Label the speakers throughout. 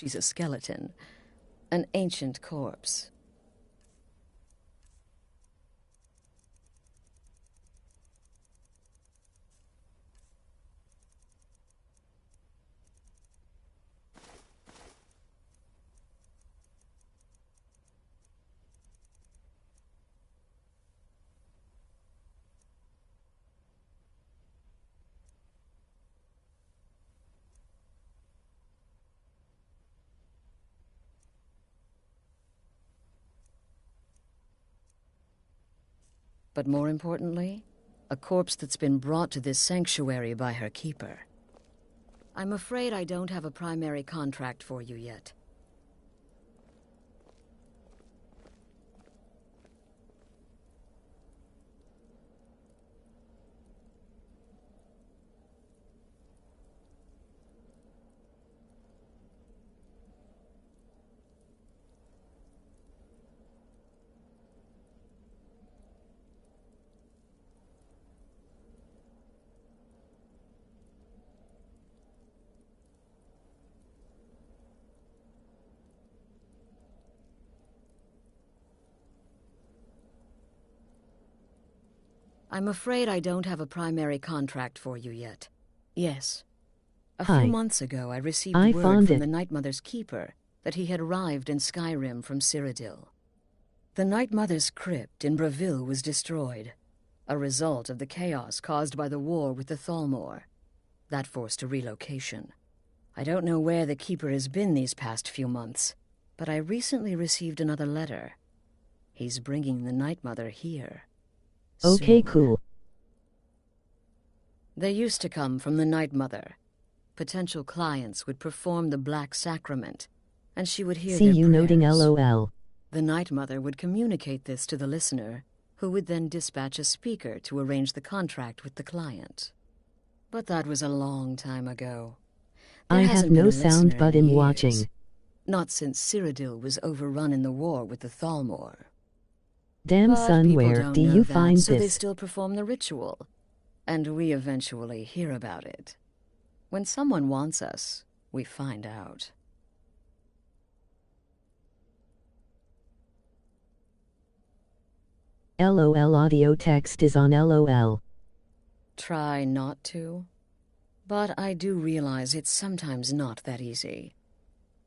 Speaker 1: She's a skeleton, an ancient corpse. But more importantly, a corpse that's been brought to this sanctuary by her keeper. I'm afraid I don't have a primary contract for you yet. I'm afraid I don't have a primary contract for you yet. Yes. A few months ago, I received word from the Night Mother's keeper that he had arrived in Skyrim from Cyrodiil. The Night Mother's crypt in Bravil was destroyed, a result of the chaos caused by the war with the Thalmor. That forced a relocation. I don't know where the keeper has been these past few months, but I recently received another letter. He's bringing the Night Mother here.
Speaker 2: Okay,
Speaker 1: Soon.
Speaker 2: cool.
Speaker 1: They used to come from the Night Mother. Potential clients would perform the Black Sacrament, and she would hear
Speaker 2: See
Speaker 1: their
Speaker 2: you
Speaker 1: prayers.
Speaker 2: noting LOL.
Speaker 1: The Night Mother would communicate this to the listener, who would then dispatch a speaker to arrange the contract with the client. But that was a long time ago.
Speaker 2: I have no sound but am watching.
Speaker 1: Not since Cyrodiil was overrun in the war with the Thalmor.
Speaker 2: Damn
Speaker 1: But
Speaker 2: son,
Speaker 1: people
Speaker 2: where
Speaker 1: don't
Speaker 2: do
Speaker 1: know
Speaker 2: you
Speaker 1: that,
Speaker 2: find
Speaker 1: so they
Speaker 2: this?
Speaker 1: still perform the ritual. And we eventually hear about it. When someone wants us, we find out.
Speaker 2: LOL audio text is on LOL.
Speaker 1: Try not to. But I do realize it's sometimes not that easy.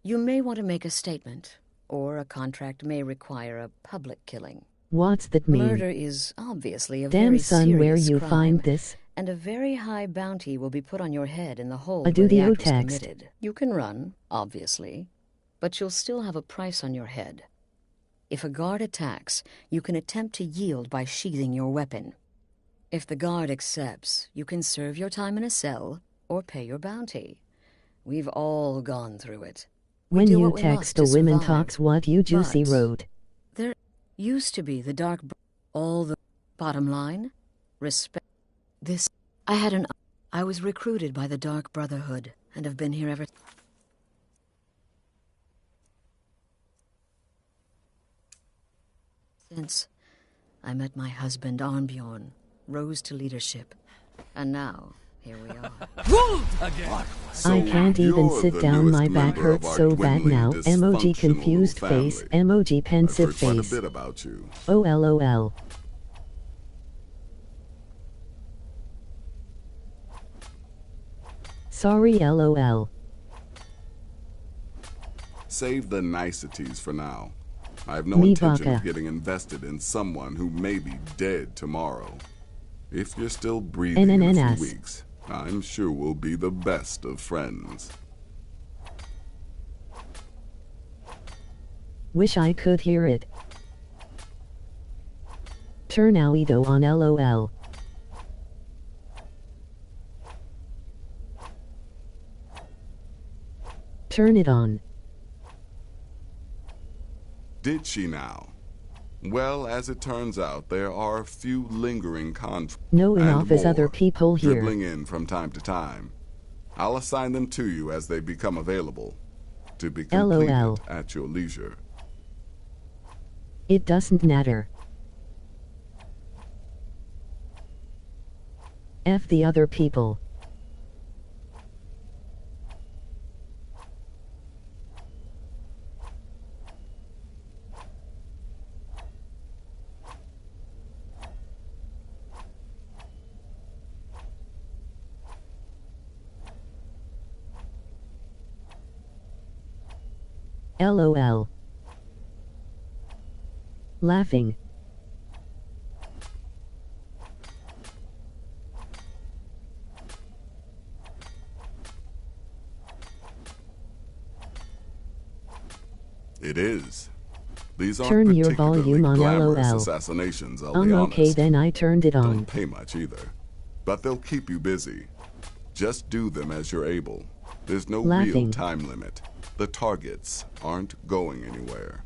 Speaker 1: You may want to make a statement, or a contract may require a public killing.
Speaker 2: What's that mean?
Speaker 1: Murder is obviously a
Speaker 2: Damn
Speaker 1: very
Speaker 2: son,
Speaker 1: serious
Speaker 2: where you
Speaker 1: crime,
Speaker 2: find this?
Speaker 1: and a very high bounty will be put on your head in the hold
Speaker 2: A
Speaker 1: where the
Speaker 2: dudio
Speaker 1: act was
Speaker 2: text.
Speaker 1: committed. You can run, obviously, but you'll still have a price on your head. If a guard attacks, you can attempt to yield by sheathing your weapon. If the guard accepts, you can serve your time in a cell or pay your bounty. We've all gone through it.
Speaker 2: When
Speaker 1: do
Speaker 2: you
Speaker 1: what we must
Speaker 2: text
Speaker 1: to
Speaker 2: a women
Speaker 1: survive.
Speaker 2: talks what you juicy
Speaker 1: But
Speaker 2: road.
Speaker 1: there used to be the dark... all the... Bottom line? Respect. This... I was recruited by the Dark Brotherhood and have been here ever... since I met my husband Arnbjorn, rose to leadership, and now here we are.
Speaker 2: I can't even
Speaker 3: you're
Speaker 2: sit
Speaker 3: the
Speaker 2: down, my
Speaker 3: newest
Speaker 2: back
Speaker 3: member of
Speaker 2: hurts
Speaker 3: our
Speaker 2: so bad
Speaker 3: dwindling,
Speaker 2: now. Emoji
Speaker 3: dysfunctional
Speaker 2: confused
Speaker 3: family.
Speaker 2: face, emoji
Speaker 3: I've
Speaker 2: pensive
Speaker 3: heard quite a
Speaker 2: face.
Speaker 3: bit about you.
Speaker 2: Oh LOL. Sorry LOL.
Speaker 3: Save the niceties for now. I have no
Speaker 2: Me
Speaker 3: intention
Speaker 2: baka.
Speaker 3: of getting invested in someone who may be dead tomorrow. If you're still breathing in a
Speaker 2: NNNS.
Speaker 3: few weeks, I'm sure we'll be the best of friends.
Speaker 2: Wish I could hear it. Turn Alido on LOL. Turn it on.
Speaker 3: Did she now? Well, as it turns out, there are a few lingering conflicts.
Speaker 2: No
Speaker 3: and
Speaker 2: enough as other
Speaker 3: more
Speaker 2: people here.
Speaker 3: dribbling in from time to time. I'll assign them to you as they become available, to be completed
Speaker 2: LOL.
Speaker 3: at your leisure.
Speaker 2: It doesn't matter. F the other people. LOL. Laughing.
Speaker 3: It is. These aren't
Speaker 2: Turn your
Speaker 3: particularly
Speaker 2: volume on
Speaker 3: glamorous
Speaker 2: LOL.
Speaker 3: assassinations, I'll be honest.
Speaker 2: Okay, then I turned it on.
Speaker 3: Don't pay much either. But they'll keep you busy. Just do them as you're able. There's no real time limit. The targets aren't going anywhere.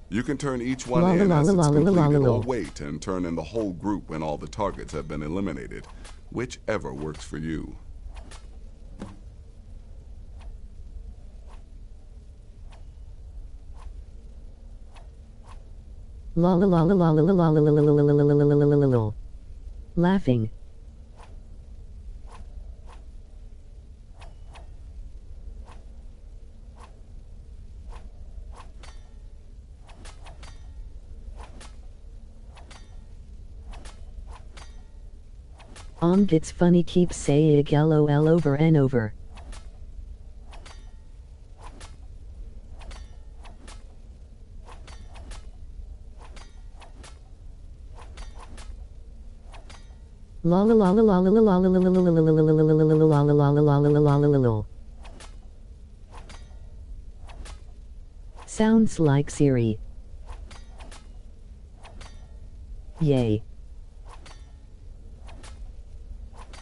Speaker 3: You can turn each one in as it's completed, or wait and turn in the whole group when all the targets have been eliminated. Whichever works for you.
Speaker 2: Laughing. It's funny, keep saying LOL over and over. Sounds like Siri. Yay.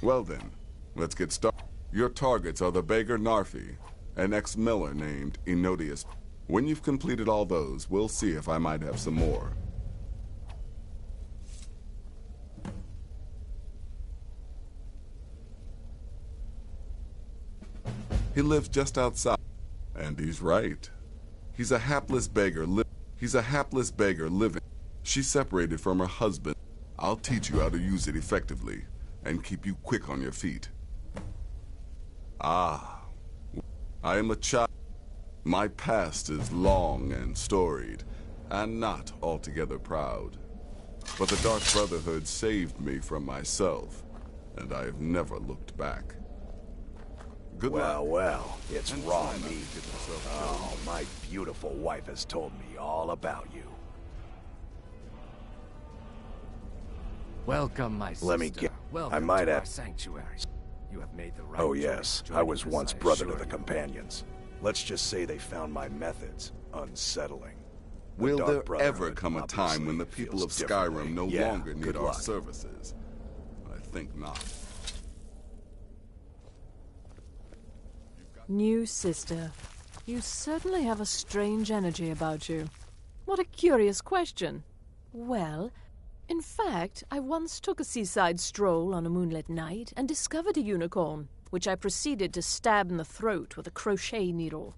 Speaker 3: Well then, let's get started. Your targets are the beggar Narfi, an ex-miller named Enodius. When you've completed all those, we'll see if I might have some more. He lives just outside, and he's right. He's a hapless beggar living. She's separated from her husband. I'll teach you how to use it effectively and keep you quick on your feet. I am a child. My past is long and storied, and not altogether proud. But the Dark Brotherhood saved me from myself, and I have never looked back. Good luck.
Speaker 4: Well, it's raw meat. Oh, my beautiful wife has told me all about you.
Speaker 5: Welcome, my sister.
Speaker 4: Let me get.
Speaker 5: Welcome
Speaker 4: I might
Speaker 5: to
Speaker 4: have.
Speaker 5: our sanctuary. You have made the right
Speaker 4: Oh
Speaker 5: choice
Speaker 4: yes, I
Speaker 5: joining
Speaker 4: was
Speaker 5: us,
Speaker 4: once
Speaker 5: I
Speaker 4: brother to
Speaker 5: assure
Speaker 4: the
Speaker 5: you.
Speaker 4: companions. Let's just say they found my methods unsettling. The
Speaker 3: Will
Speaker 4: Dark
Speaker 3: there
Speaker 4: Brotherhood
Speaker 3: ever come a time when the
Speaker 4: obviously
Speaker 3: people of
Speaker 4: feels differently.
Speaker 3: Skyrim no
Speaker 4: Yeah,
Speaker 3: longer need
Speaker 4: good
Speaker 3: our
Speaker 4: luck.
Speaker 3: services? I think not.
Speaker 6: New sister. You certainly have a strange energy about you. What a curious question. Well, in fact, I once took a seaside stroll on a moonlit night and discovered a unicorn, which I proceeded to stab in the throat with a crochet needle.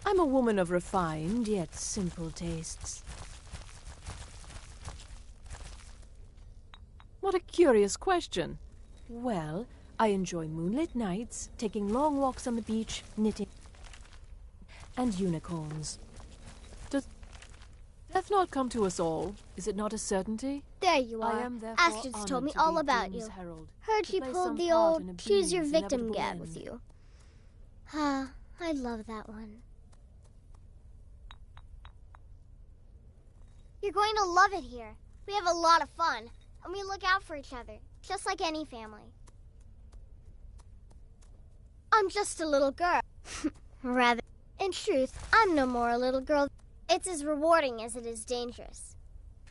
Speaker 6: I'm a woman of refined yet simple tastes. What a curious question. Well, I enjoy moonlit nights, taking long walks on the beach, knitting, and unicorns. Does death not come to us all? Is it not a certainty?
Speaker 7: There you
Speaker 6: I
Speaker 7: are.
Speaker 6: am therefore
Speaker 7: Astrid's told
Speaker 6: honored
Speaker 7: me
Speaker 6: to
Speaker 7: all
Speaker 6: be
Speaker 7: about
Speaker 6: Doom's
Speaker 7: you.
Speaker 6: herald,
Speaker 7: Heard
Speaker 6: to
Speaker 7: you
Speaker 6: play
Speaker 7: pulled
Speaker 6: some
Speaker 7: the
Speaker 6: part in a
Speaker 7: old choose your
Speaker 6: being's
Speaker 7: victim
Speaker 6: inevitable
Speaker 7: gag
Speaker 6: end.
Speaker 7: with you. Ah, I love that one. You're going to love it here. We have a lot of fun, and we look out for each other, just like any family. I'm just a little girl. Rather, in truth, I'm no more a little girl. It's as rewarding as it is dangerous.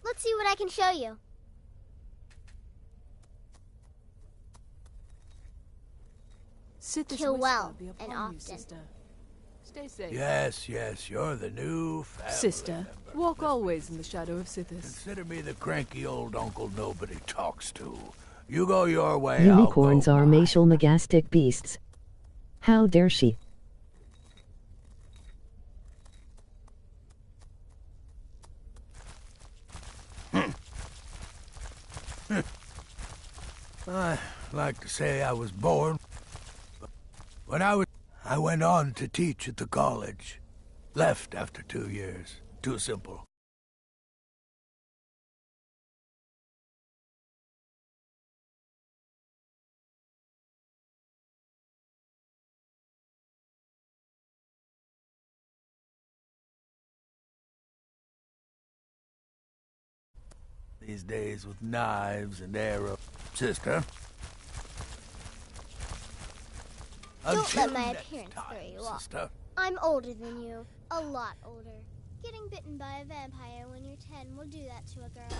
Speaker 7: Let's see what I can show you.
Speaker 6: Sit this
Speaker 7: Kill
Speaker 6: whisper
Speaker 7: well
Speaker 6: be upon
Speaker 7: and
Speaker 6: you,
Speaker 7: often.
Speaker 6: sister. Stay safe.
Speaker 8: Yes, you're the new family
Speaker 6: Sister,
Speaker 8: member.
Speaker 6: walk always in the shadow of Sithis.
Speaker 8: Consider me the cranky old uncle nobody talks to. You go your way,
Speaker 2: Unicorns
Speaker 8: I'll go
Speaker 2: are
Speaker 8: mine.
Speaker 2: martial magastic beasts. How dare she?
Speaker 8: I like to say I was born. When I went on to teach at the college. Left after 2 years. Too simple. these days with knives and arrows. Sister?
Speaker 7: Don't let my appearance
Speaker 8: time,
Speaker 7: throw you off.
Speaker 8: sister.
Speaker 7: I'm older than you. A lot older. Getting bitten by a vampire when you're 10 will do that to a girl.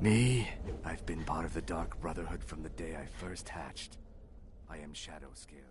Speaker 5: Me? I've been part of the Dark Brotherhood from the day I first hatched. I am Shadow Scales.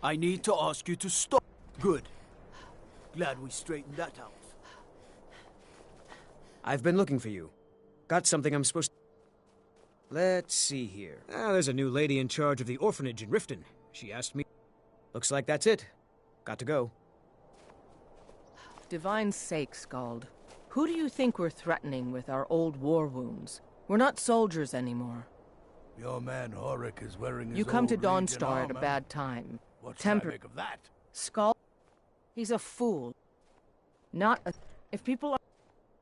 Speaker 9: I need to ask you to stop. Good. Glad we straightened that out.
Speaker 10: I've been looking for you. Got something I'm supposed to... Let's see here. There's a new lady in charge of the orphanage in Riften. She asked me... Looks like that's it. Got to go.
Speaker 11: Divine's sake, Skald. Who do you think we're threatening with our old war wounds? We're not soldiers anymore.
Speaker 8: Your man Horik is wearing his
Speaker 11: You come to
Speaker 8: old Legion
Speaker 11: Dawnstar at a
Speaker 8: armor.
Speaker 11: bad time.
Speaker 8: What should I make of that?
Speaker 11: Skald? He's a fool. Not a... If people are...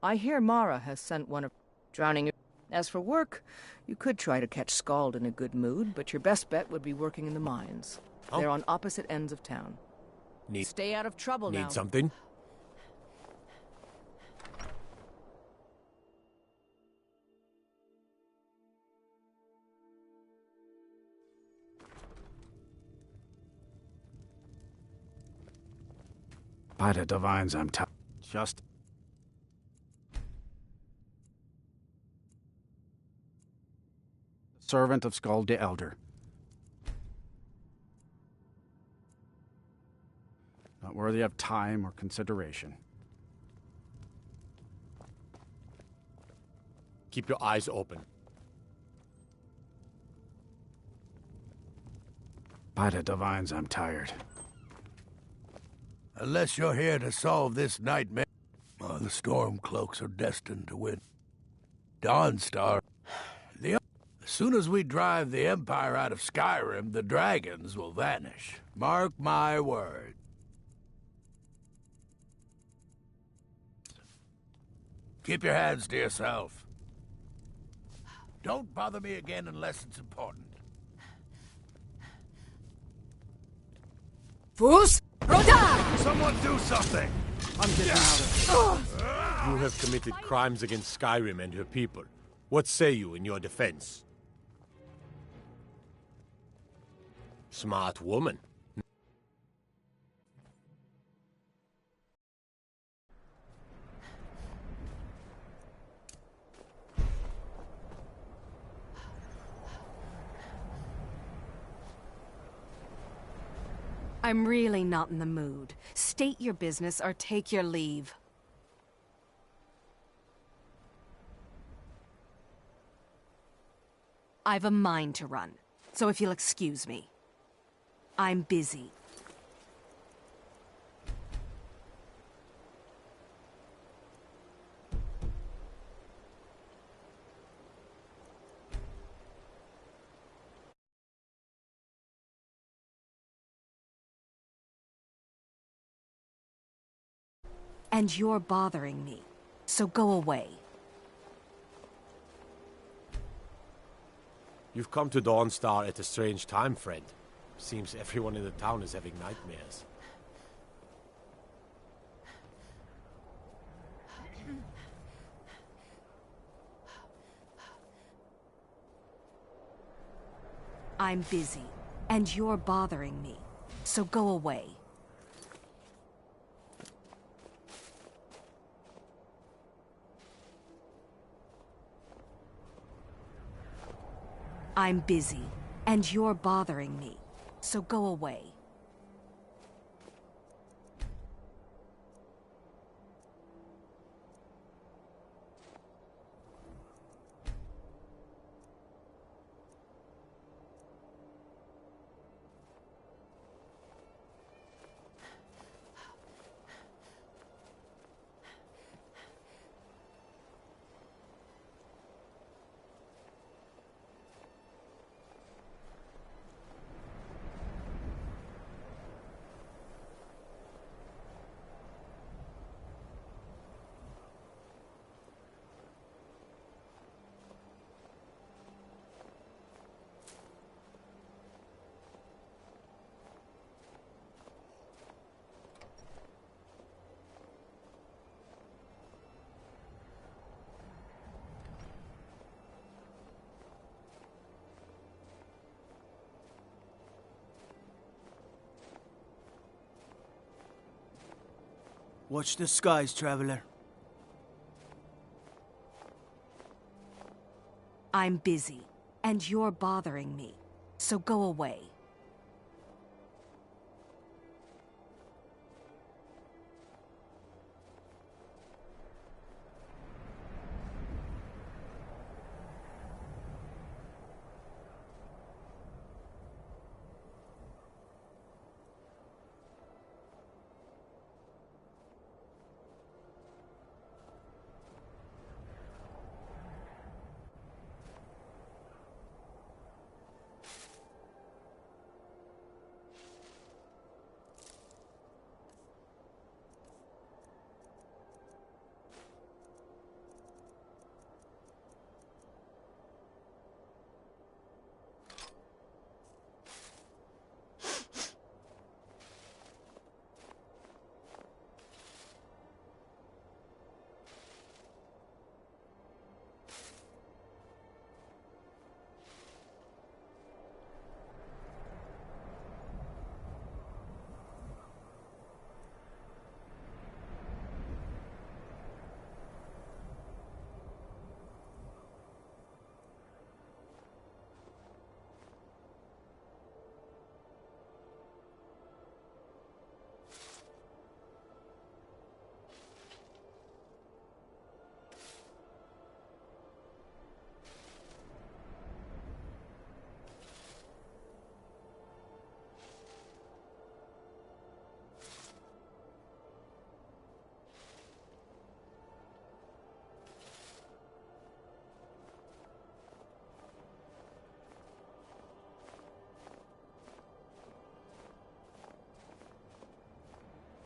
Speaker 11: I hear Mara has sent one of... Drowning... As for work, you could try to catch Skald in a good mood, but your best bet would be working in the mines.
Speaker 9: Oh.
Speaker 11: They're on opposite ends of town. Stay out of trouble now.
Speaker 9: Need something?
Speaker 12: By the divines, I'm just... Servant of Skald the Elder. Not worthy of time or consideration.
Speaker 9: Keep your eyes open.
Speaker 12: By the divines, I'm tired.
Speaker 8: Unless you're here to solve this nightmare, the Stormcloaks are destined to win. Dawnstar. As soon as we drive the Empire out of Skyrim, the dragons will vanish. Mark my word. Keep your hands to yourself. Don't bother me again unless it's important.
Speaker 11: Fools! Roda!
Speaker 8: Someone do something!
Speaker 12: I'm getting out of here.
Speaker 9: You have committed crimes against Skyrim and her people. What say you in your defense? Smart woman.
Speaker 13: I'm really not in the mood. State your business or take your leave. I've a mine to run, so if you'll excuse me. I'm busy. And you're bothering me, so go away.
Speaker 14: You've come to Dawnstar at a strange time, friend. Seems everyone in the town is having nightmares.
Speaker 13: I'm busy, and you're bothering me, so go away. I'm busy, and you're bothering me, so go away.
Speaker 9: Watch the skies, traveler.
Speaker 13: I'm busy, and you're bothering me, so go away.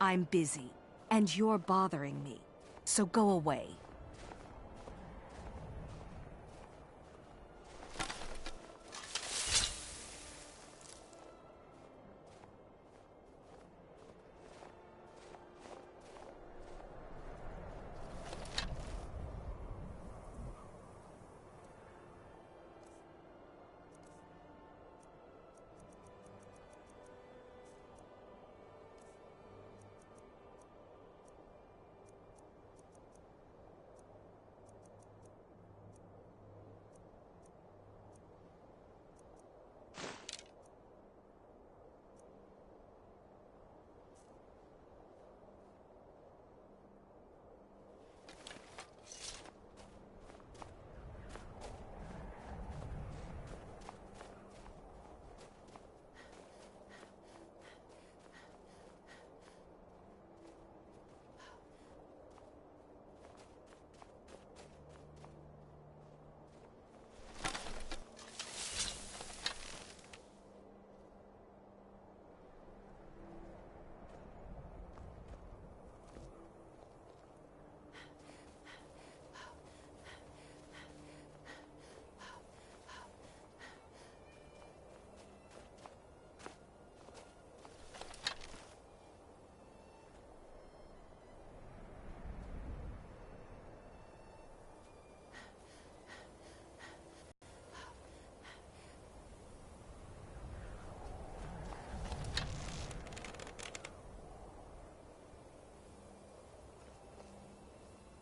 Speaker 13: I'm busy, and you're bothering me, so go away.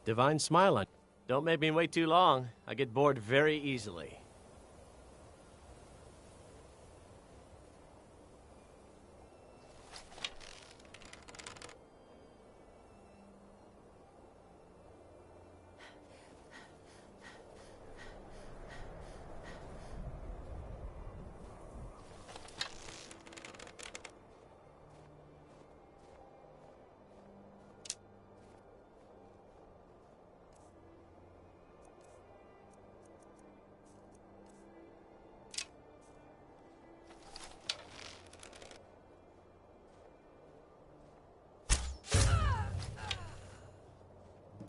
Speaker 14: Divine smile on. Don't make me wait too long. I get bored very easily.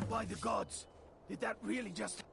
Speaker 9: By the gods! Did that really just...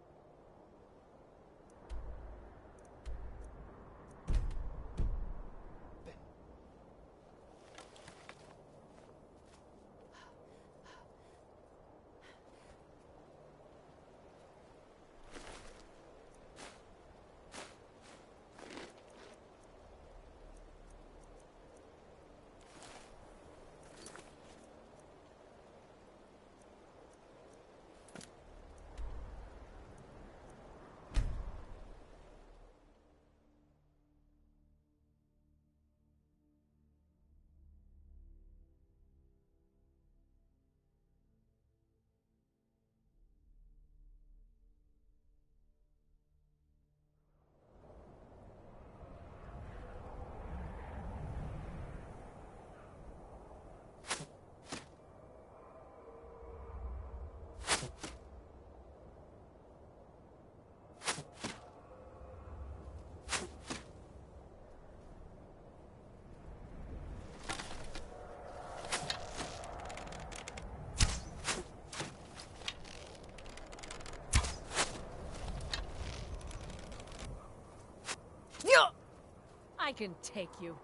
Speaker 6: I can take you.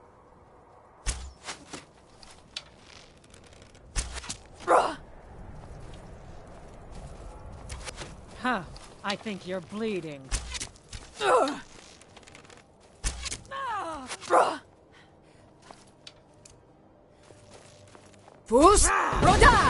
Speaker 6: Huh. I think you're bleeding. Fus Roda!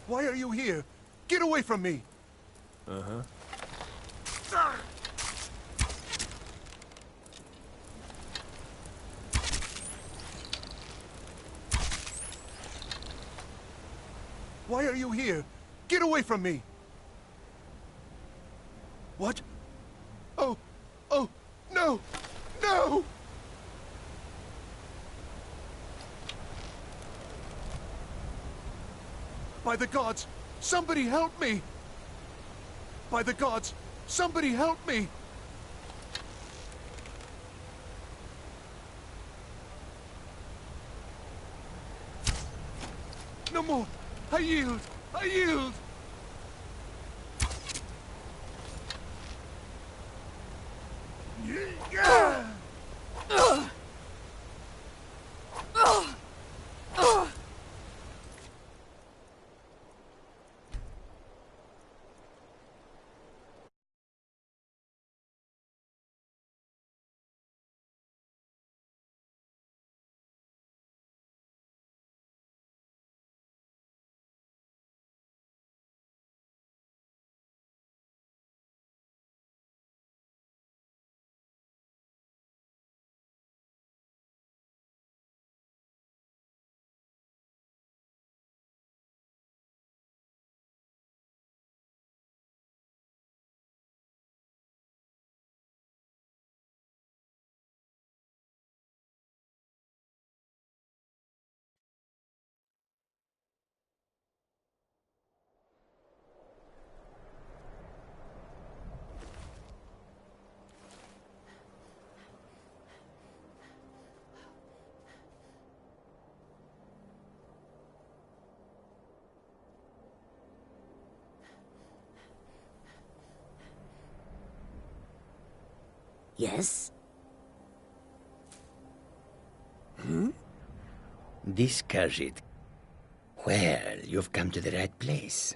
Speaker 8: Why are you here? Get away from me!
Speaker 14: Uh-huh.
Speaker 8: Why are you here? Get away from me! What? Oh! Oh! No! No! By the gods, somebody help me! By the gods, somebody help me! No more! I yield! I yield!
Speaker 15: Yes? Discourage it. Well, you've come to the right place.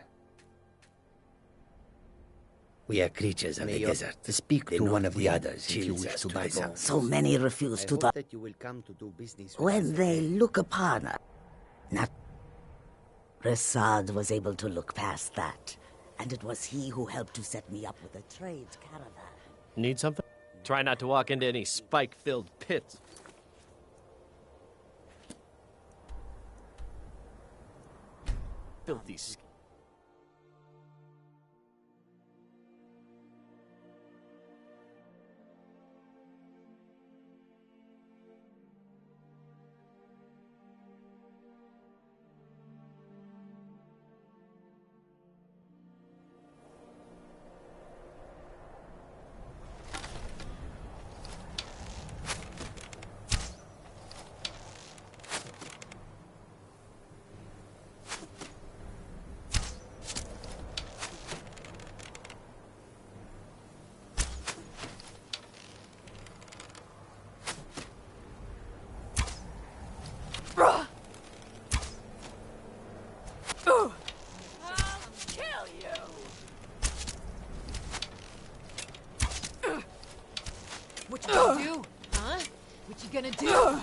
Speaker 15: We are creatures of the desert. Speak to one of the others if you wish to buy some.
Speaker 16: So many refuse to talk.
Speaker 15: That you will come to do business
Speaker 16: When they look upon us. Not... Resad was able to look past that. And it was he who helped to set me up with a trade caravan.
Speaker 14: Need something? Try not to walk into any spike-filled pits. Filthy.
Speaker 6: What you gonna do? Huh? What you gonna do?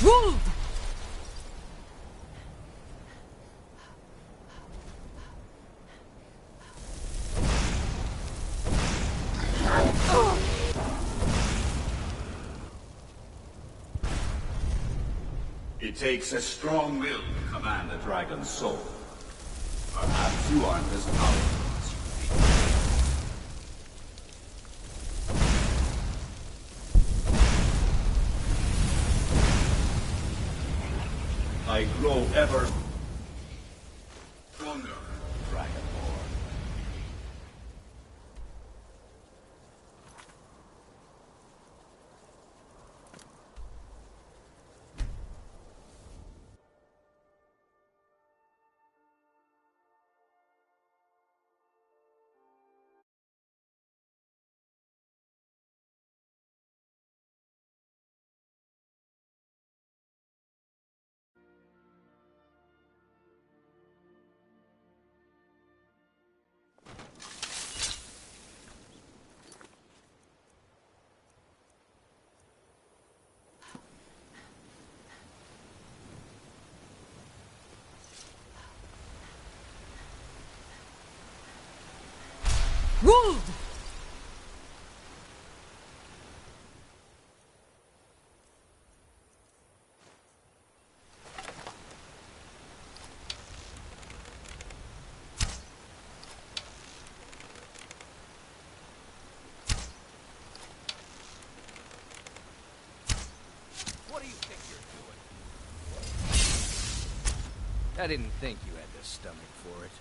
Speaker 6: Ruled!
Speaker 17: It takes a strong will to command a dragon's soul. Perhaps you aren't as powerful as you think. I grow ever stronger, Dragonborn.
Speaker 6: Ruled!
Speaker 18: What do you think you're doing? I didn't think you had the stomach for it.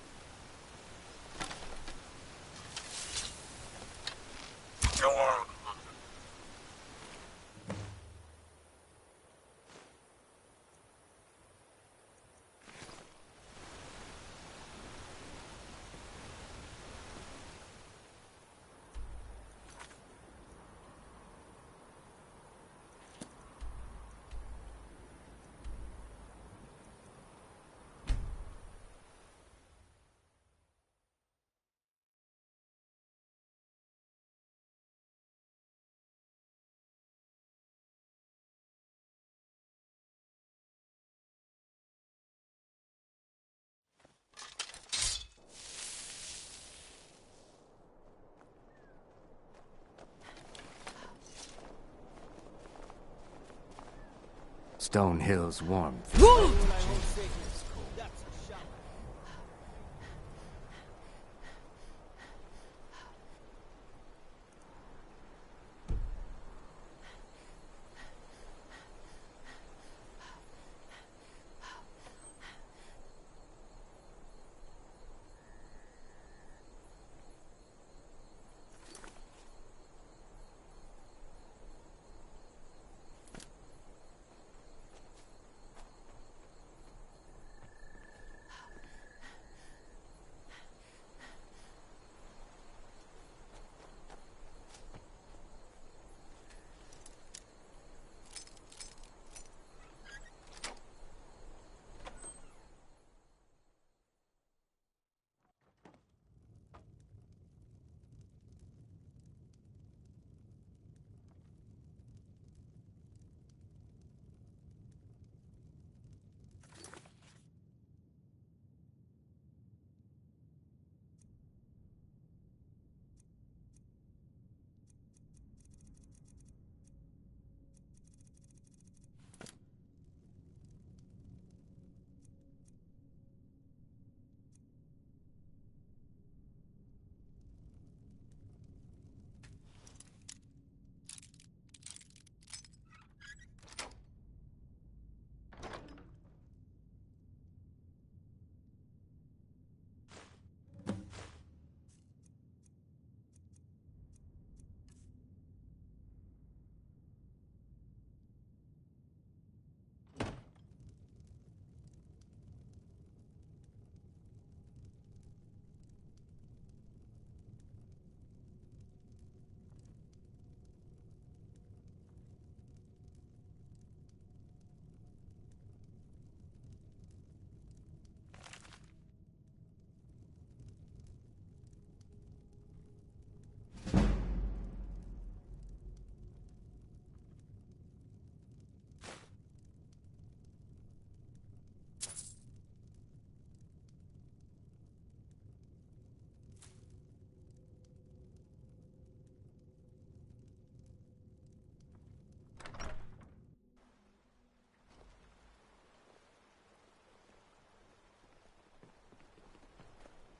Speaker 5: Stone Hill's warmth.
Speaker 6: Ruled!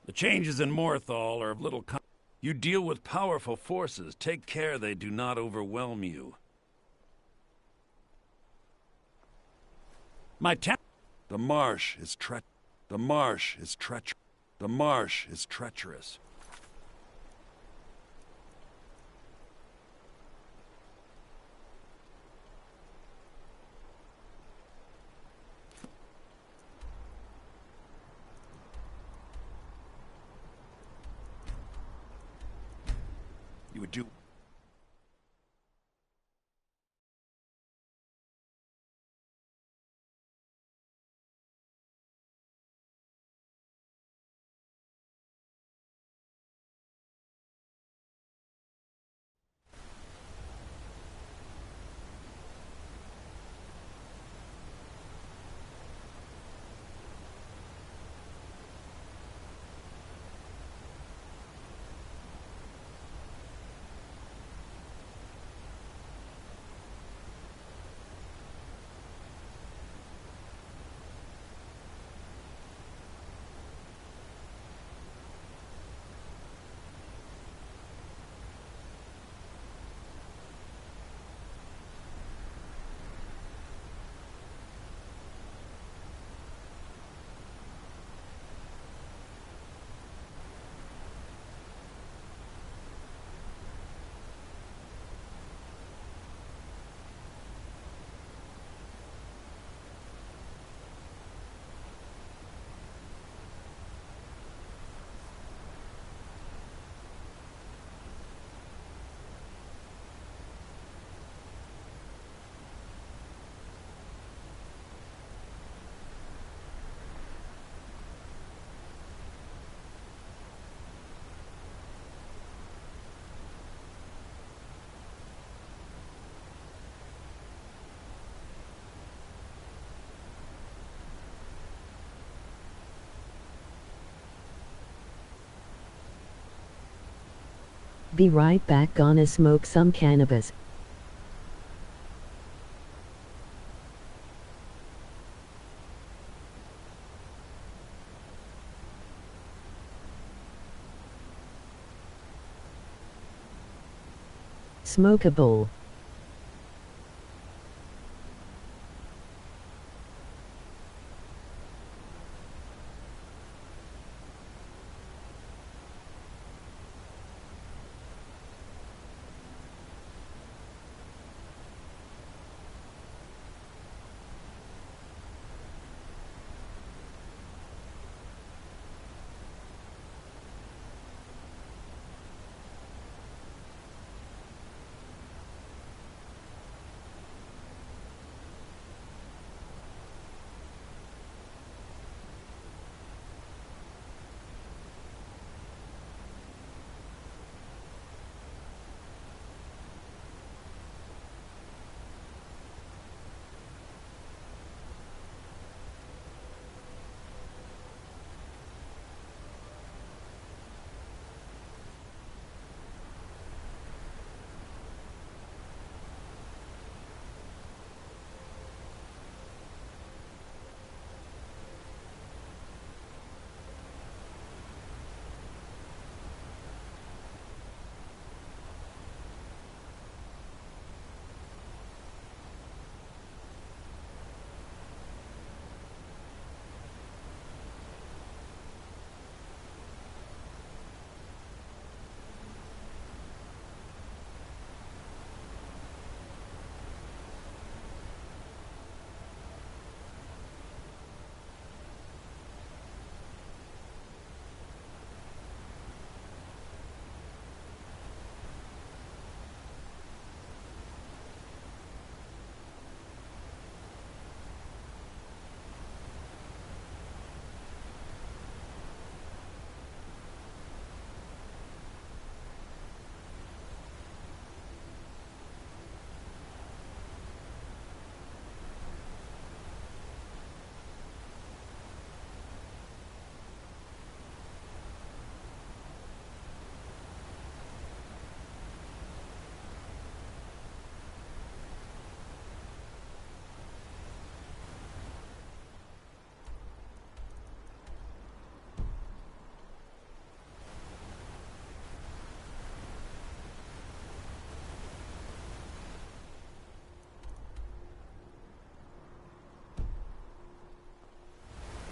Speaker 19: The changes in Morthal are of little You deal with powerful forces. Take care they do not overwhelm you. The marsh is treacherous. You would do...
Speaker 2: Be right back, gonna smoke some cannabis. Smoke a bowl.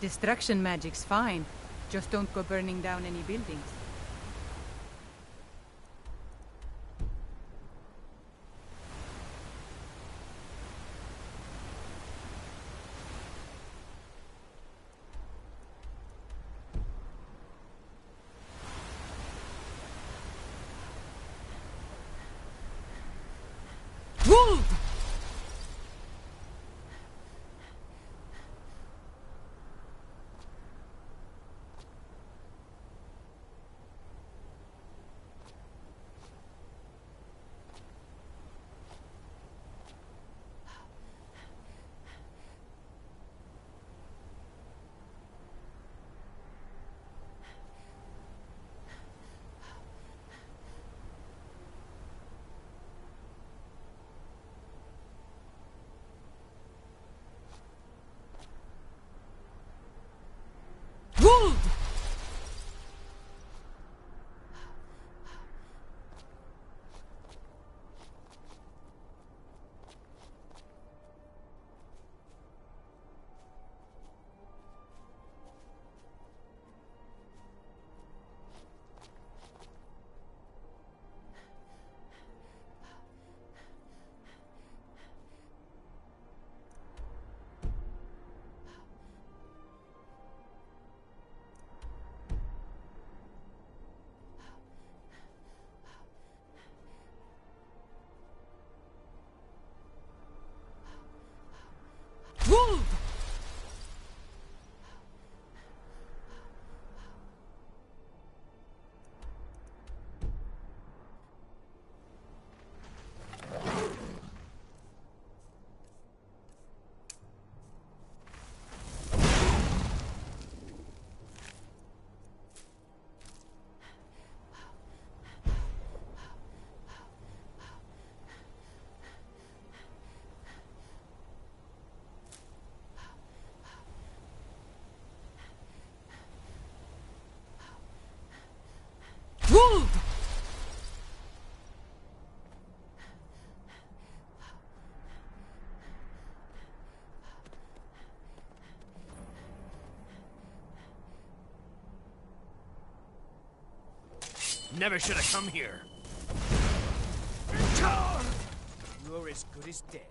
Speaker 20: Destruction magic's fine. Just don't go burning down any buildings.
Speaker 9: Never should have come here. You're as good as dead.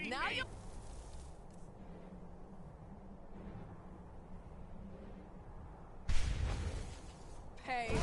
Speaker 9: Now you pay.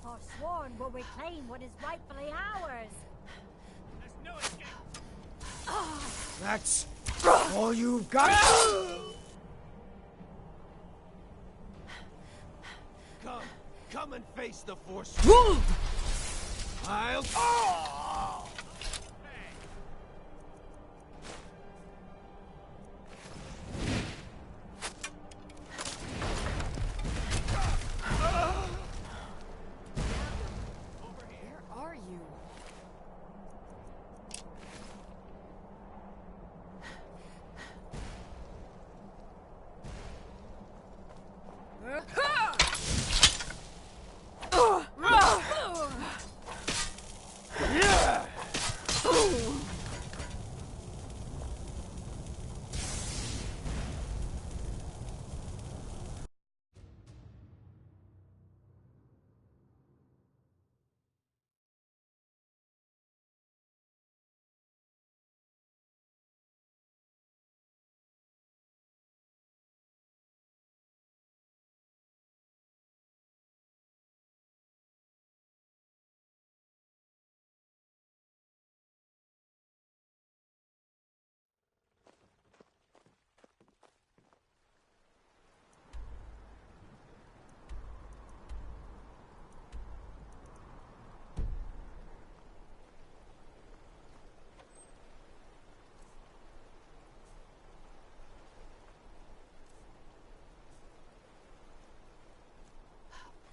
Speaker 21: Forsworn will reclaim what is rightfully ours.
Speaker 9: There's no escape. That's all you've got. Come and face the Forsworn. I'll. Oh! Yeah!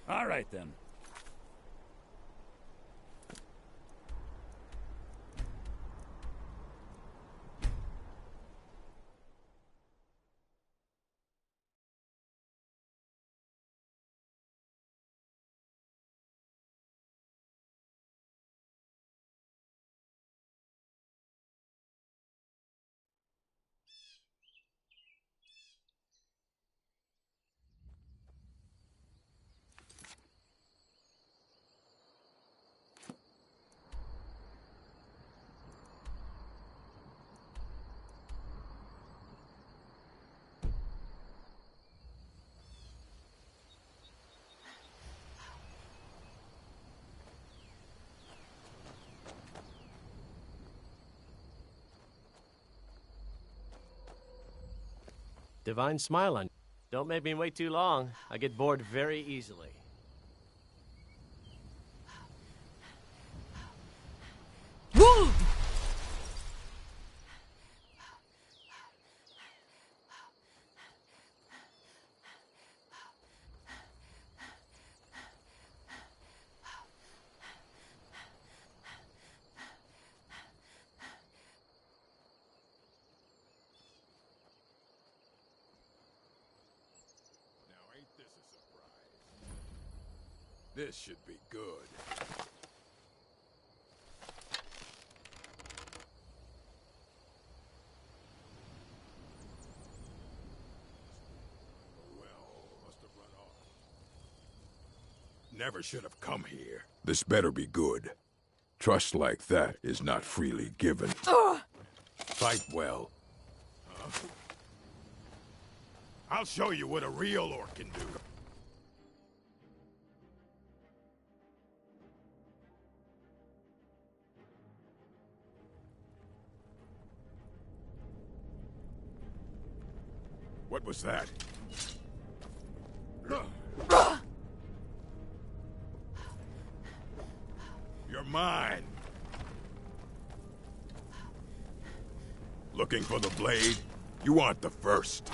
Speaker 19: All right, then.
Speaker 1: Divine smile on you. Don't make me wait too long. I get bored very easily.
Speaker 6: Woo!
Speaker 8: This should be good.
Speaker 22: Never should have come here. This better be good. Trust like that is not freely given. Fight well.
Speaker 8: I'll show you what a real orc can do.
Speaker 22: What was that?
Speaker 8: You're mine.
Speaker 22: Looking for the blade? You want the first.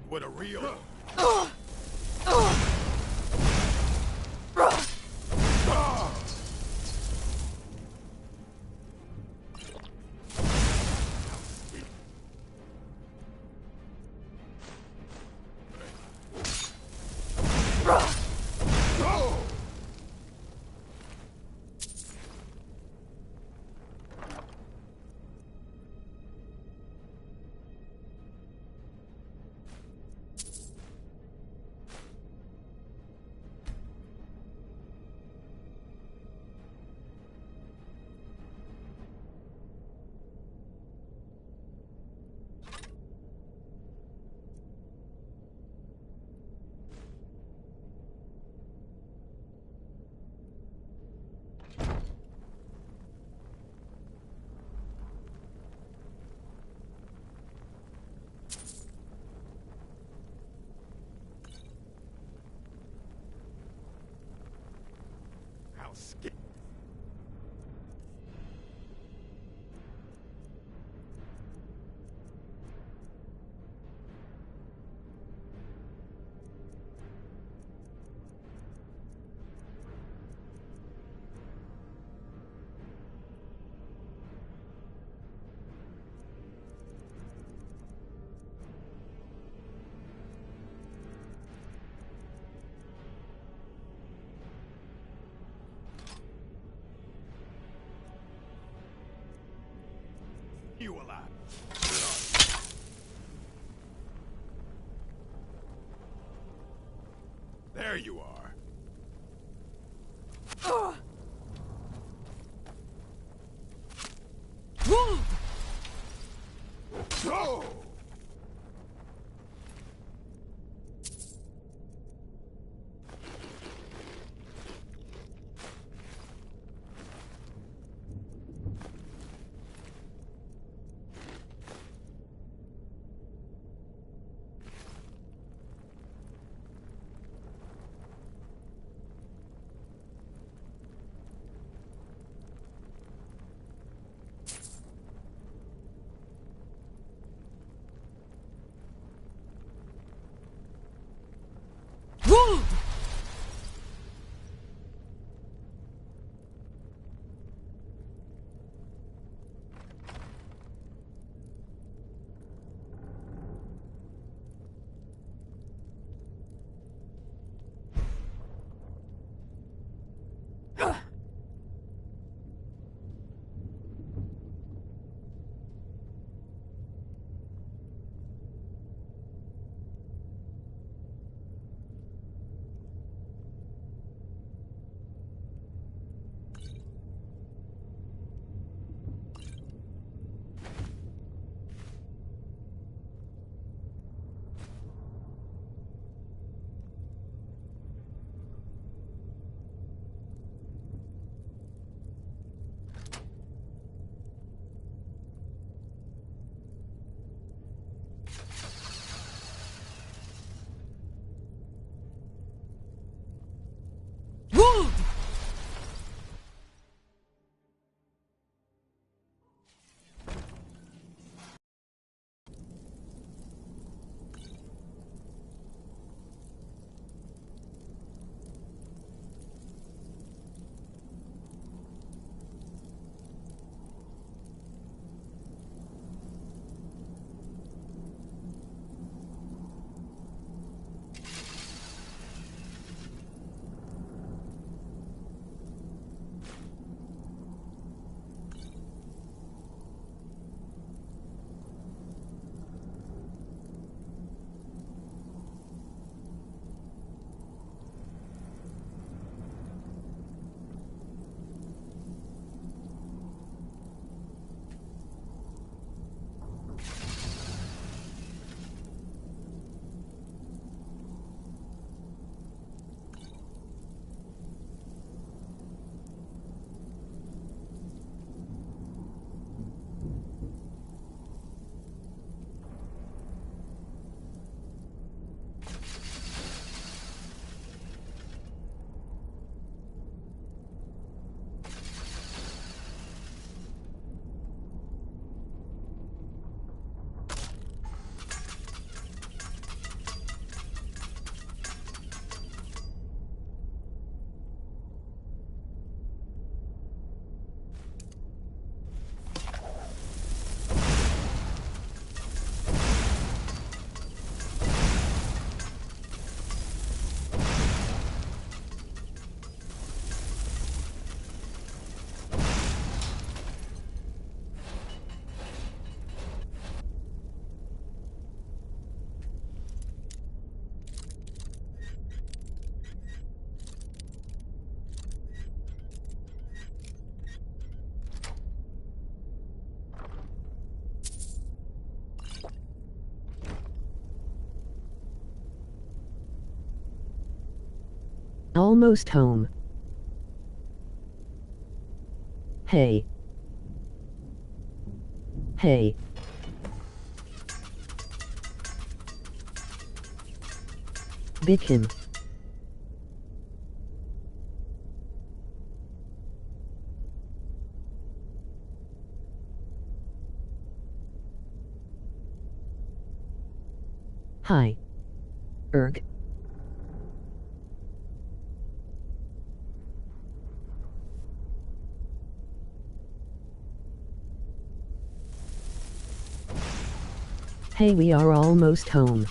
Speaker 8: What a real... You alive. There you are. Go!
Speaker 2: Almost home. Hey. Hey. Bick him. Hi. Erg. Hey, we are almost home.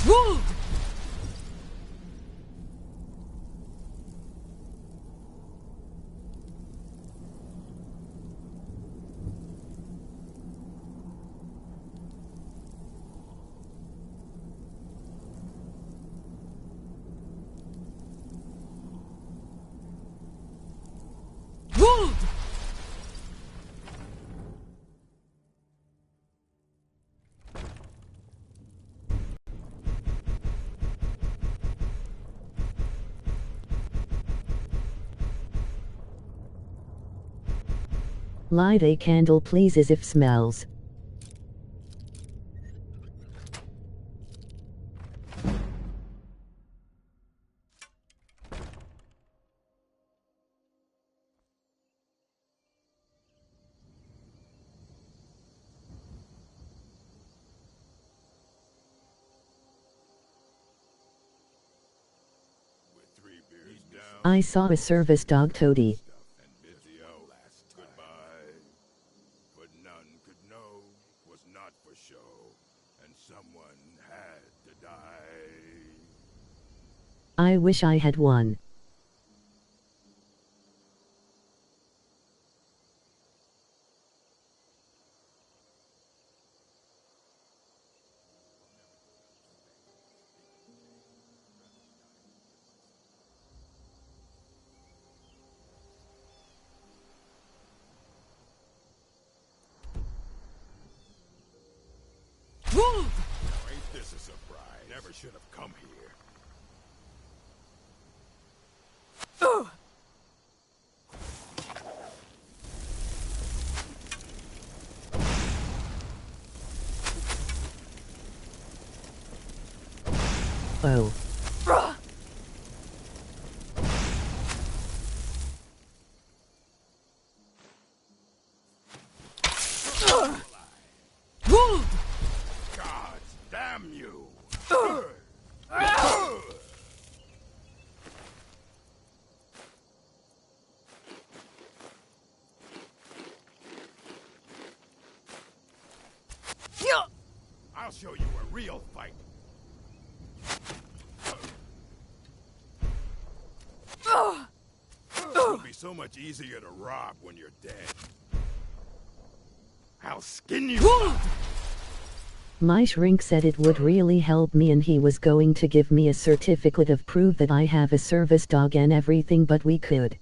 Speaker 6: Woo!
Speaker 2: Light a candle please as if smells. I saw a service dog toady.
Speaker 22: But none could know 'twas not for show, and someone had to die.
Speaker 2: I wish I had one.
Speaker 22: Ain't this a surprise? Never should have come here.
Speaker 2: Oh.
Speaker 22: Gods damn you! I'll show you a real fight. It'll be so much easier to rob when you're dead. I'll skin you alive.
Speaker 2: My shrink said it would really help me and he was going to give me a certificate of proof that I have a service dog and everything, but we could.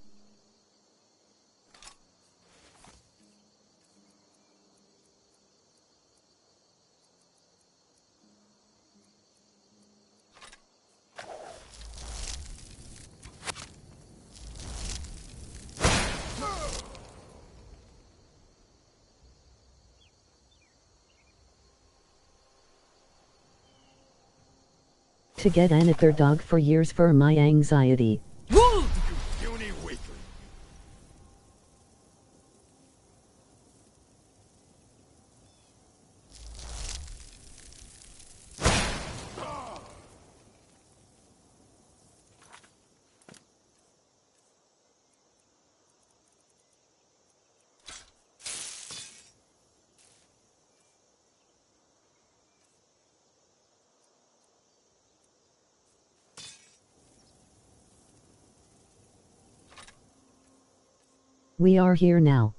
Speaker 2: To get another dog for years for my anxiety.
Speaker 22: You puny weakling.
Speaker 2: We are here now.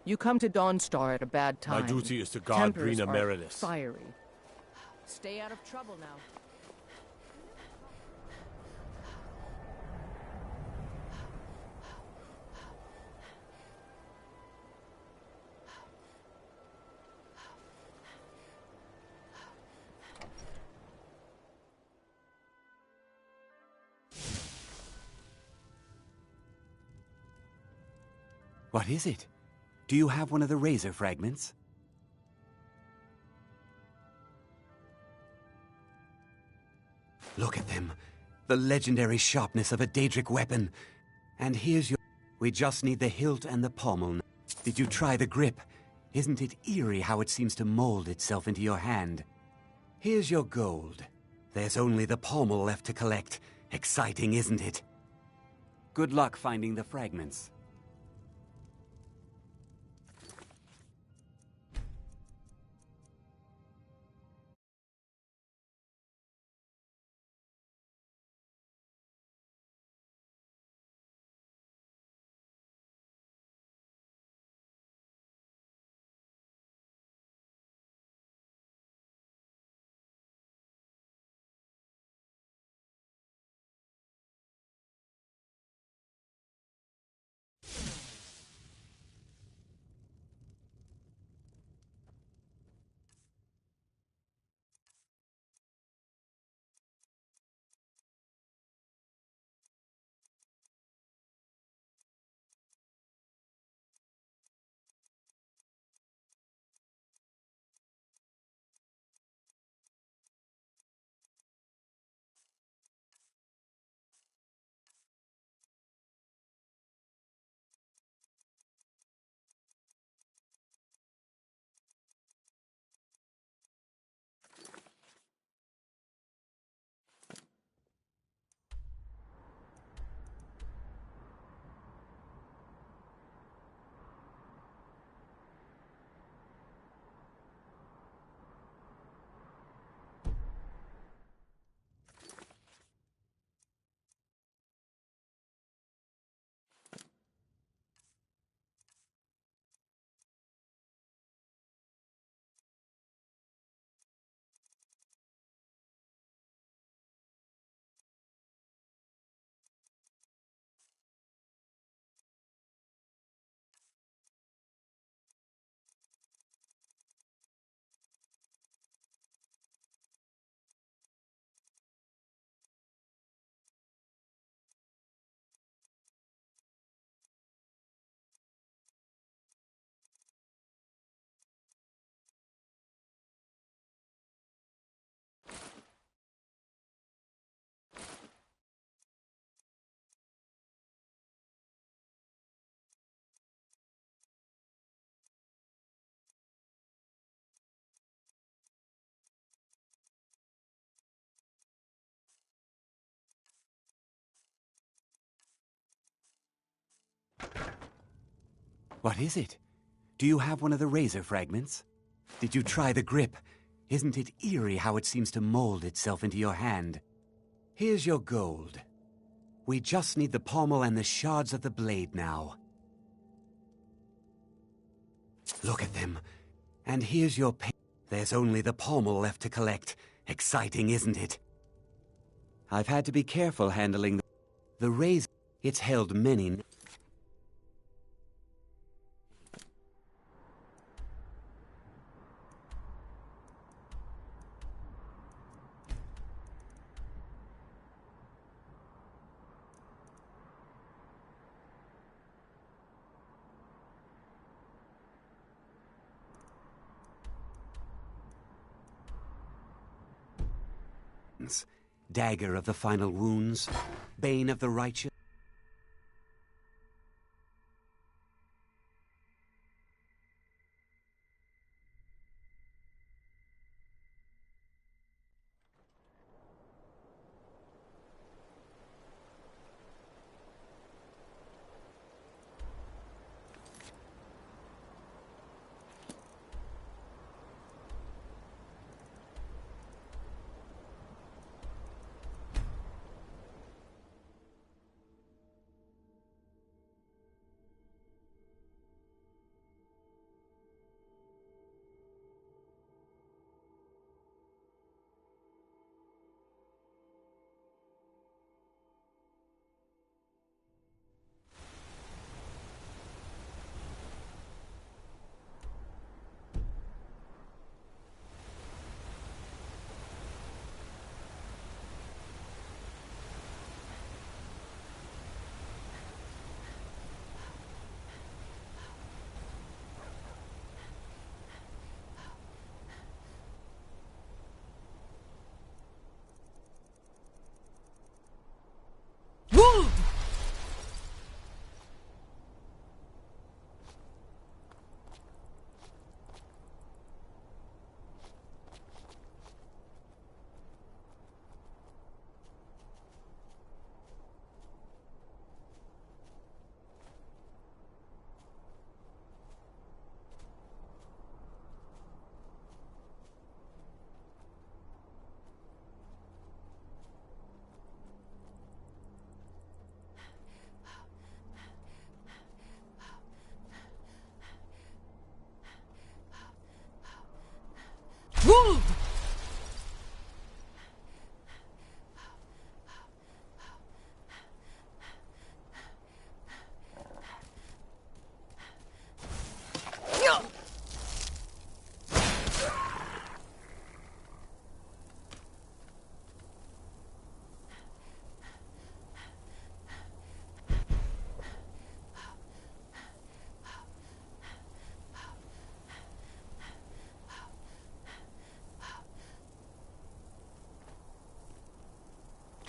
Speaker 11: You come to Dawnstar at a bad time.
Speaker 14: My duty is to guard
Speaker 11: Tempers
Speaker 14: Brina
Speaker 11: are
Speaker 14: Meredith.
Speaker 11: fiery. Stay out of trouble now.
Speaker 5: What is it? Do you have one of the razor fragments? Look at them. The legendary sharpness of a Daedric weapon. And here's your... We just need the hilt and the pommel. Did you try the grip? Isn't it eerie how it seems to mold itself into your hand? Here's your gold. There's only the pommel left to collect. Exciting, isn't it? Good luck finding the fragments. What is it? Do you have one of the razor fragments? Did you try the grip? Isn't it eerie how it seems to mold itself into your hand? Here's your gold. We just need the pommel and the shards of the blade now. Look at them. And here's your There's only the pommel left to collect. Exciting, isn't it? I've had to be careful handling the razor. It's held many... Dagger of the final wounds, bane of the righteous.
Speaker 6: Wolf!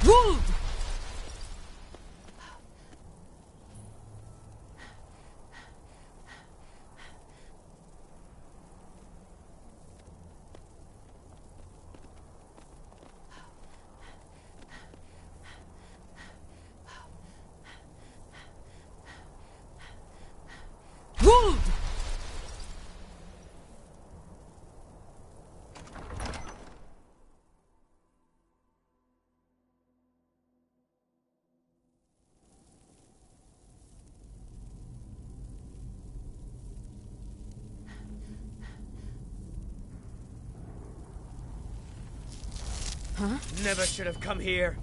Speaker 6: Wolf! Wolf!
Speaker 10: Huh? Never should have come here.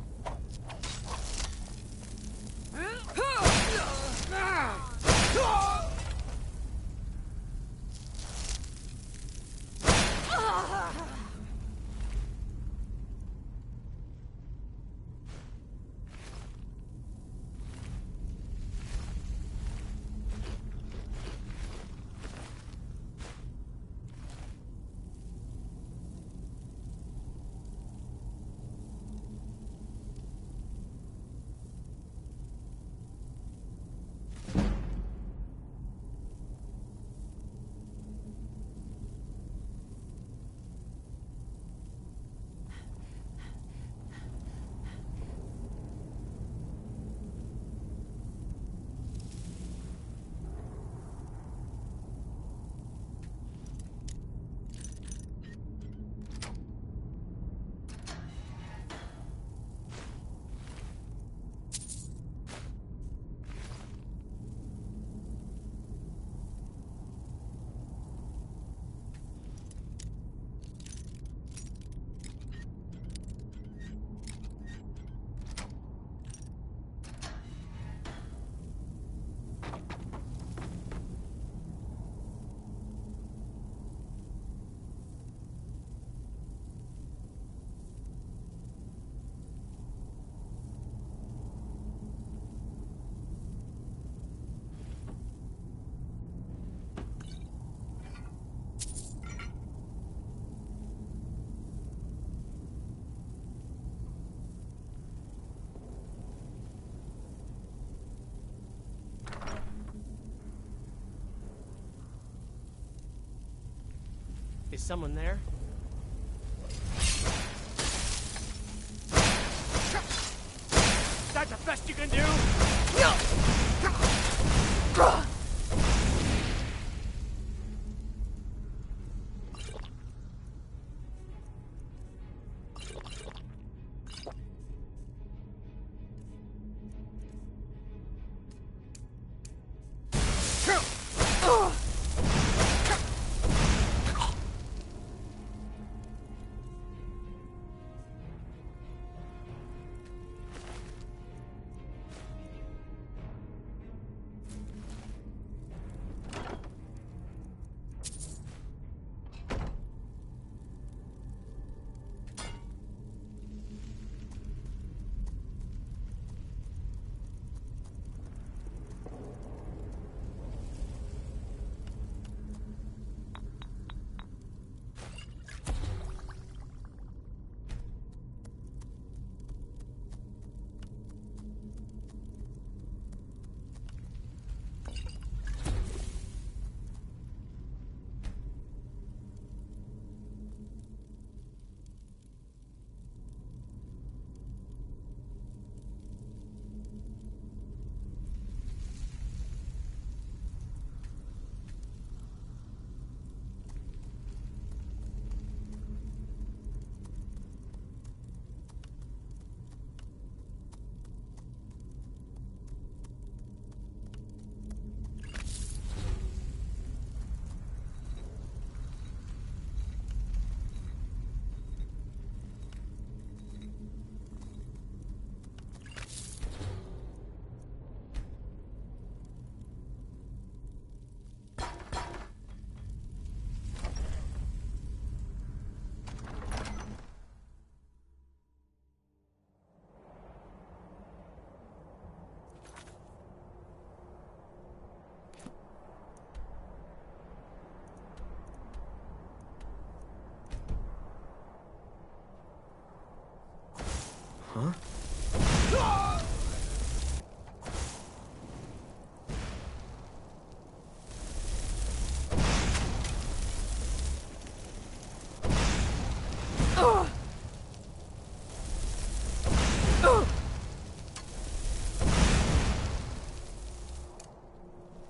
Speaker 1: Is someone there? Is that the best you can do?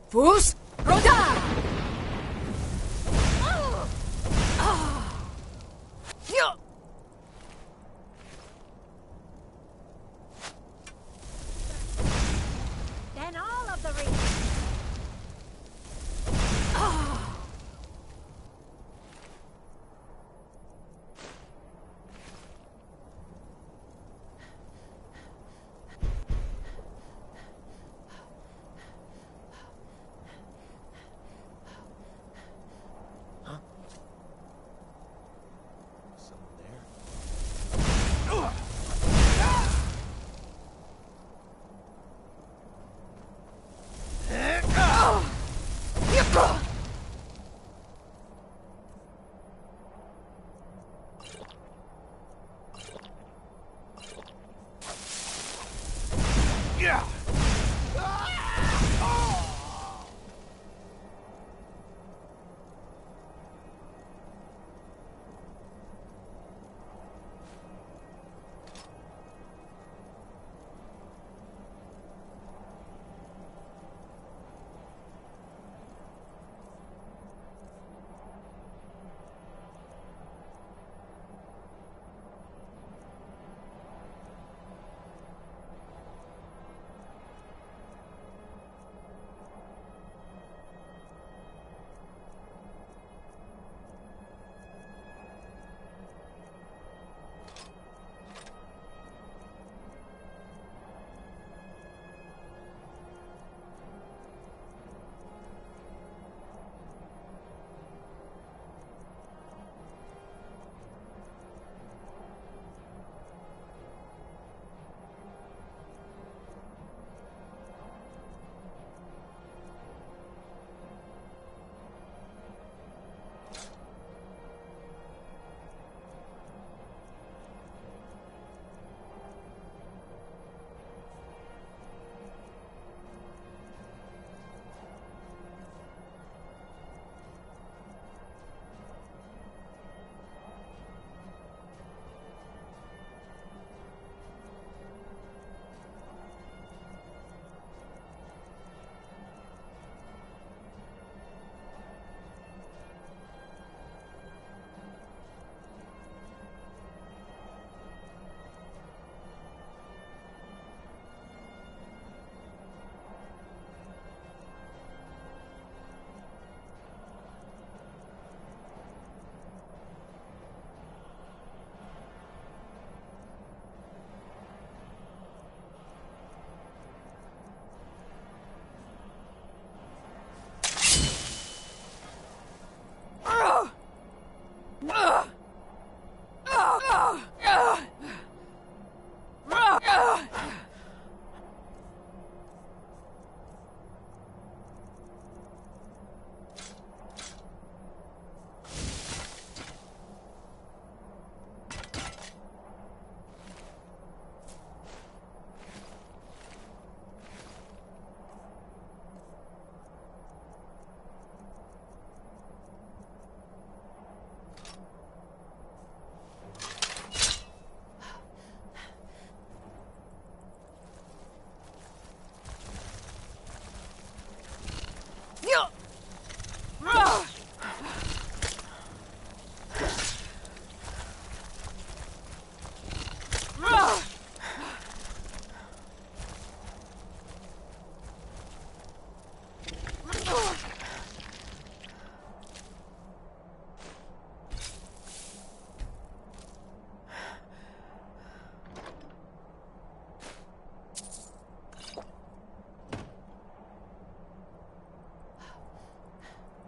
Speaker 6: Fus Roda!
Speaker 21: Then all of the reasons.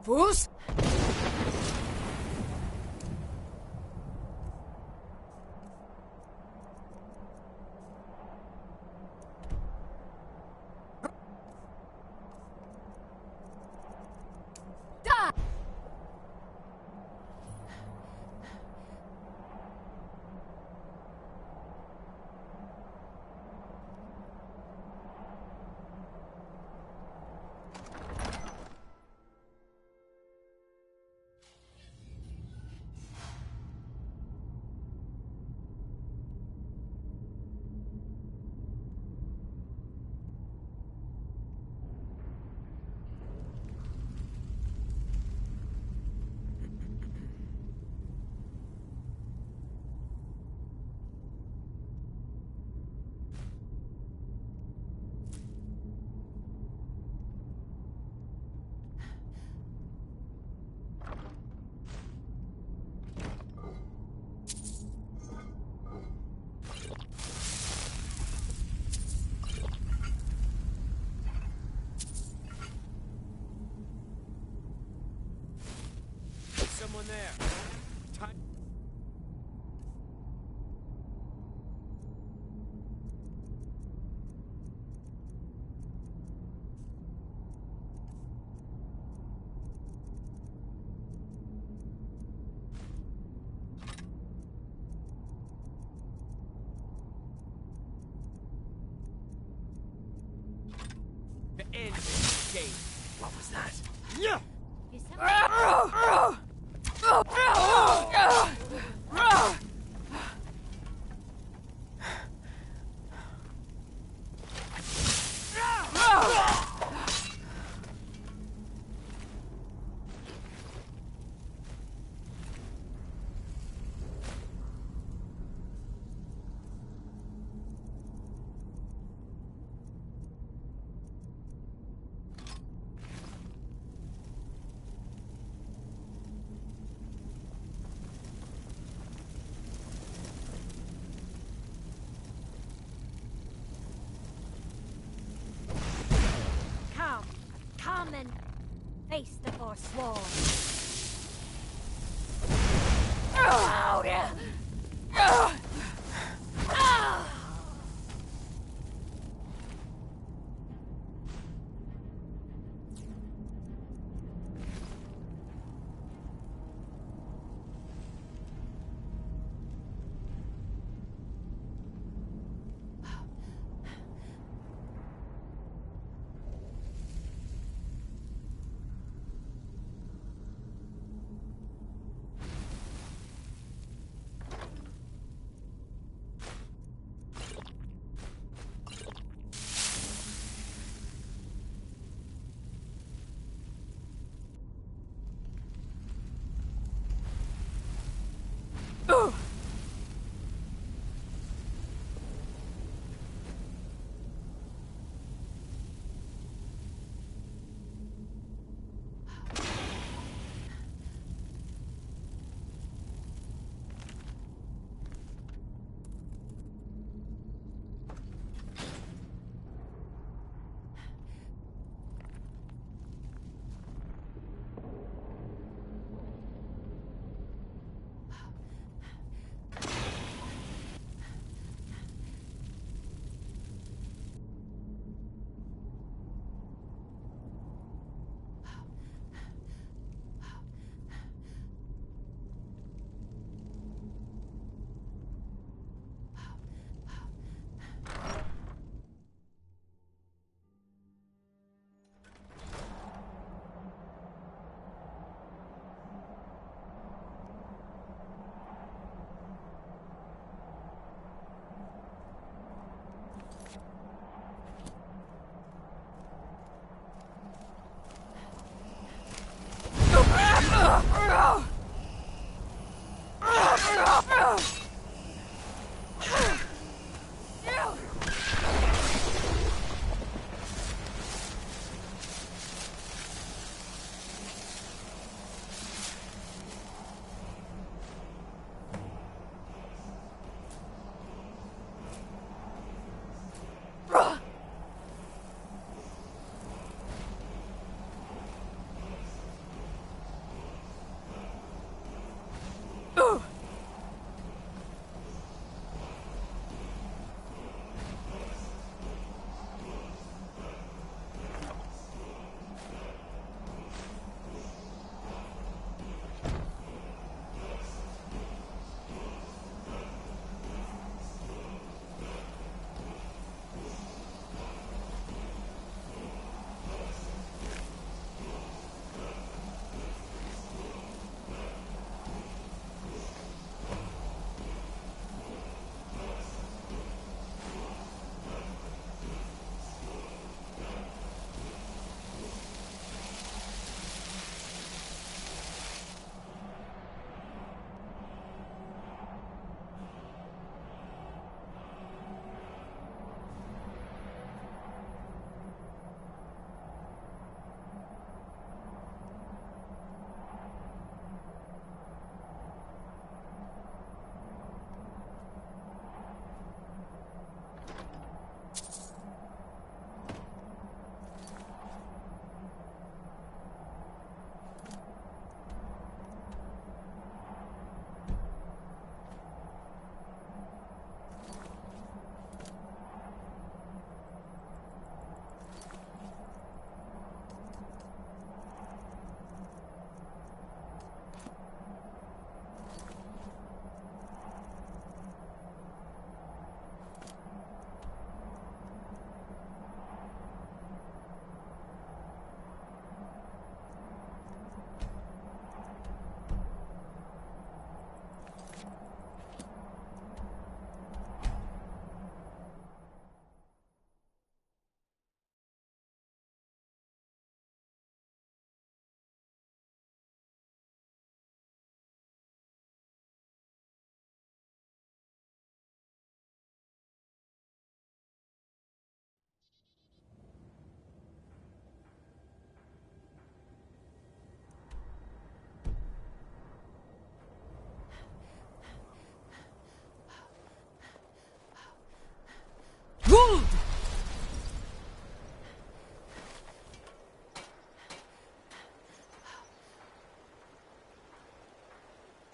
Speaker 6: Fus?
Speaker 10: there. Time.
Speaker 9: The end of this game.
Speaker 15: What was that?
Speaker 9: Yeah!
Speaker 21: Come and face the Forsworn.
Speaker 6: Oh, yeah.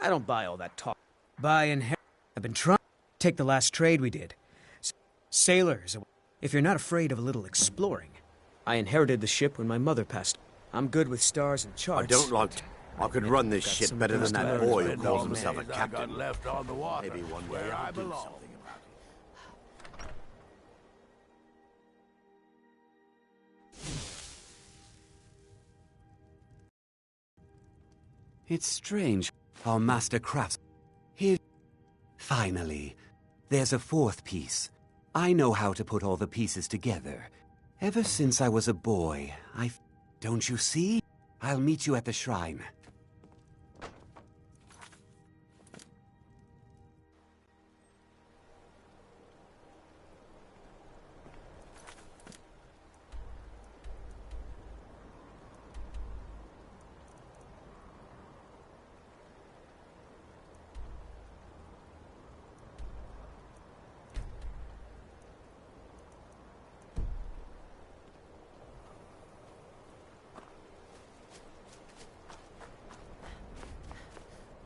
Speaker 10: I don't buy all that talk. Buy and I've been trying to take the last trade we did. Sailors, if you're not afraid of a little exploring. I inherited the ship when my mother passed. I'm good with stars and charts.
Speaker 14: I don't like to. I could run this ship better than that boy who calls himself a
Speaker 8: I got
Speaker 14: captain.
Speaker 8: left on the water.
Speaker 14: Maybe one day
Speaker 8: where
Speaker 14: I'll
Speaker 8: I
Speaker 14: do
Speaker 8: belong.
Speaker 14: something about it.
Speaker 5: It's strange. Our master crafts. Here. Finally. There's a fourth piece. I know how to put all the pieces together. Ever since I was a boy, Don't you see? I'll meet you at the shrine.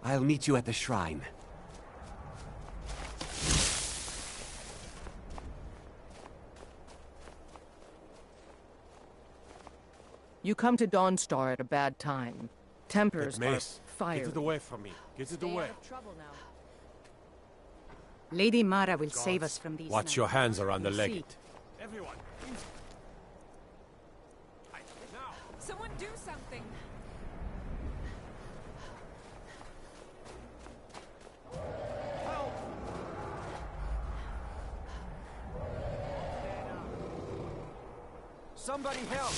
Speaker 5: I'll meet you at the shrine.
Speaker 11: You come to Dawnstar at a bad time. Tempers
Speaker 14: That mace.
Speaker 11: are fiery.
Speaker 14: Get it away from me. Get it away.
Speaker 11: Trouble now.
Speaker 20: Lady Mara will save us from these.
Speaker 14: Watch your hands around the
Speaker 20: You'll
Speaker 14: leg.
Speaker 1: Everyone.
Speaker 6: Someone do something.
Speaker 9: Somebody help!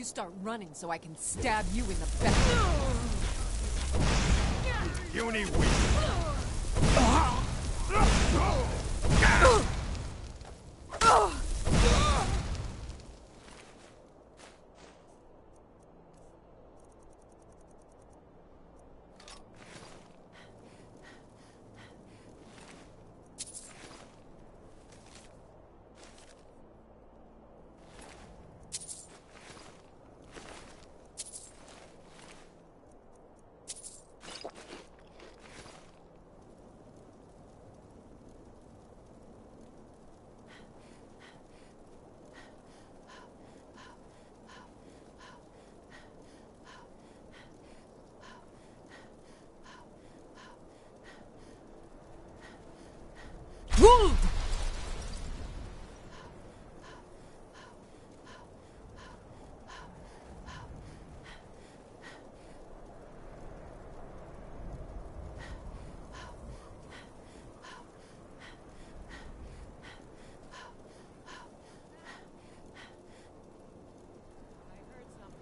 Speaker 6: start running so I can stab you in the back.
Speaker 22: Puny weak.
Speaker 6: Wolf!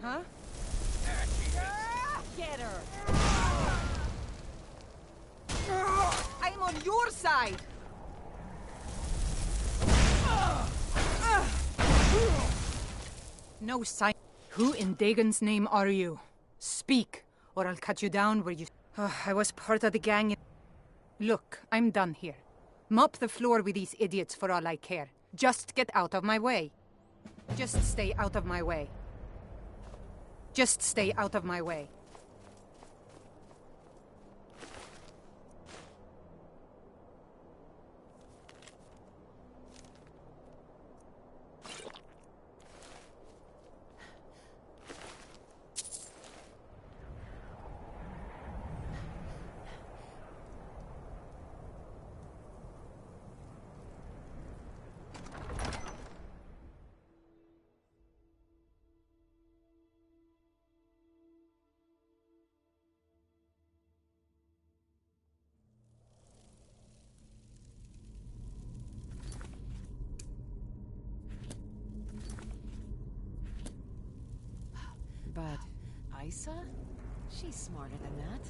Speaker 11: Huh?
Speaker 21: Get her!
Speaker 11: I'm on your side!
Speaker 20: No sign. Who in Dagon's name are you? Speak, or I'll cut you down where you... I was part of the gang. Look, I'm done here. Mop the floor with these idiots for all I care. Just get out of my way. Just stay out of my way. Just stay out of my way.
Speaker 6: But Isa? She's smarter than that.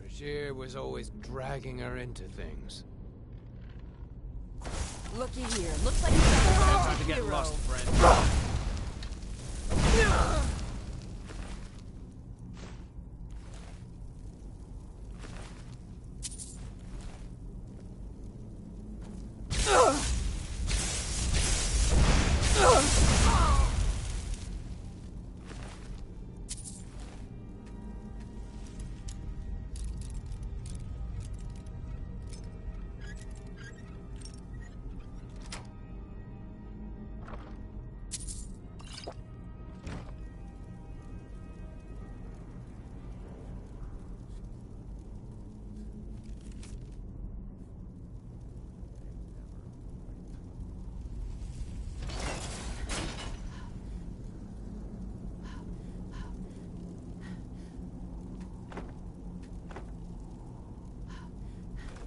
Speaker 18: Rashir was always dragging her into things.
Speaker 6: Looky here. Looks like you've got yourself
Speaker 18: Time
Speaker 6: a
Speaker 18: to get
Speaker 6: hero.
Speaker 18: lost, friend.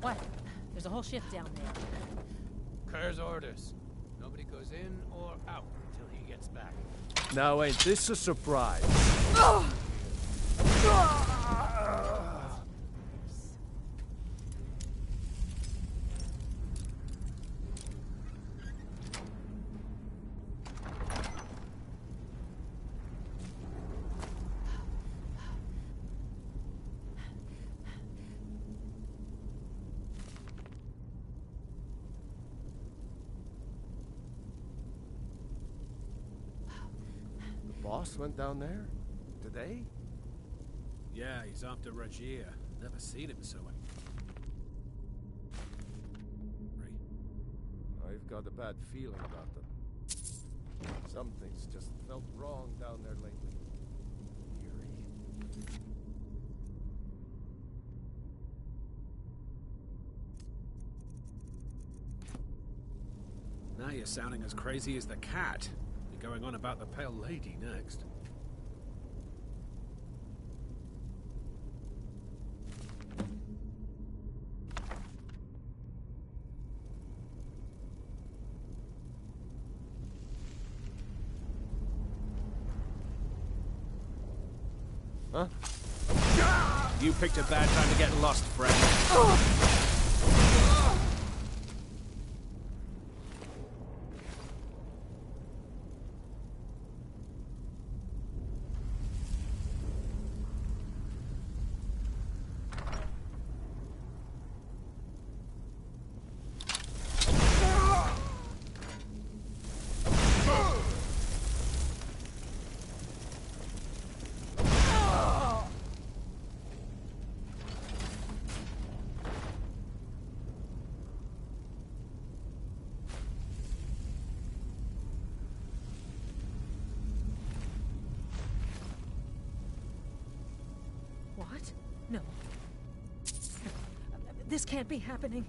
Speaker 21: What? There's a whole shift down there.
Speaker 18: Kerr's orders. Nobody goes in or out until he gets back.
Speaker 14: Now ain't this a surprise? Boss went down there? Today?
Speaker 9: Yeah, he's after Rajir. Never seen him so angry.
Speaker 14: I've got a bad feeling about them. Something's just felt wrong down there lately. Eerie.
Speaker 9: Now you're sounding as crazy as the cat. You're going on about the Pale Lady next.
Speaker 1: Huh?
Speaker 12: You picked a bad time to get lost, friend.
Speaker 3: What? No. This can't be happening.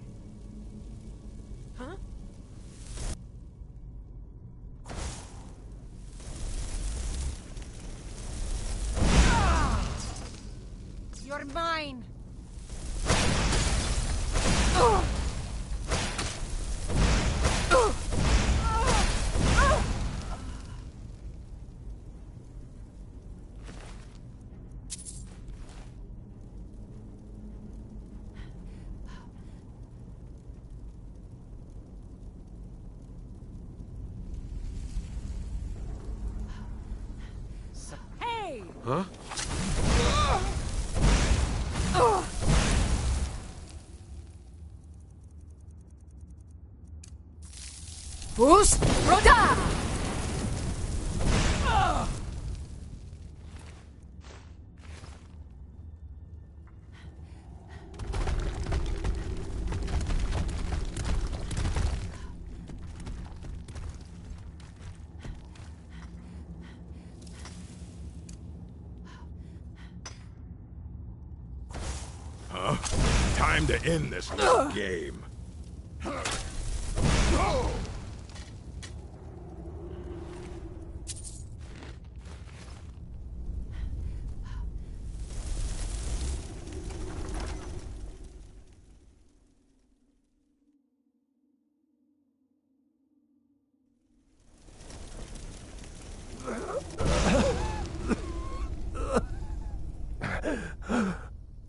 Speaker 3: Huh?
Speaker 20: You're mine! Hey!
Speaker 14: Huh?
Speaker 6: Boost! Rhoda!
Speaker 22: Huh? Time to end this little game.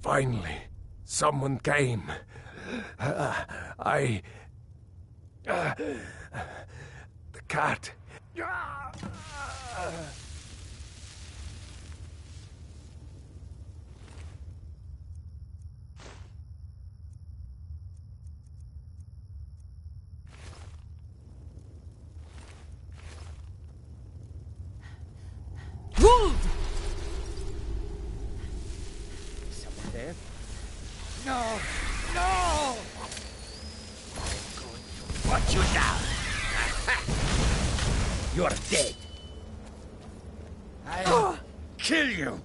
Speaker 8: Finally, someone came. The cat.
Speaker 15: Someone there?
Speaker 8: No! No!
Speaker 15: Watch you down! You're dead! I'll kill you!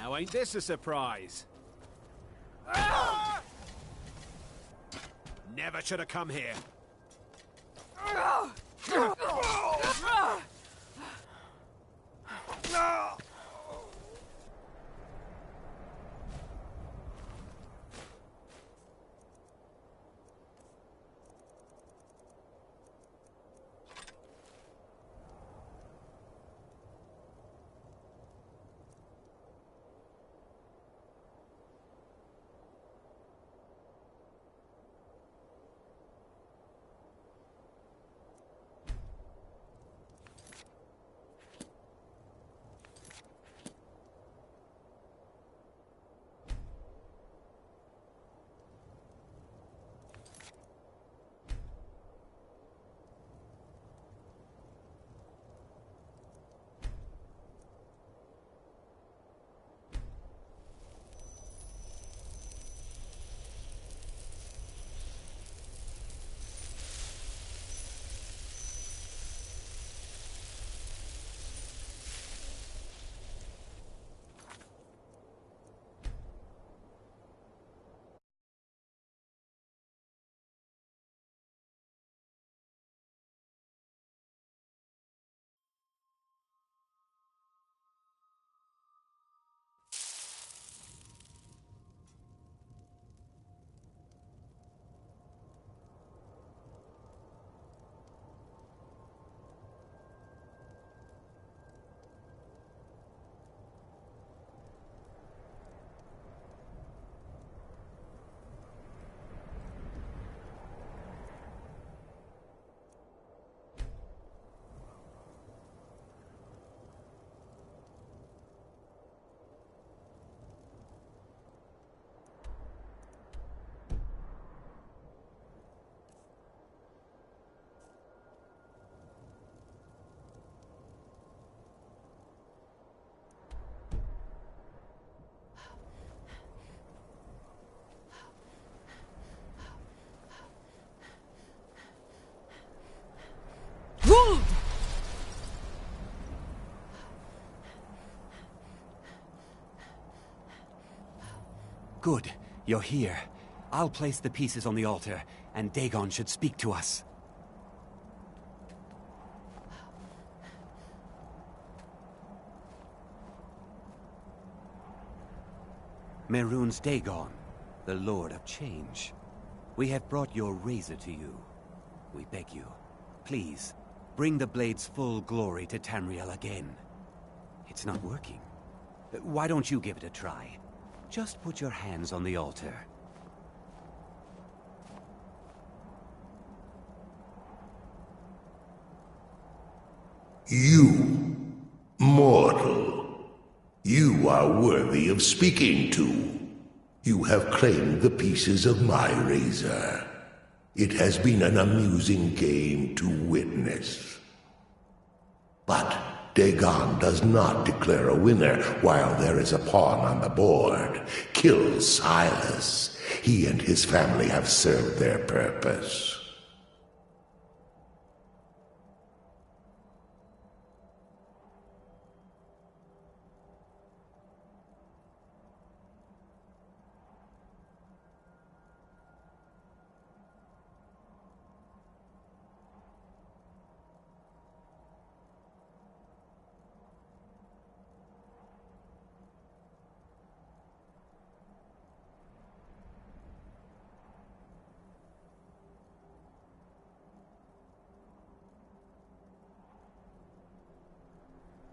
Speaker 12: Now ain't this a surprise? Never should have come here.
Speaker 5: Good. You're here. I'll place the pieces on the altar, and Dagon should speak to us. Mehrunes Dagon, the Lord of Change. We have brought your razor to you. We beg you, please, bring the blade's full glory to Tamriel again. It's not working. Why don't you give it a try? Just put your hands on the altar.
Speaker 4: You, mortal, you are worthy of speaking to. You have claimed the pieces of my razor. It has been an amusing game to witness. But Dagon does not declare a winner while there is a pawn on the board. Kill Silas. He and his family have served their purpose.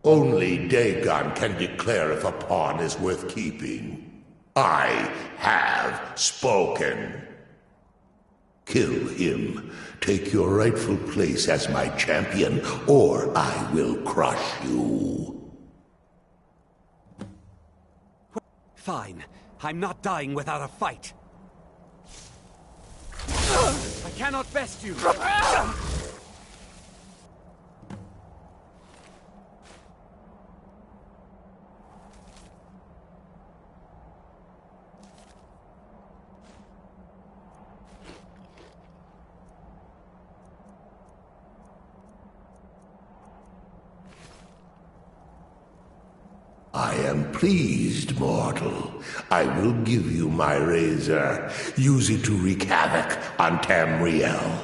Speaker 4: Only Dagon can declare if a pawn is worth keeping. I have spoken. Kill him. Take your rightful place as my champion, or I will crush you.
Speaker 5: Fine. I'm not dying without a fight. I cannot best you.
Speaker 4: I am pleased, mortal. I will give you my razor. Use it to wreak havoc on Tamriel.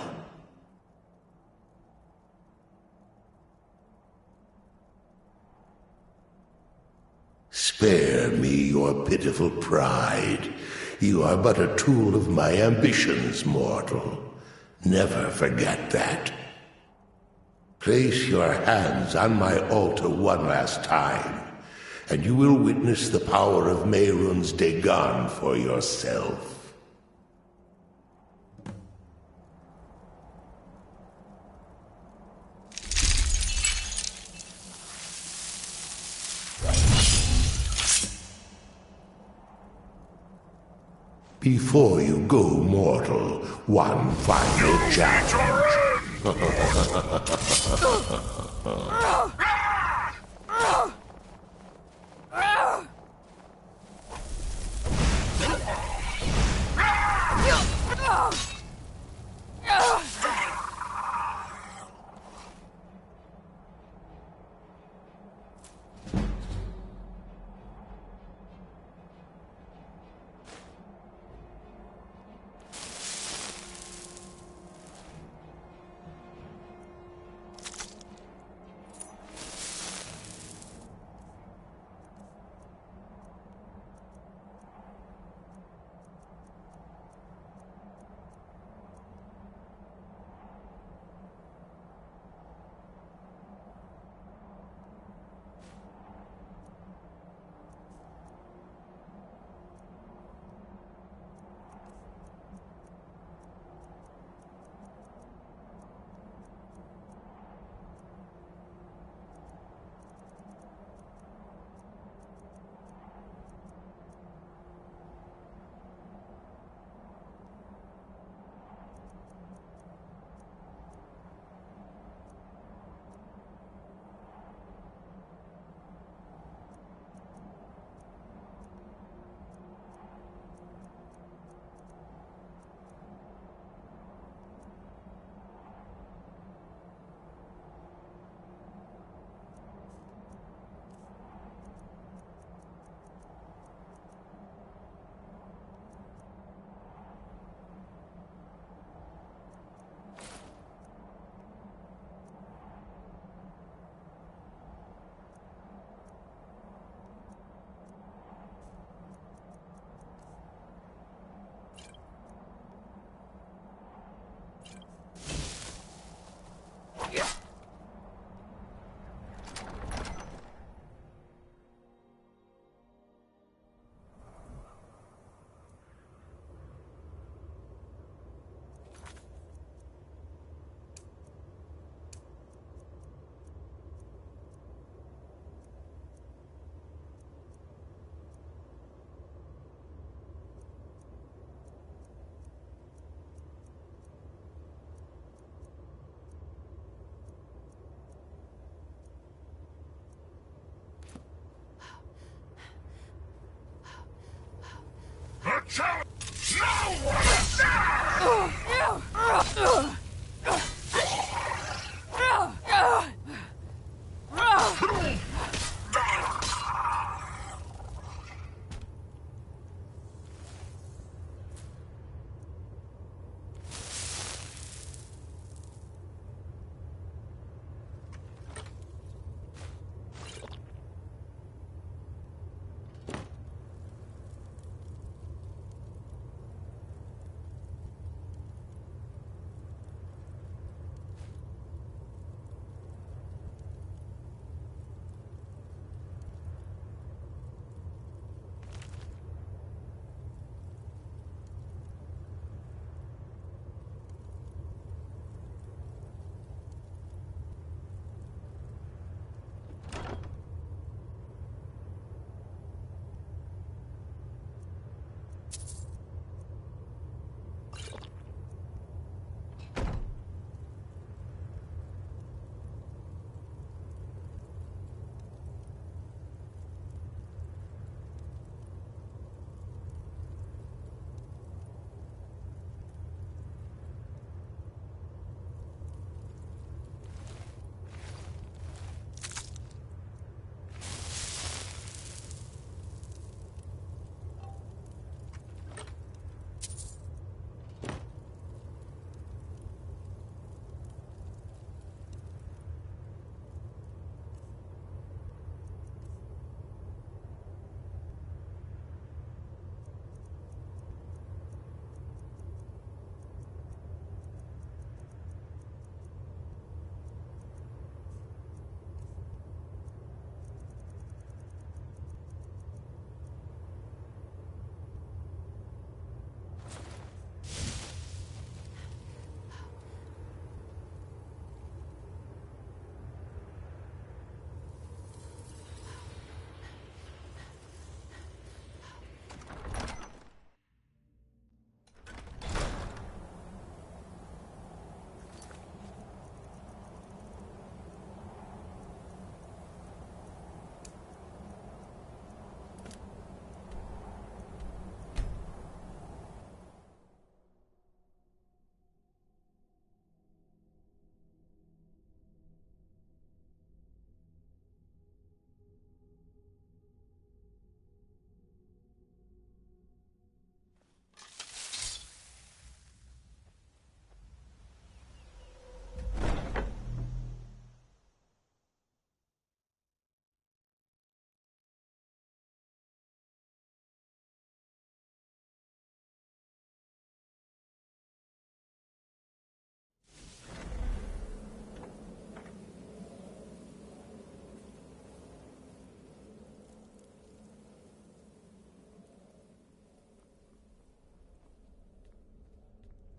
Speaker 4: Spare me your pitiful pride. You are but a tool of my ambitions, mortal. Never forget that. Place your hands on my altar one last time, and you will witness the power of Mehrunes Dagon for yourself. Before you go, mortal, one final challenge.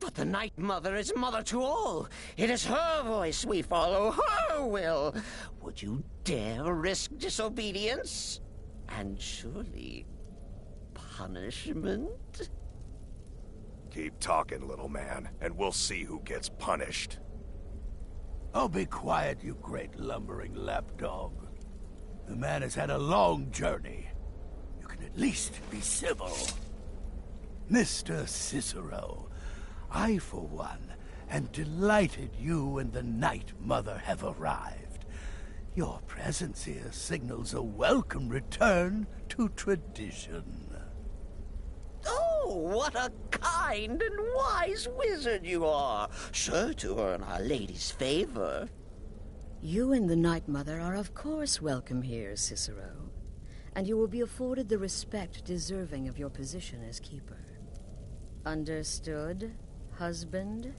Speaker 15: But the Night Mother is mother to all. It is her voice we follow, her will. Would you dare risk disobedience? And surely punishment?
Speaker 14: Keep talking, little man, and we'll see who gets punished.
Speaker 8: Oh, be quiet, you great lumbering lapdog. The man has had a long journey. You can at least be civil. Mr. Cicero, I, for one, am delighted you and the Night Mother have arrived. Your presence here signals a welcome return to tradition.
Speaker 15: Oh, what a kind and wise wizard you are! Sure to earn Our Lady's favor.
Speaker 7: You and the Night Mother are of course welcome here, Cicero. And you will be afforded the respect deserving of your position as keeper. Understood, husband?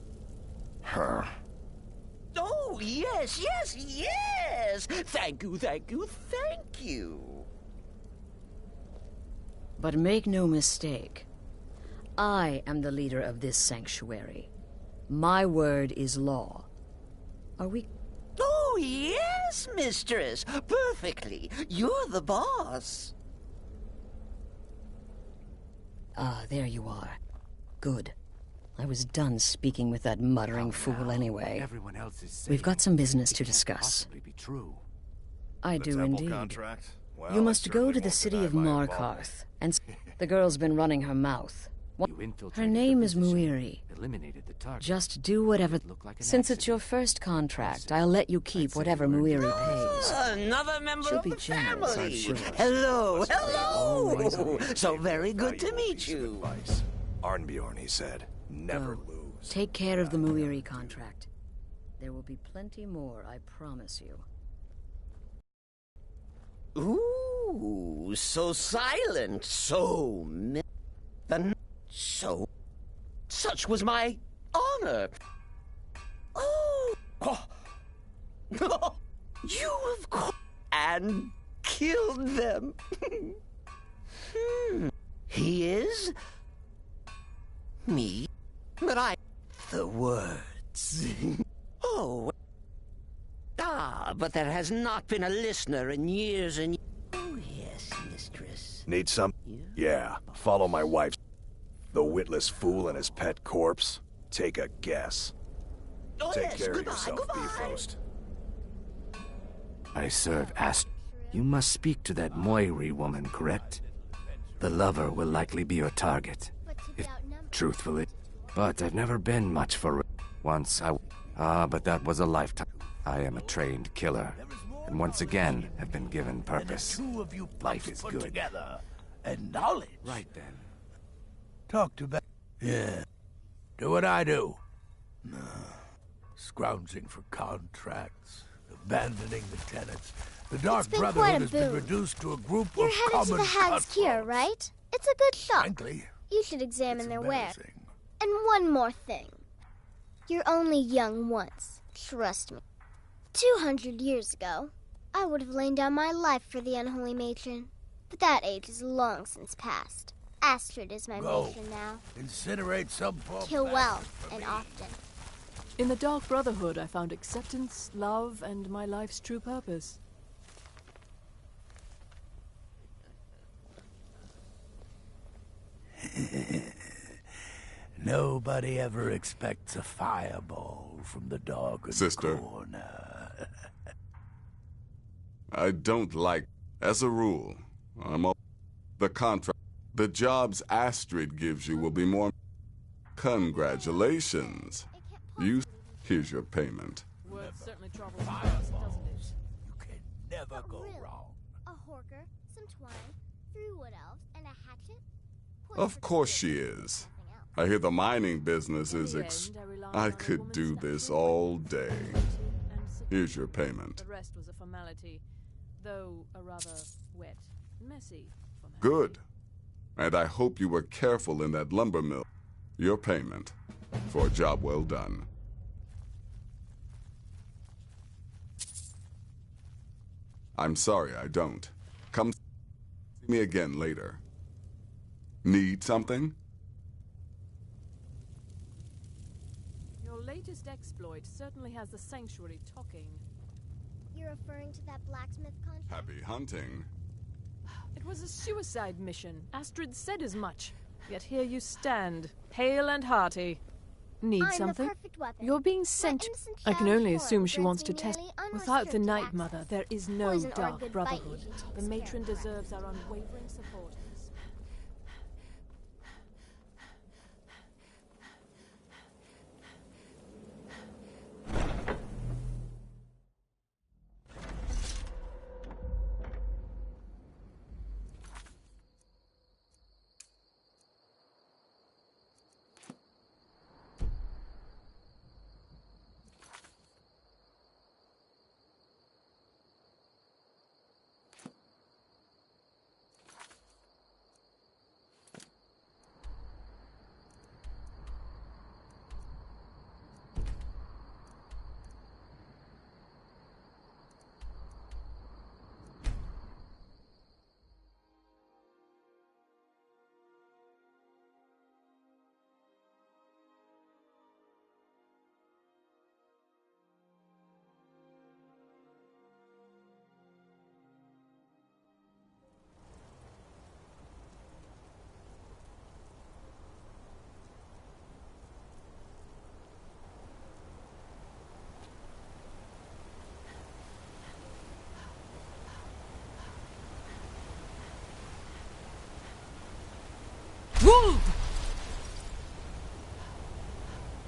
Speaker 14: Her.
Speaker 15: Oh, yes, yes, yes! Thank you, thank you, thank you!
Speaker 7: But make no mistake. I am the leader of this sanctuary. My word is law. Are we...
Speaker 15: Oh, yes, mistress! Perfectly! You're the boss!
Speaker 7: Ah, there you are. Good. I was done speaking with that muttering fool anyway.
Speaker 5: Everyone else is saying
Speaker 7: We've got some business to discuss.
Speaker 5: possibly be true.
Speaker 7: I
Speaker 14: The
Speaker 7: do
Speaker 14: temple
Speaker 7: indeed.
Speaker 14: contract? Well,
Speaker 7: You
Speaker 14: I
Speaker 7: must go
Speaker 14: certainly
Speaker 7: to the
Speaker 14: won't
Speaker 7: city
Speaker 14: deny
Speaker 7: of
Speaker 14: my
Speaker 7: Markarth,
Speaker 14: involvement.
Speaker 7: and the girl's been running her mouth.
Speaker 5: You
Speaker 7: Her
Speaker 5: infiltrated
Speaker 7: name
Speaker 5: the
Speaker 7: is
Speaker 5: position,
Speaker 7: Muiri.
Speaker 5: eliminated the target.
Speaker 7: Just do whatever...
Speaker 5: Looked like an
Speaker 7: Since it's your first contract, I'll let you keep whatever Muiri pays.
Speaker 15: Another member
Speaker 7: She'll
Speaker 15: of
Speaker 7: be
Speaker 15: the
Speaker 7: generous, I'm
Speaker 15: family!
Speaker 7: sure.
Speaker 15: Hello,
Speaker 14: Always
Speaker 15: hello!
Speaker 14: gave
Speaker 15: So
Speaker 14: me
Speaker 15: very good to
Speaker 14: valuable
Speaker 15: meet
Speaker 14: piece of
Speaker 15: you.
Speaker 14: advice. Arnbjorn, he said, never
Speaker 7: Go.
Speaker 14: lose.
Speaker 7: Take care of the Muiri contract. There will be plenty more, I promise you.
Speaker 15: Ooh, so silent, so... Then, so... Such was my honor. Oh! You, of course... And killed them. He is... Me? But I... The words. Oh... Ah, but there has not been a listener in years and... Oh, yes, mistress.
Speaker 14: Need some? Yeah, follow my wife. The witless fool and his pet corpse. Take a guess.
Speaker 15: Oh,
Speaker 14: Take
Speaker 15: yes,
Speaker 14: care
Speaker 15: goodbye,
Speaker 14: of yourself,
Speaker 15: goodbye.
Speaker 14: beef roast.
Speaker 5: I serve You must speak to that Moiri woman, correct? The lover will likely be your target. If truthfully. But I've never been much for... Once but that was a lifetime. I am a trained killer. And once again have been given purpose.
Speaker 8: Two of you
Speaker 5: Life
Speaker 8: punks
Speaker 5: is
Speaker 8: put
Speaker 5: good.
Speaker 8: together. And knowledge.
Speaker 5: Right then.
Speaker 8: Talk to back. Yeah. Do what I do. Scrounging for contracts. Abandoning the tenants. The Dark
Speaker 13: It's been
Speaker 8: Brotherhood
Speaker 13: quite a
Speaker 8: has been
Speaker 13: boon.
Speaker 8: reduced to a group
Speaker 13: You're
Speaker 8: of
Speaker 13: headed to
Speaker 8: common
Speaker 13: the Hag's
Speaker 8: cutthroats.
Speaker 13: Cure, right? It's a good shop.
Speaker 8: Frankly,
Speaker 13: You should examine their ware.
Speaker 8: embarrassing.
Speaker 13: And one more thing. You're only young once. Trust me. 200 years ago, I would have lain down my life for the unholy matron. But that age is long since past. Astrid is my
Speaker 8: Go.
Speaker 13: matron now.
Speaker 8: Incinerate some poor
Speaker 13: Kill well
Speaker 8: bastard for
Speaker 13: and
Speaker 8: me.
Speaker 13: often.
Speaker 6: In the Dark Brotherhood, I found acceptance, love, and my life's true purpose.
Speaker 8: Nobody ever expects a fireball from the dog in
Speaker 23: Sister.
Speaker 8: the corner.
Speaker 23: I don't like... As a rule, I'm all... The contract... The jobs Astrid gives you will be more... Congratulations. You... Here's your payment.
Speaker 6: Word certainly travels fast, doesn't it?
Speaker 8: You can never go
Speaker 13: Really?
Speaker 8: wrong.
Speaker 13: A horker, some twine, 3 wood elves, and a hatchet?
Speaker 23: Of course she is. I hear the mining business is
Speaker 6: In the end, I relied
Speaker 23: I
Speaker 6: on a
Speaker 23: could
Speaker 6: woman's
Speaker 23: do this all day. Here's your payment.
Speaker 6: The rest was a formality, though a rather wet, messy formality.
Speaker 23: Good. And I hope you were careful in that lumber mill. Your payment for a job well done. I'm sorry I don't. Come see me again later. Need something?
Speaker 6: latest exploit certainly has the sanctuary talking.
Speaker 13: You're referring to that blacksmith contract?
Speaker 23: Happy hunting.
Speaker 6: It was a suicide mission. Astrid said as much. Yet here you stand, hale and hearty. Need
Speaker 13: I'm
Speaker 6: something?
Speaker 13: the perfect weapon.
Speaker 6: You're being sent. I can only assume she wants to test. Without the Night Mother, there is no
Speaker 13: Poison or a
Speaker 6: Dark
Speaker 13: good
Speaker 6: Brotherhood.
Speaker 13: bite usually
Speaker 6: The
Speaker 13: takes
Speaker 6: matron
Speaker 13: care of that.
Speaker 6: deserves our unwavering support.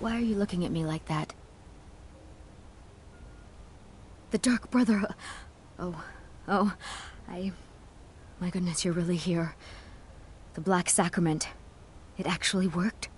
Speaker 16: Why are you looking at me like that? The Dark Brother... My goodness, you're really here. The Black Sacrament. It actually worked?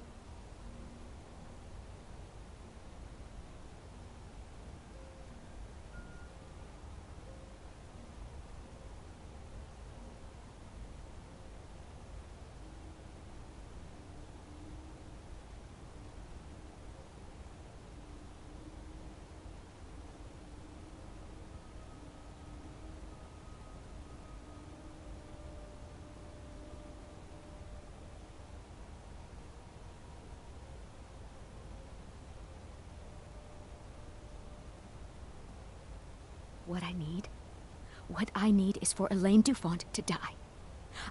Speaker 16: What I need is for Elaine Dufont to die.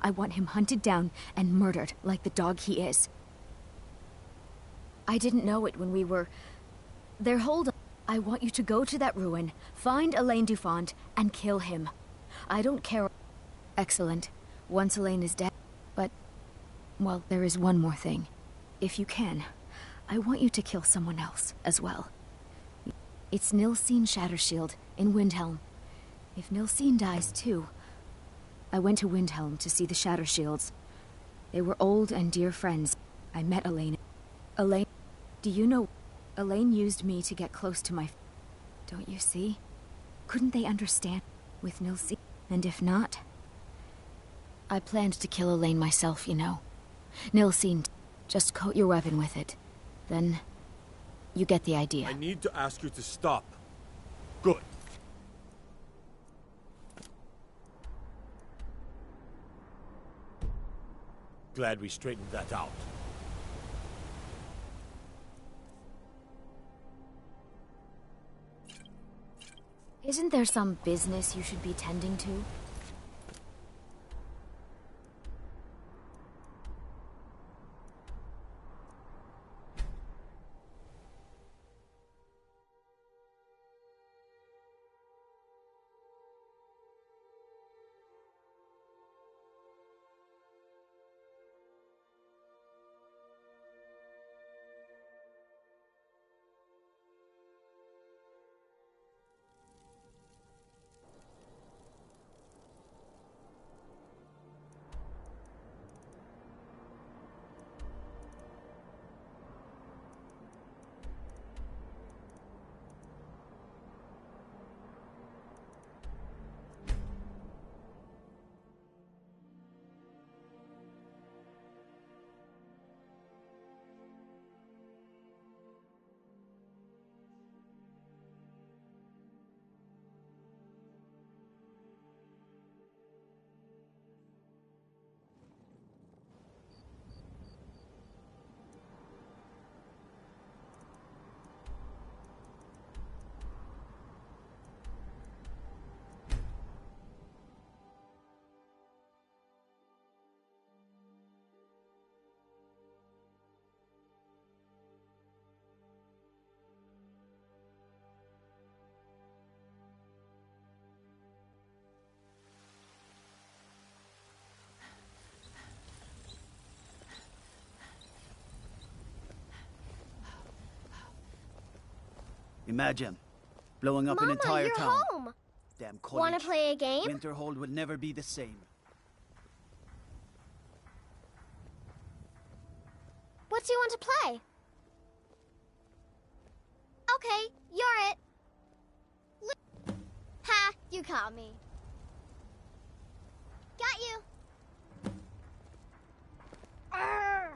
Speaker 16: I want him hunted down and murdered like the dog he is. I didn't know it when we were... there. Hold on. I want you to go to that ruin, find Elaine Dufont, and kill him. I don't care... Excellent. Once Elaine is dead... But... well, there is one more thing. If you can, I want you to kill someone else as well. It's Nilsine Shattershield in Windhelm. If Nilsine dies too... I went to Windhelm to see the Shattershields. They were old and dear friends. I met Elaine. Elaine... Do you know... Elaine used me to get close to my... Don't you see? Couldn't they understand with Nilsine? And if not... I planned to kill Elaine myself, you know. Nilsine, just coat your weapon with it. Then... you get the idea.
Speaker 12: I need to ask you to stop. Good. Glad we straightened that out.
Speaker 16: Isn't there some business you should be tending to?
Speaker 9: Imagine blowing up
Speaker 13: Mama,
Speaker 9: an entire
Speaker 13: you're
Speaker 9: town.
Speaker 13: home.
Speaker 9: Damn college.
Speaker 13: Wanna play a game?
Speaker 9: Winterhold will never be the same.
Speaker 13: What do you want to play? Okay, you're it. Ha, you caught me. Got you. Arr.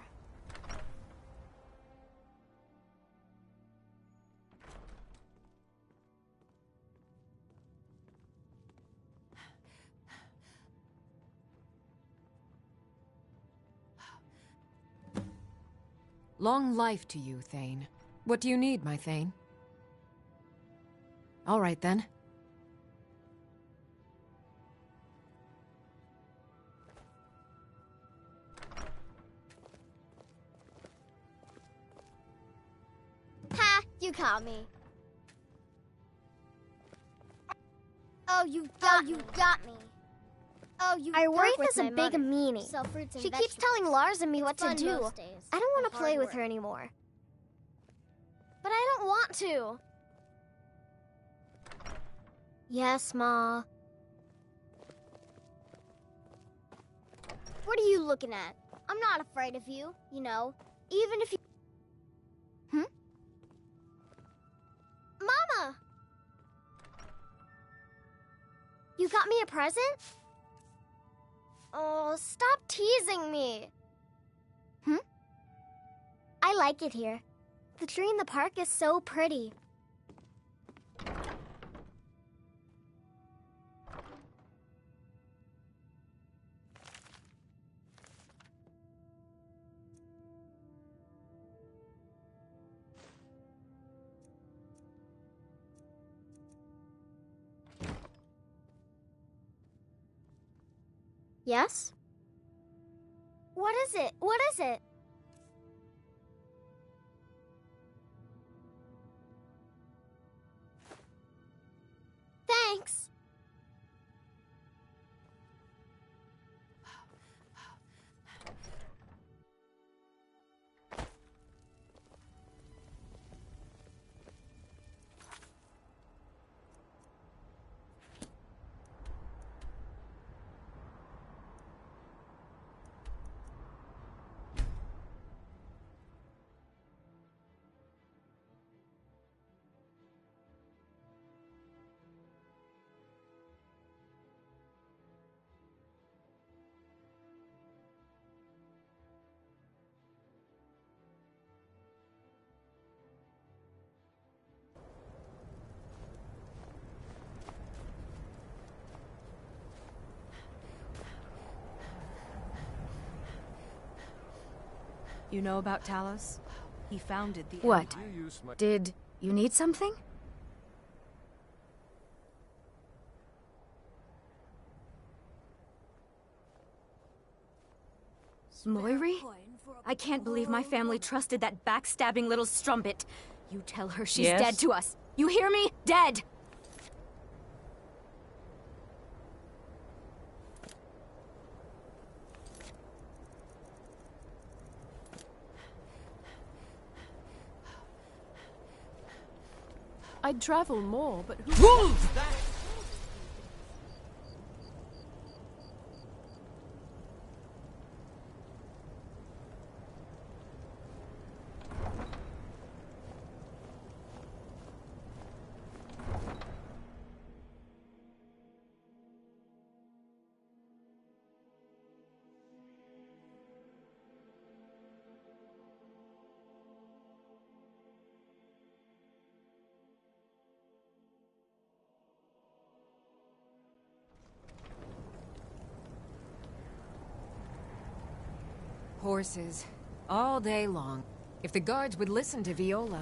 Speaker 2: Long life to you, Thane. What do you need, my Thane? All right, then.
Speaker 13: Ha, you caught me. Oh, you got me. Oh, you Aretha's a big meanie. She keeps telling Lars and me what to do. I don't want to play with her anymore. But I don't want to. Yes, Ma. What are you looking at? I'm not afraid of you, you know. Even if you... Mama! You got me a present? Oh, stop teasing me. I like it here. The tree in the park is so pretty. Yes? What is it? What is it? Thanks.
Speaker 17: You know about Talos? He founded the
Speaker 16: What?
Speaker 17: Empire.
Speaker 16: Did you need something? Moiri? I can't believe my family trusted that backstabbing little strumpet. You tell her she's
Speaker 11: Yes?
Speaker 16: dead to us. You hear me? Dead!
Speaker 6: I'd travel more, but who...
Speaker 2: Horses. All day long. If the guards would listen to Viola...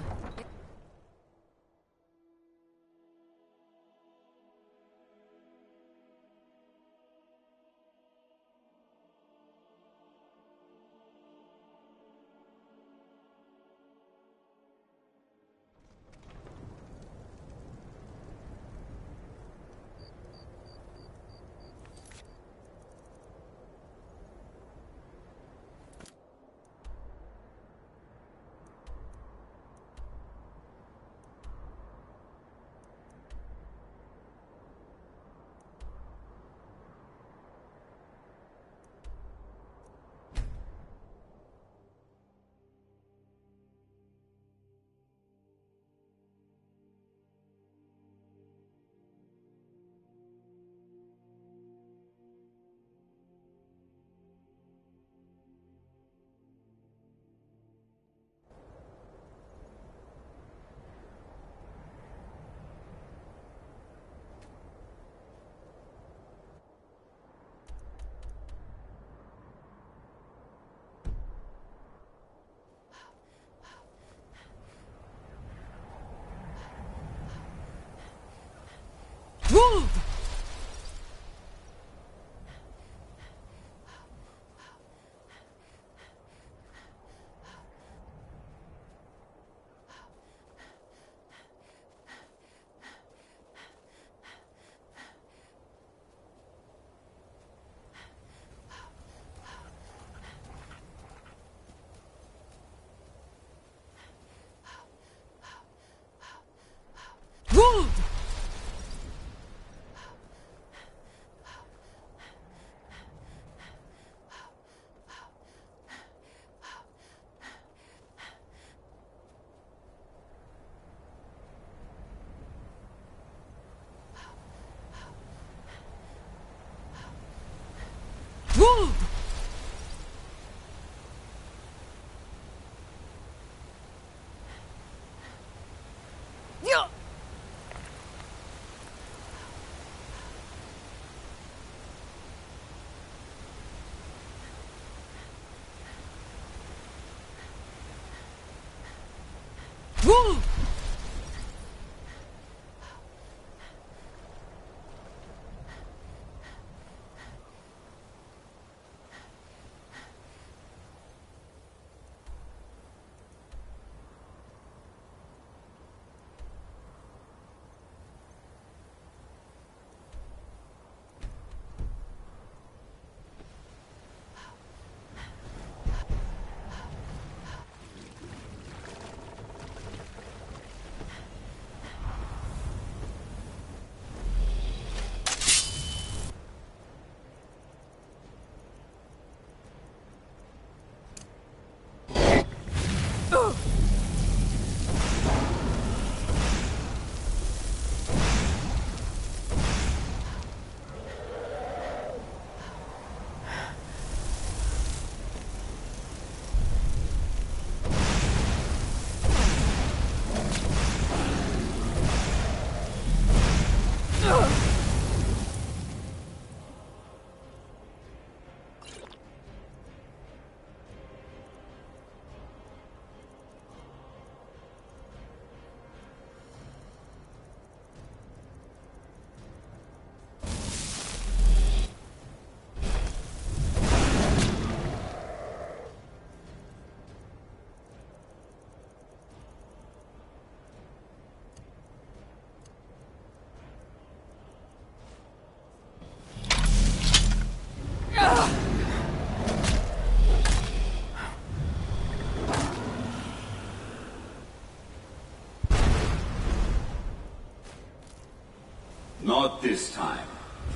Speaker 10: Not this time,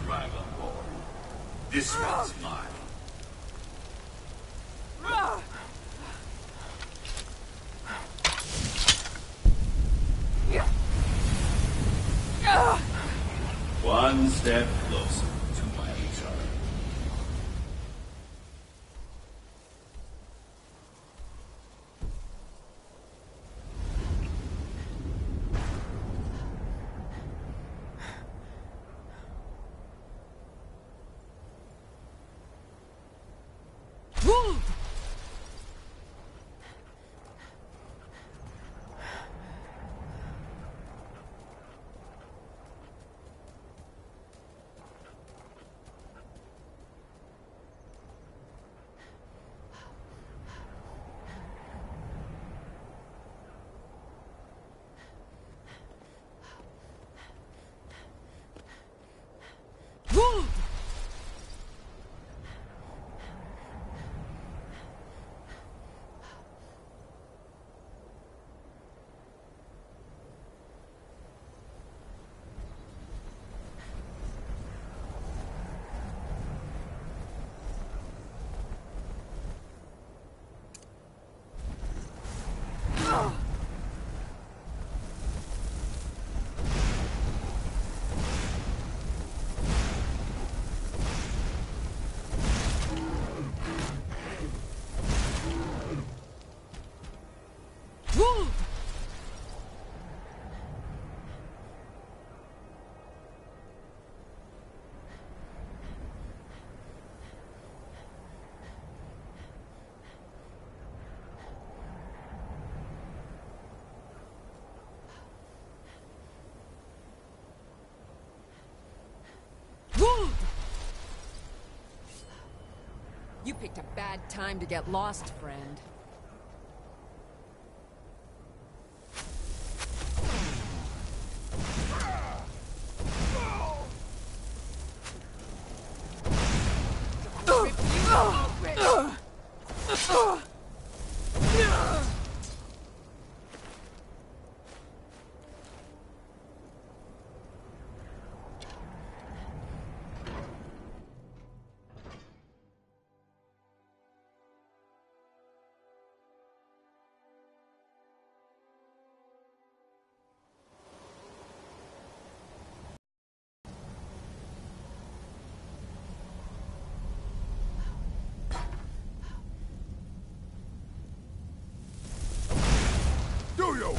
Speaker 10: Dragonborn. This one's mine. One step closer to my return.
Speaker 2: You picked a bad time to get lost, friend.
Speaker 22: Do you?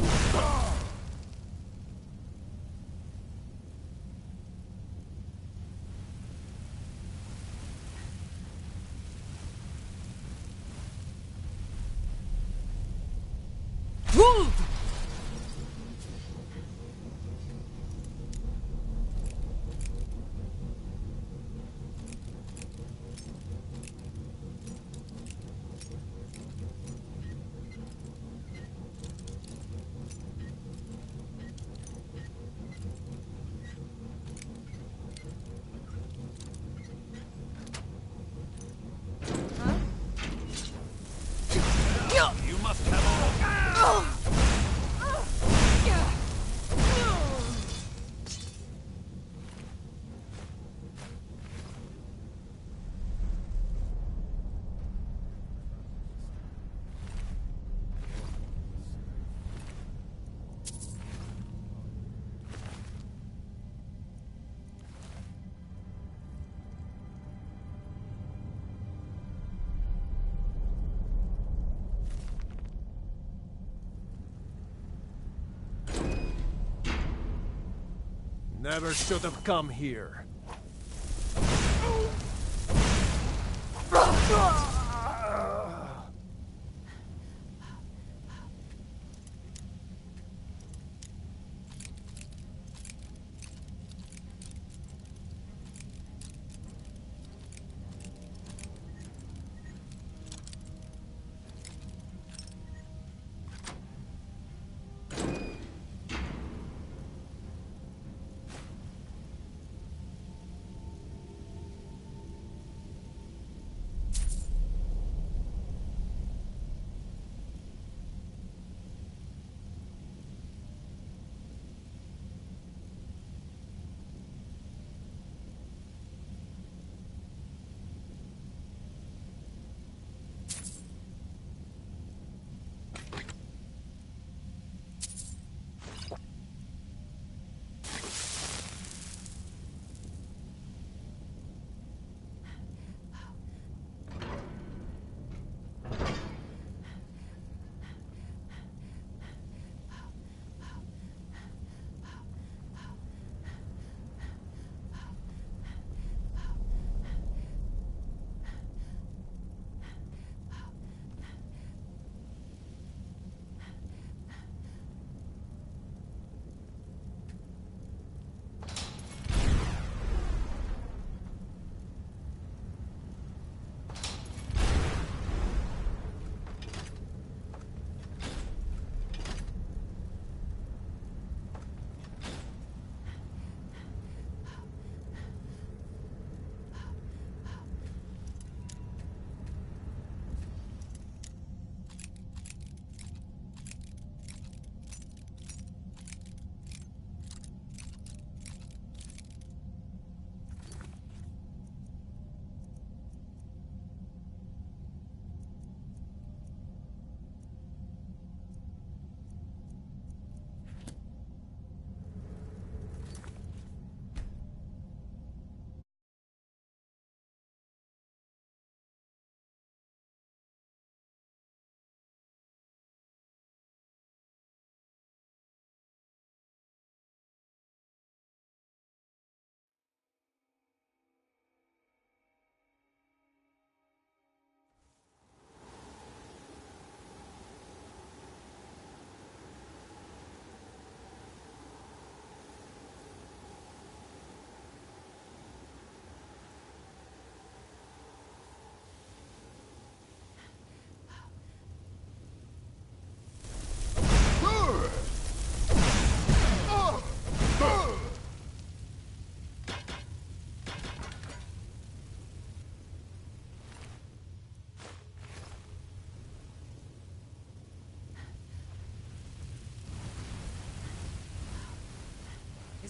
Speaker 12: You must have all.
Speaker 9: Never should have come here.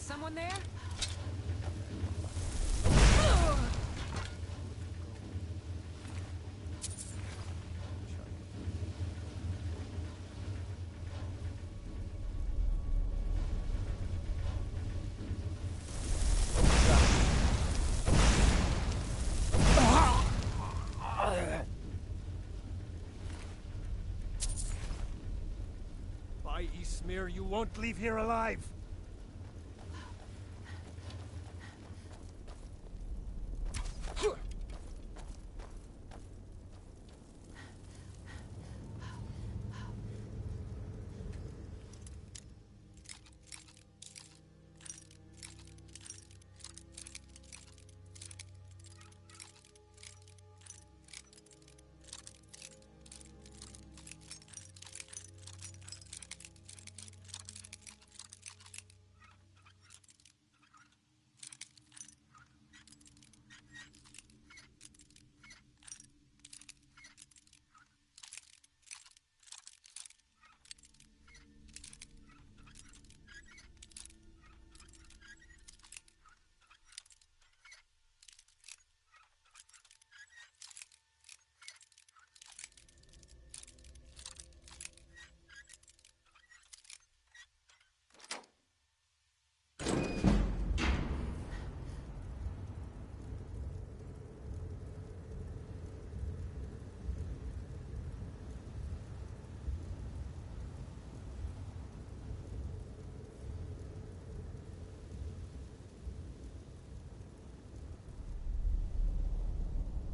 Speaker 2: Is someone there?
Speaker 9: By Eastmere, you won't leave here alive.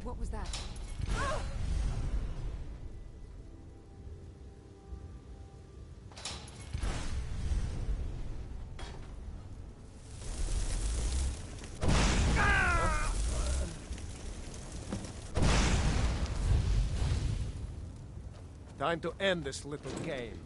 Speaker 2: What was that?
Speaker 9: Time to end this little game.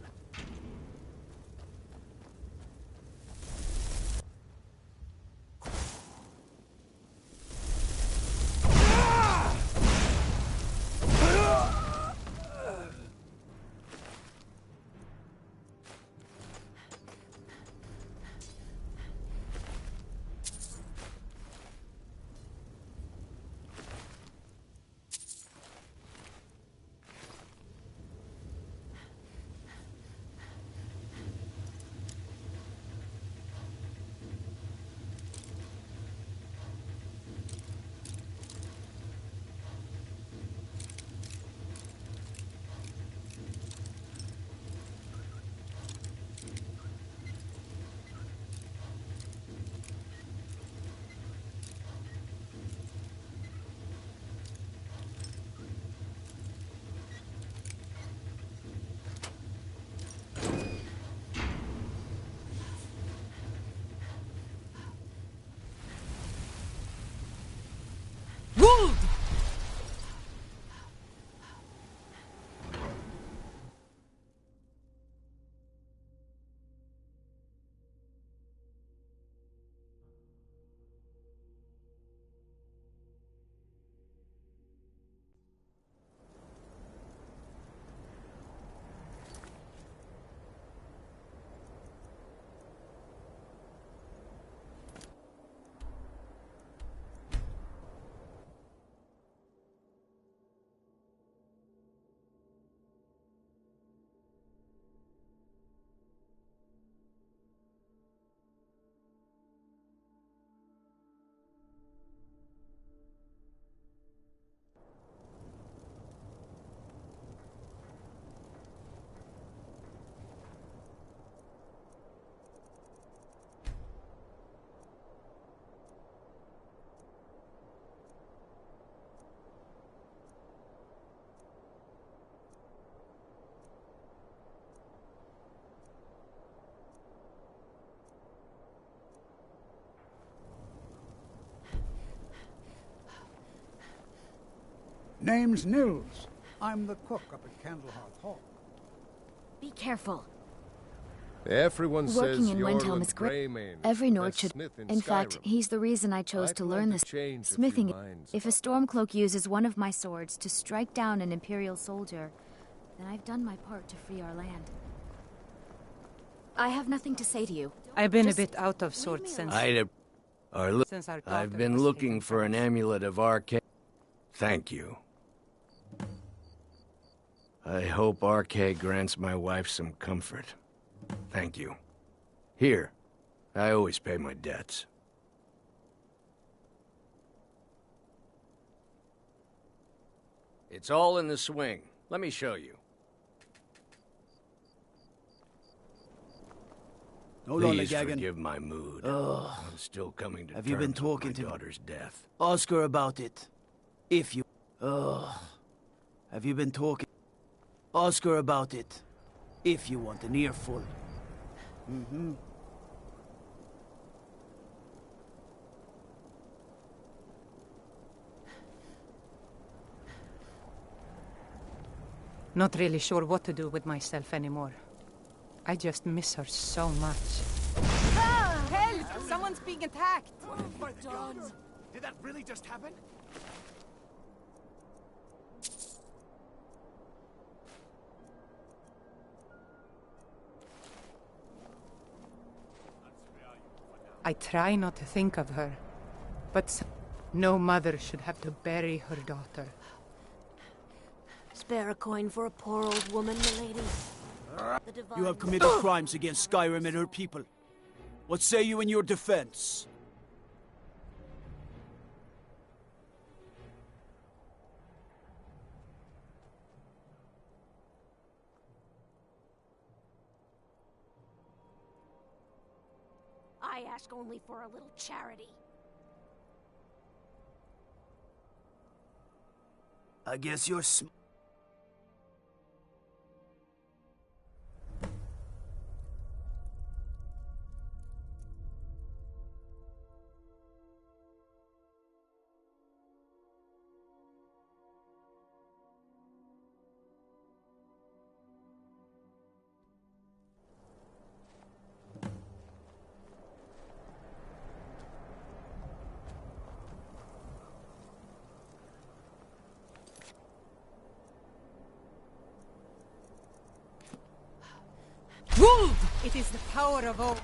Speaker 18: Name's Nils. I'm the cook up at Candlehearth Hall.
Speaker 16: Be careful.
Speaker 14: Everyone
Speaker 16: Working
Speaker 14: says
Speaker 16: in
Speaker 14: you're
Speaker 16: Windhelm is
Speaker 14: the
Speaker 16: great.
Speaker 14: Greymane,
Speaker 16: Every
Speaker 14: the
Speaker 16: Nord should.
Speaker 14: smith in
Speaker 16: In fact,
Speaker 14: Skyrim.
Speaker 16: he's the reason I chose
Speaker 14: I'd
Speaker 16: to
Speaker 14: like
Speaker 16: learn
Speaker 14: to
Speaker 16: this.
Speaker 14: change a few
Speaker 16: Smithing.
Speaker 14: minds
Speaker 16: If a Stormcloak uses one of my swords to strike down an Imperial soldier, then I've done my part to free our land. I have nothing to say to you.
Speaker 20: I've been a bit out of sorts since...
Speaker 8: I've
Speaker 20: daughter
Speaker 8: been
Speaker 20: was
Speaker 8: looking
Speaker 20: taken
Speaker 8: for
Speaker 20: from
Speaker 8: an
Speaker 20: us.
Speaker 8: amulet of Arcade. Thank you. I hope Arcade grants my wife some comfort. Thank you. Here, I always pay my debts. It's all in the swing. Let me show you.
Speaker 9: Hold on,
Speaker 8: Please
Speaker 9: Gagan.
Speaker 8: forgive my mood.
Speaker 9: Ugh.
Speaker 8: I'm still coming to
Speaker 9: Have you been
Speaker 8: terms with
Speaker 9: talking
Speaker 8: my
Speaker 9: to
Speaker 8: daughter's death.
Speaker 9: Ask her about it. If you... Ugh. Have you been talking... Ask her about it. If you want an earful. Mm-hmm.
Speaker 20: Not really sure what to do with myself anymore. I just miss her so much.
Speaker 17: Ah! Help! Someone's being attacked!
Speaker 12: Did that really just happen?
Speaker 20: I try not to think of her, but no mother should have to bury her daughter.
Speaker 1: Spare a coin for a poor old woman, milady.
Speaker 9: You have committed crimes against Skyrim and her people. What say you in your defense?
Speaker 1: I ask only for a little charity.
Speaker 9: I guess you're
Speaker 20: It is the power of all.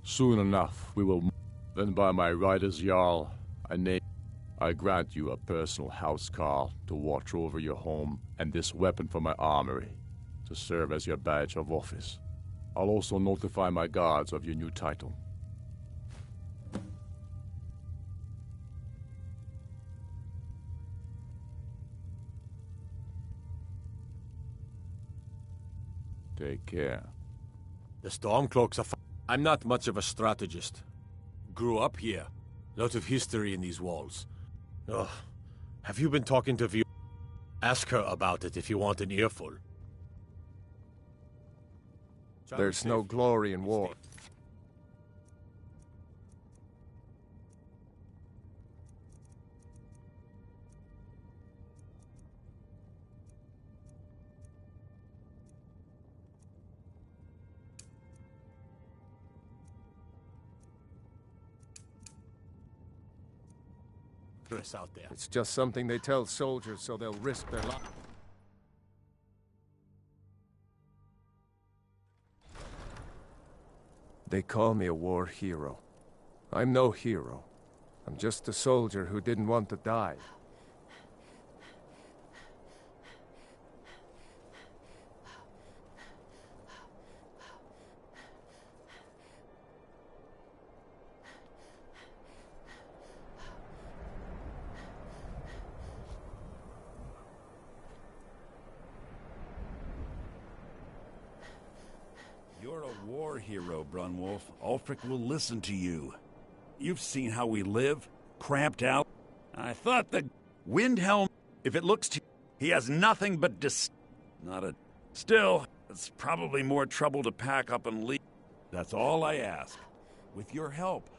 Speaker 14: Soon enough, we will. Then by my rider's jarl, I grant you a personal housecarl to watch over your home, and this weapon from my armory to serve as your badge of office. I'll also notify my guards of your new title. Take care.
Speaker 19: The Stormcloaks are... I'm not much of a strategist. Grew up here. Lot of history in these walls. Ugh. Have you been talking to Viola? Ask her about it if you want an earful.
Speaker 14: There's no glory in war.
Speaker 19: Out there.
Speaker 14: It's just something they tell soldiers so they'll risk their life. They call me a war hero. I'm no hero. I'm just a soldier who didn't want to die.
Speaker 10: You're a war hero, Brunwolf. Ulfric will listen to you. You've seen how we live, cramped out. I thought the Windhelm...
Speaker 3: If it looks to he has nothing but not a... Still, it's probably more trouble to pack up and leave. That's all I ask. With your help...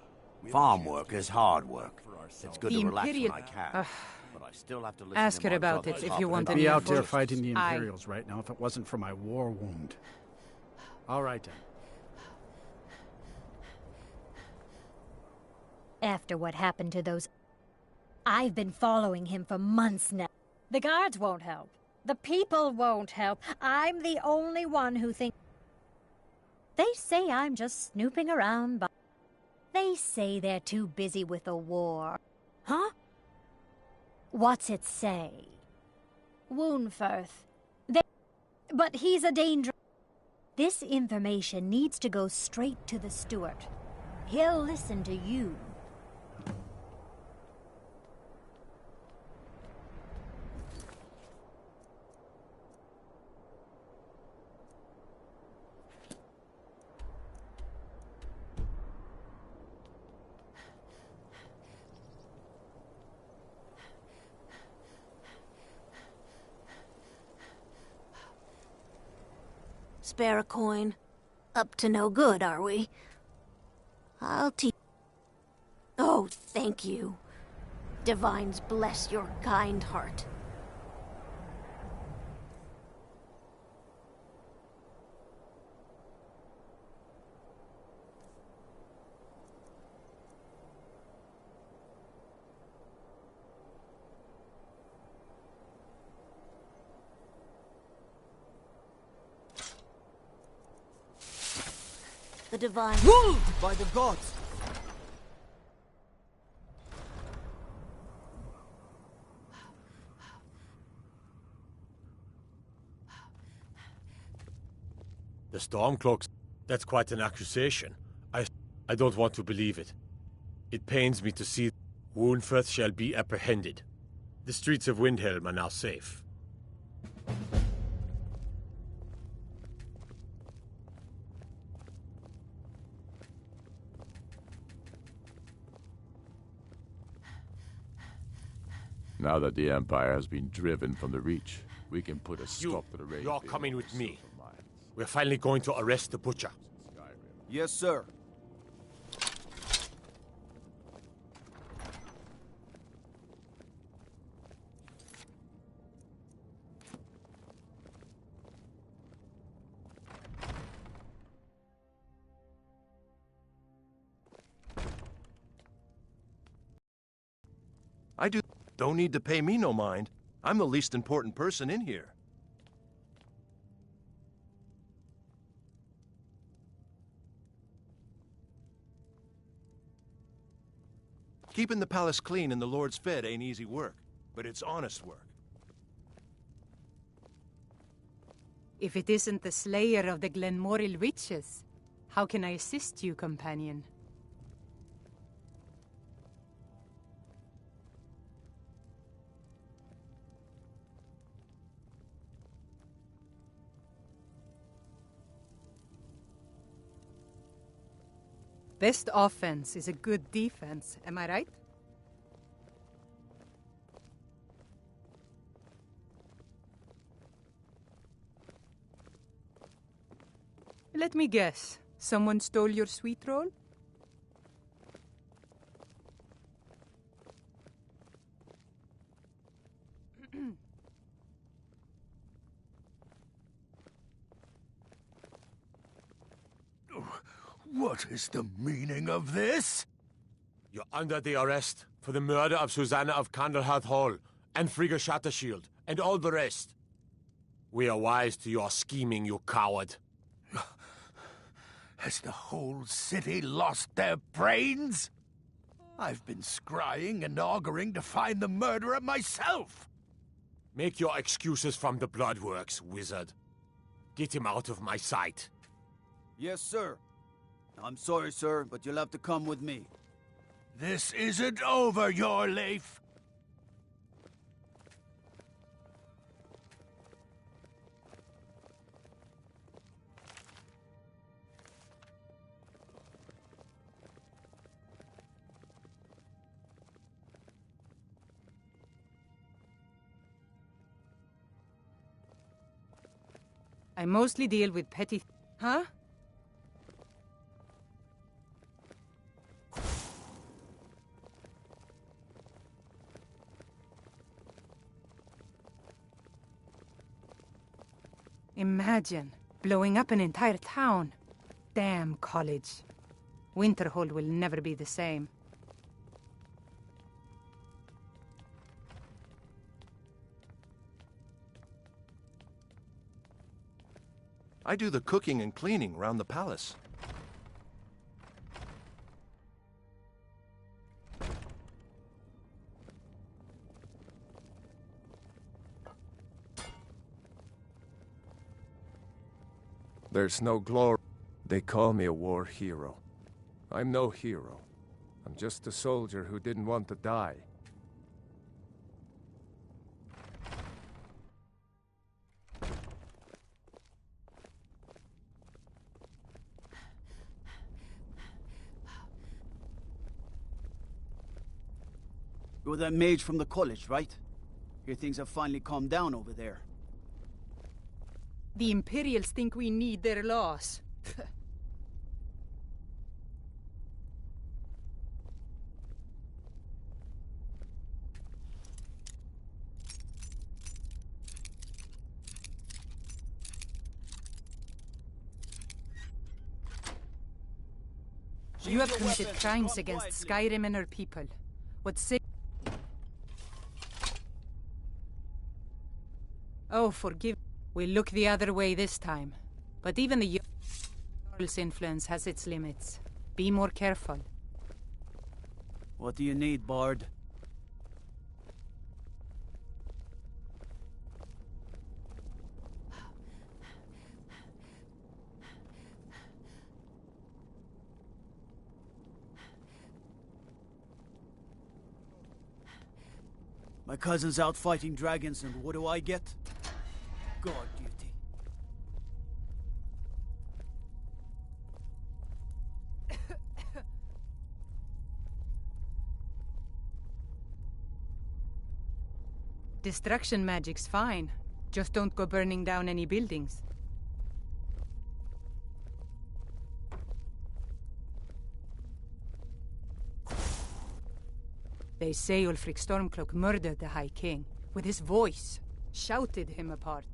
Speaker 4: Farm work is hard work. It's good
Speaker 20: The
Speaker 4: to relax when
Speaker 20: Imperial-
Speaker 4: I can. But I still have to listen
Speaker 20: Ask
Speaker 4: to
Speaker 20: her
Speaker 4: my
Speaker 20: about
Speaker 4: brothers
Speaker 20: it if
Speaker 4: talk
Speaker 20: you want
Speaker 4: about
Speaker 20: any
Speaker 18: Be
Speaker 4: it.
Speaker 18: out there
Speaker 20: info.
Speaker 18: fighting the
Speaker 20: Aye.
Speaker 18: Imperials right now if it wasn't for my war wound. All right, then.
Speaker 21: After what happened to those... I've been following him for months now. The guards won't help. The people won't help. I'm the only one who thinks... They say I'm just snooping around, but... They say they're too busy with the war. Huh? What's it say? Woundfirth. But he's a danger... This information needs to go straight to the steward. He'll listen to you.
Speaker 1: Spare a coin. Up to no good, are we? I'll teach... Oh, thank you. Divines bless your kind heart. The divine...
Speaker 9: Ruled by the gods!
Speaker 19: The Stormcloaks? That's quite an accusation. I don't want to believe it. It pains me to see Woundfirth shall be apprehended. The streets of Windhelm are now safe.
Speaker 14: Now that the Empire has been driven from the Reach, we can put a stop to the raid.
Speaker 19: You're coming with me. We're finally going to arrest the Butcher.
Speaker 9: Yes, sir.
Speaker 24: I do. Don't need to pay me no mind. I'm the least important person in here. Keeping the palace clean and the lords fed ain't easy work, but it's honest work.
Speaker 20: If it isn't the slayer of the Glenmoril witches, how can I assist you, companion? Best offense is a good defense, am I right? Let me guess. Someone stole your sweet roll?
Speaker 8: What is the meaning of this?
Speaker 19: You're under the arrest for the murder of Susanna of Candlehearth Hall, and Frigga Shattershield, and all the rest. We are wise to your scheming, you coward.
Speaker 8: Has the whole city lost their brains? I've been scrying and auguring to find the murderer myself.
Speaker 19: Make your excuses from the Bloodworks, wizard. Get him out of my sight.
Speaker 9: Yes, sir. I'm sorry, sir, but you'll have to come with me.
Speaker 8: This isn't over, your Leif.
Speaker 20: I mostly deal with petty... Huh? Imagine blowing up an entire town. Damn college. Winterhold will never be the same.
Speaker 24: I do the cooking and cleaning around the palace. There's no glory. They call me a war hero. I'm no hero. I'm just a soldier who didn't want to die.
Speaker 9: You're that mage from the college, right? Hear things have finally calmed down over there.
Speaker 20: The Imperials think we need their laws. You have committed crimes against Skyrim and her people. What say? Oh, forgive. We'll look the other way this time. But even the Jarl's influence has its limits. Be more careful.
Speaker 9: What do you need, Bard? My cousin's out fighting dragons, and what do I get? Guard duty.
Speaker 20: Destruction magic's fine. Just don't go burning down any buildings. They say Ulfric Stormcloak murdered the High King. With his voice, shouted him apart.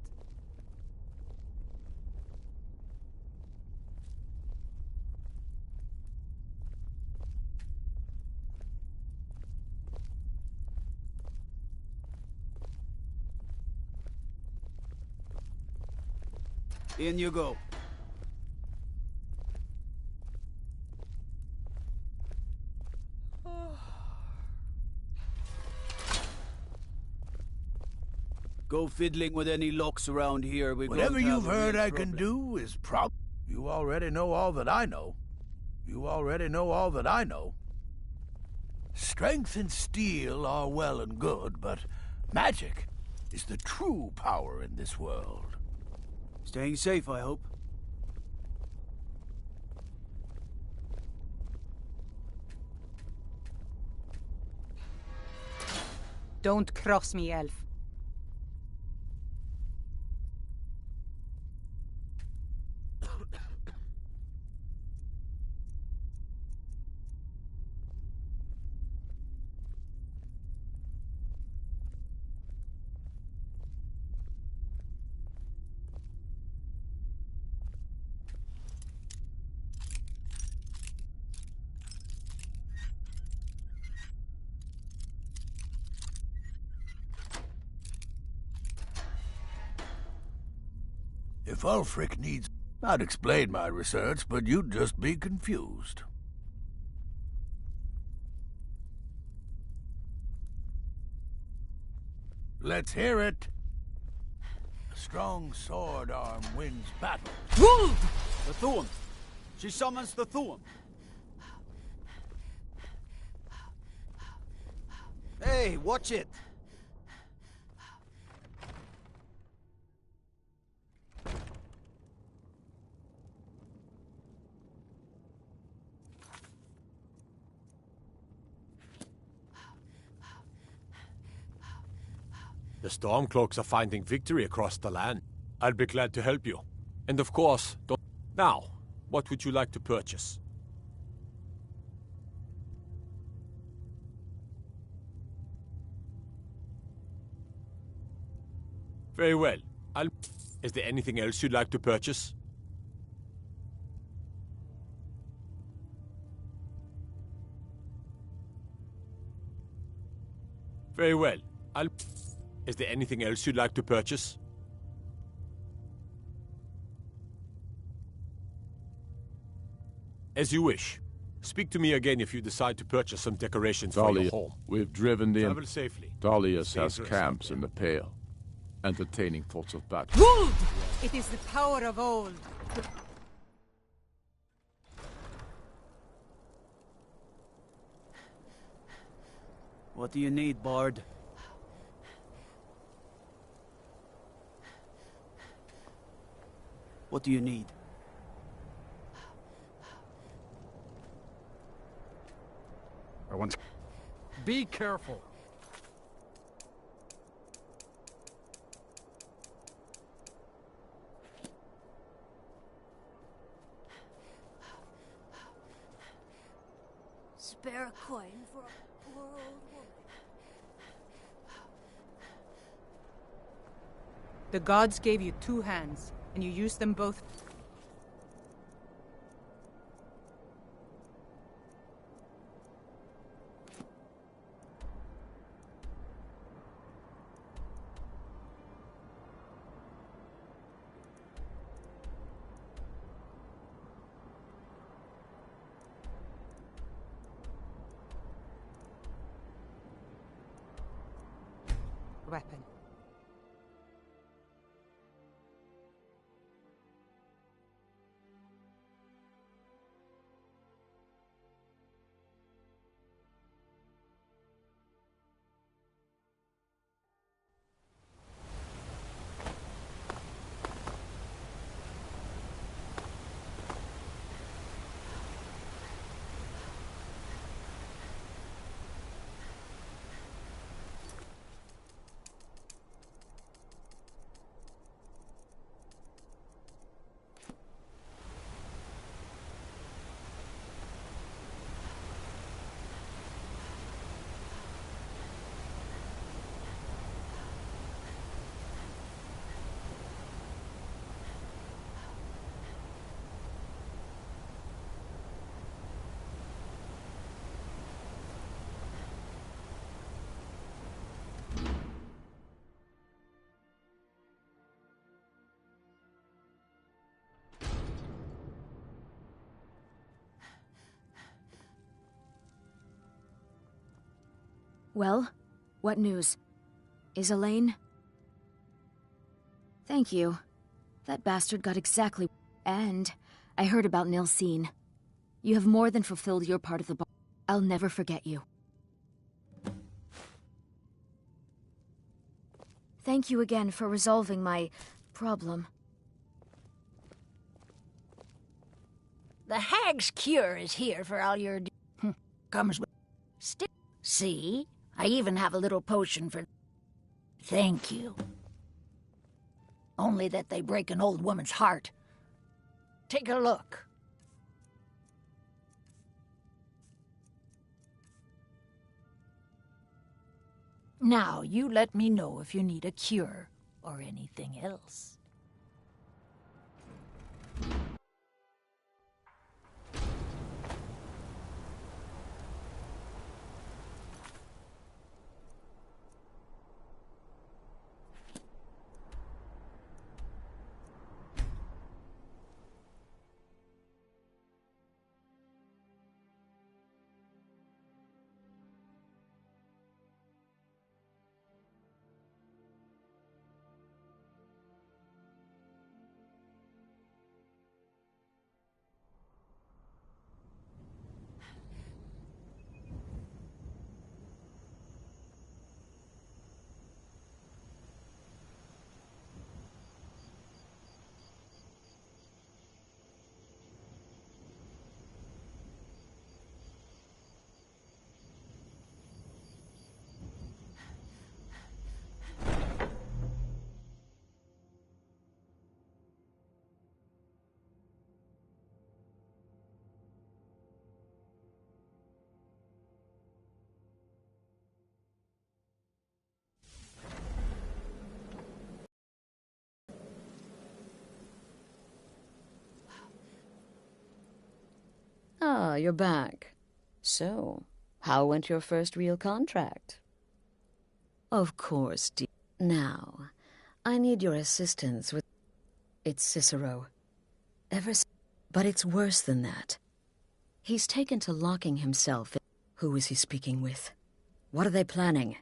Speaker 9: In you go. Go fiddling with any locks around here.
Speaker 8: Whatever you've heard I can do is You already know all that I know. You already know all that I know. Strength and steel are well and good, but magic is the true power in this world.
Speaker 9: Staying safe, I hope.
Speaker 20: Don't cross me, elf.
Speaker 8: If Ulfric needs... I'd explain my research, but you'd just be confused. Let's hear it. A strong sword arm wins battles.
Speaker 9: Wolf! The Thorn. She summons the Thorn. Hey, watch it.
Speaker 19: The Stormcloaks are finding victory across the land. I'll be glad to help you. And of course, don't... Now, what would you like to purchase? Very well. Is there anything else you'd like to purchase? Very well. Is there anything else you'd like to purchase? As you wish. Speak to me again if you decide to purchase some decorations for your home.
Speaker 14: We've driven the...
Speaker 19: Travel safely.
Speaker 14: Dalius has camps in the Pale, entertaining thoughts of battle.
Speaker 20: Gold! It is the power of old.
Speaker 9: What do you need, Bard? What do you need?
Speaker 12: I want... Be careful.
Speaker 1: Spare a coin for a poor old woman.
Speaker 20: The gods gave you 2 hands, and you used them both. Weapon.
Speaker 16: Well, what news? Is Elaine? Thank you. That bastard got exactly... And I heard about Nilsine. You have more than fulfilled your part of the... I'll never forget you. Thank you again for resolving my... problem.
Speaker 21: The hag's cure is here for all your... Comes with... See? I even have a little potion for... Thank you. Only that they break an old woman's heart. Take a look. Now, you let me know if you need a cure or anything else.
Speaker 5: Ah, you're back. So, how went your first real contract? Of course, dear. Now, I need your assistance with... It's Cicero. But it's worse than that. He's taken to locking himself in. Who is he speaking with? What are they planning?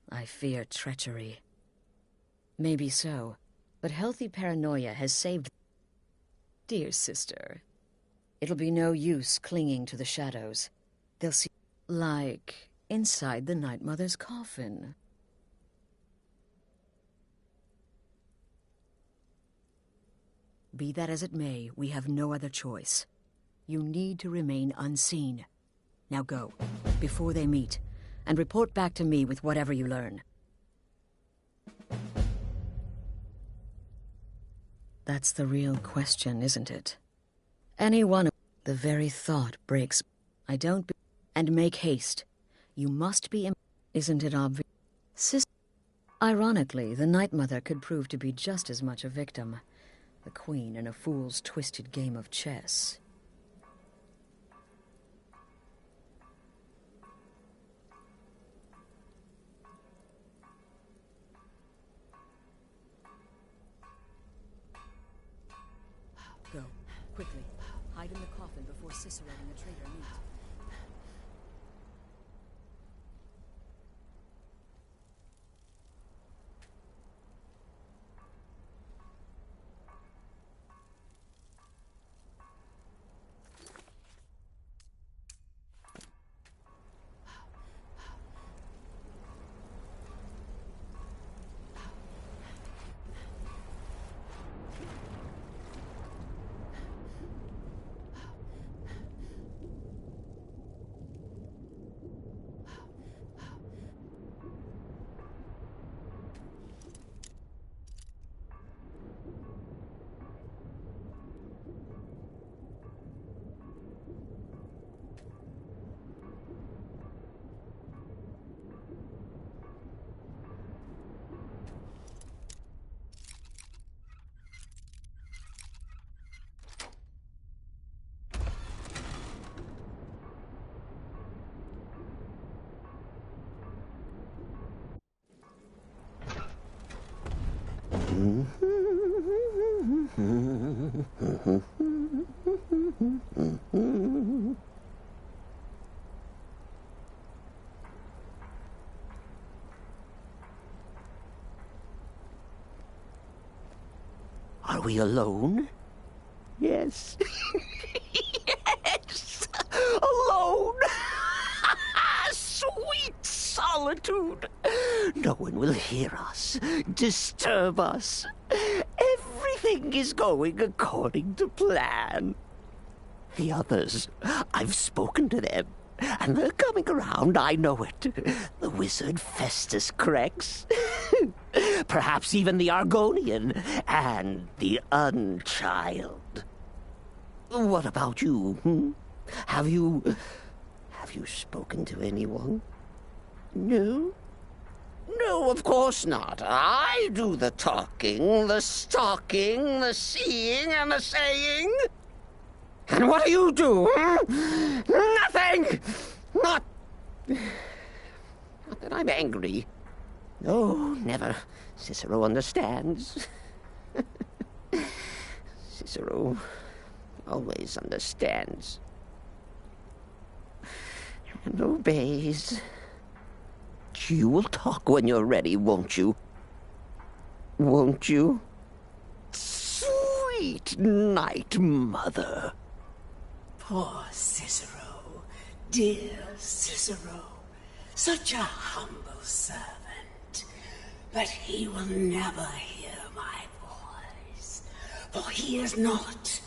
Speaker 5: I fear treachery. Maybe so, but healthy paranoia has saved... Dear sister, it'll be no use clinging to the shadows. They'll see... like inside the Night Mother's coffin. Be that as it may, we have no other choice. You need to remain unseen. Now go, before they meet, and report back to me with whatever you learn. That's the real question, isn't it? Anyone... The very thought breaks... I don't be... And make haste. You must be... Isn't it obvious? Ironically, the Night Mother could prove to be just as much a victim. The queen in a fool's twisted game of chess. Go, quickly. Hide in the coffin before Cicero and the traitor meet.
Speaker 4: Are we alone? Yes. Yes! Alone! Sweet solitude! No one will hear us, disturb us. Everything is going according to plan. The others, I've spoken to them, and they're coming around, I know it. The wizard Festus Crex. Perhaps even the Argonian and the Unchild. What about you? Have you spoken to anyone? No? No, of course not. I do the talking, the stalking, the seeing, and the saying. And what do you do? Nothing! Not that I'm angry. No, never. Cicero understands. Cicero always understands. And obeys. You will talk when you're ready, won't you? Won't you? Sweet Night Mother.
Speaker 7: Poor Cicero, dear Cicero, such a humble servant. But he will never hear my voice, for he is not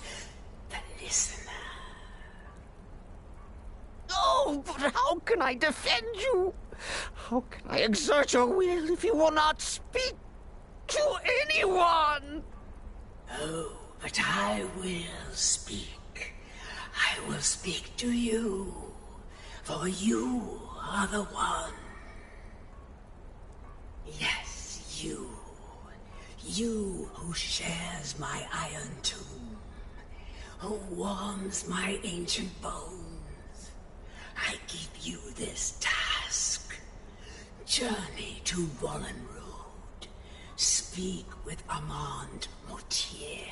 Speaker 7: the listener.
Speaker 4: Oh, but how can I defend you? How can I exert your will if you will not speak to anyone?
Speaker 7: Oh, but I will speak. I will speak to you, for you are the one. Yes, you. You who shares my iron tomb. who warms my ancient bones, I give you this task. Journey to Wallenrood. Speak with Armand Mortier.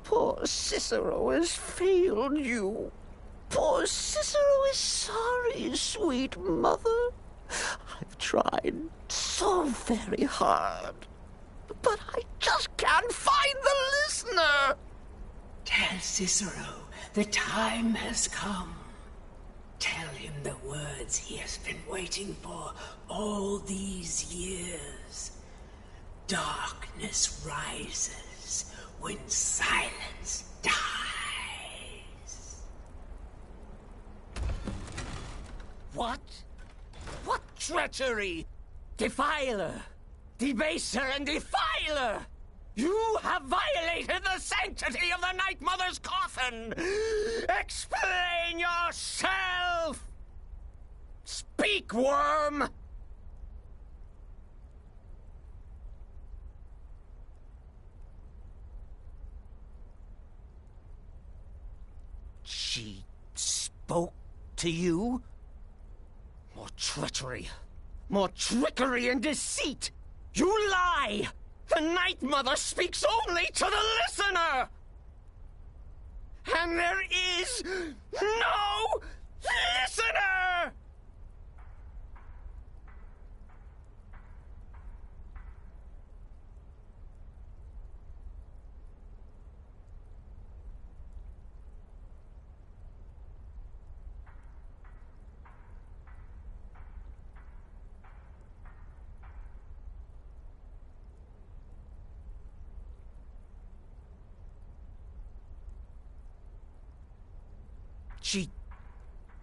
Speaker 4: Poor Cicero has failed you. Poor Cicero is sorry, sweet mother. I've tried so very hard, but I just can't find the listener.
Speaker 7: Tell Cicero the time has come. Tell him the words he has been waiting for all these years. Darkness rises when silence dies.
Speaker 4: What? What treachery! Defiler! Debaser and defiler! You have violated the sanctity of the Night Mother's coffin! Explain yourself! Speak, worm! She spoke to you? More treachery, more trickery and deceit! You lie! The Night Mother speaks only to the listener! And there is no listener!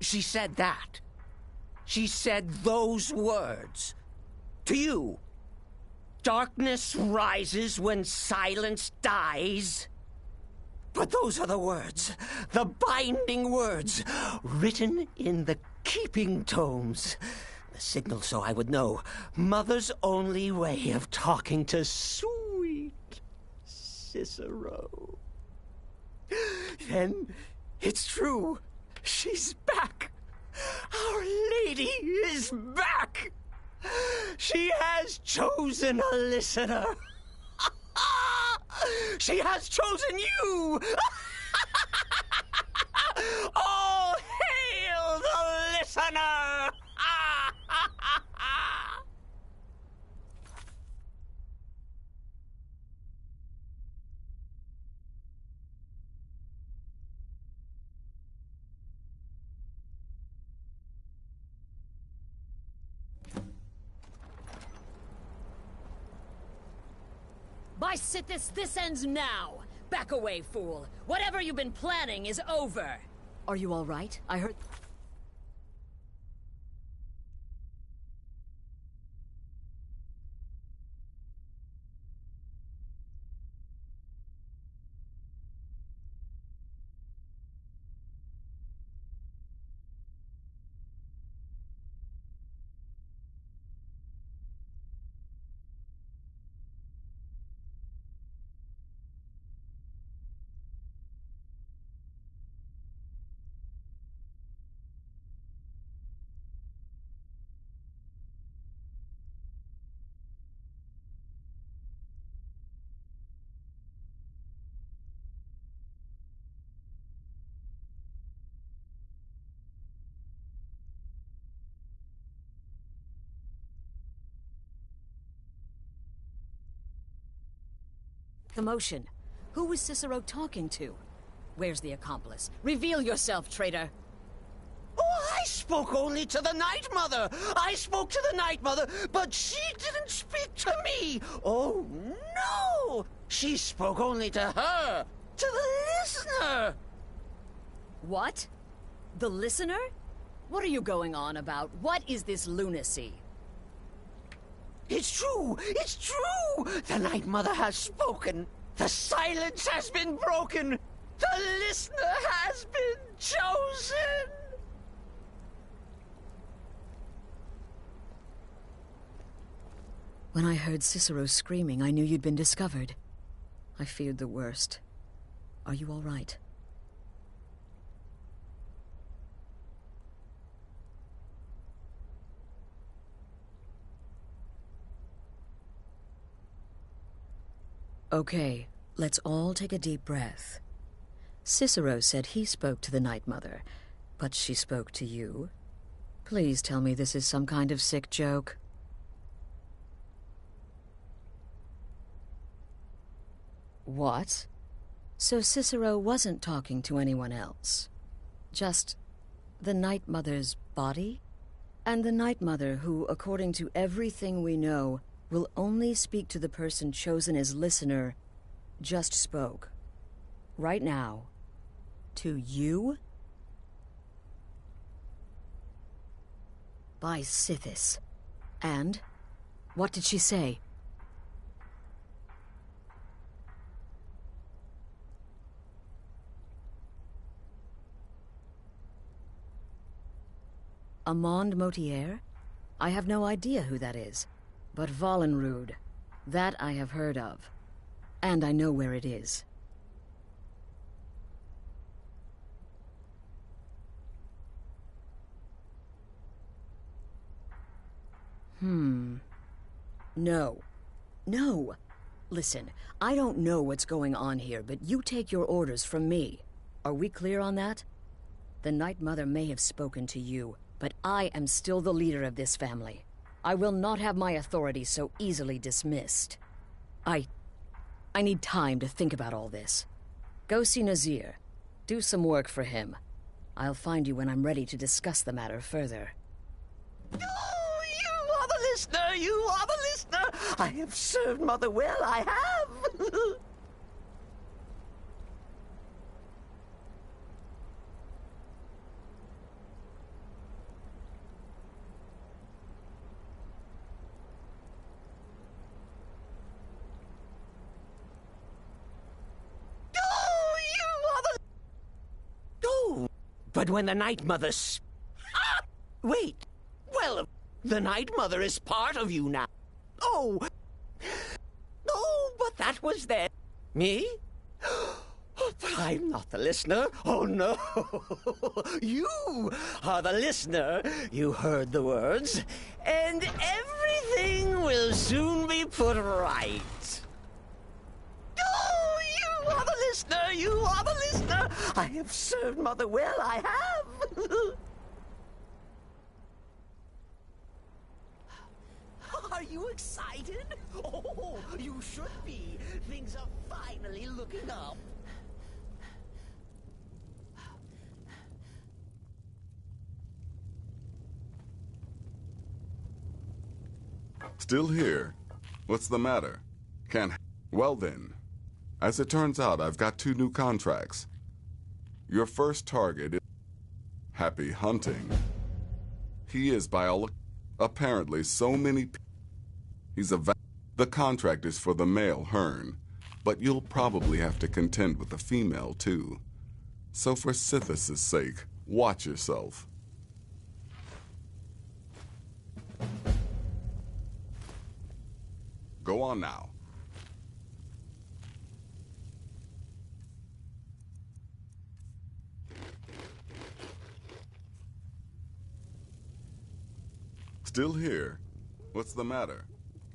Speaker 4: She said that. She said those words. To you. Darkness rises when silence dies. But those are the words, the binding words, written in the keeping tomes. The signal so I would know. Mother's only way of talking to sweet Cicero. Then it's true. She's back. Our Lady is back. She has chosen a listener. She has chosen you. All hail the listener.
Speaker 5: By Sithis, this ends now! Back away, fool! Whatever you've been planning is over! Are you all right? I heard... Commotion. Who was Cicero talking to? Where's the accomplice? Reveal yourself, traitor!
Speaker 4: Oh, I spoke only to the Night Mother! I spoke to the Night Mother, but she didn't speak to me! Oh, no! She spoke only to her! To the listener!
Speaker 5: What? The listener? What are you going on about? What is this lunacy?
Speaker 4: It's true! It's true! The Night Mother has spoken! The silence has been broken! The listener has been chosen!
Speaker 5: When I heard Cicero screaming, I knew you'd been discovered. I feared the worst. Are you all right? Okay, let's all take a deep breath. Cicero said he spoke to the Night Mother, but she spoke to you. Please tell me this is some kind of sick joke. What? So Cicero wasn't talking to anyone else? Just the Night Mother's body? And the Night Mother who, according to everything we know, will only speak to the person chosen as listener, just spoke. Right now. To you? By Sithis. And? What did she say? Amand Motier? I have no idea who that is. But Valenrud, that I have heard of. And I know where it is. No. No! Listen, I don't know what's going on here, but you take your orders from me. Are we clear on that? The Night Mother may have spoken to you, but I am still the leader of this family. I will not have my authority so easily dismissed. I need time to think about all this. Go see Nazir. Do some work for him. I'll find you when I'm ready to discuss the matter further.
Speaker 4: Oh, you are the listener! You are the listener! I have served Mother well, I have! But when the Night Mother wait! Well, the Night Mother is part of you now. Oh! Oh, but that was then. Me? But I'm not the listener. Oh, no. You are the listener. You heard the words. And everything will soon be put right. Oh, you are the listener. You are the listener. I have served Mother well. I have. Are you excited? Oh, you should be. Things are finally looking up.
Speaker 22: Still here? What's the matter? Can't... Well then. As it turns out, I've got 2 new contracts. Your first target is... Happy hunting. He is, by all... Apparently, so many... He's a... The contract is for the male Hearn, but you'll probably have to contend with the female, too. So for Sithis' sake, watch yourself. Go on now. Still here? What's the matter?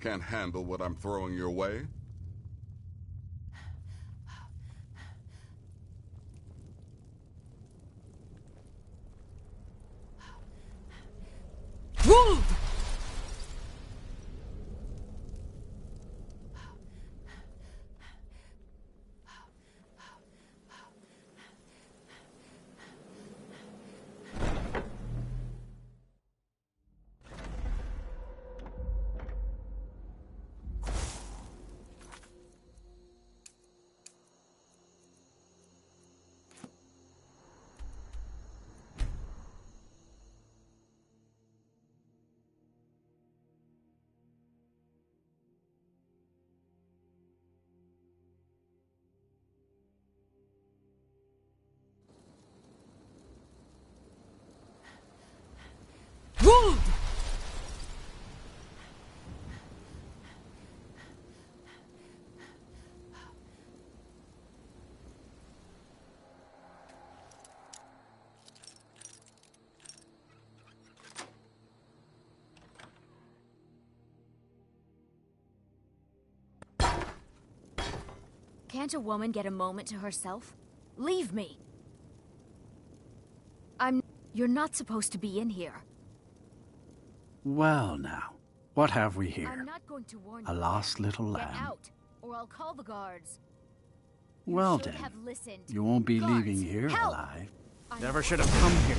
Speaker 22: Can't handle what I'm throwing your way?
Speaker 2: Wolf!
Speaker 16: Can't a woman get a moment to herself? Leave me! You're not supposed to be in here.
Speaker 11: Well now, what have we here?
Speaker 16: I'm not going to warn
Speaker 11: A
Speaker 16: you.
Speaker 11: lost little
Speaker 16: Get
Speaker 11: lamb.
Speaker 16: out, or I'll call the guards.
Speaker 11: Well
Speaker 16: should
Speaker 11: then,
Speaker 16: have listened.
Speaker 11: you won't be
Speaker 16: Guards,
Speaker 11: leaving here
Speaker 16: help!
Speaker 11: alive.
Speaker 12: Never should have come here.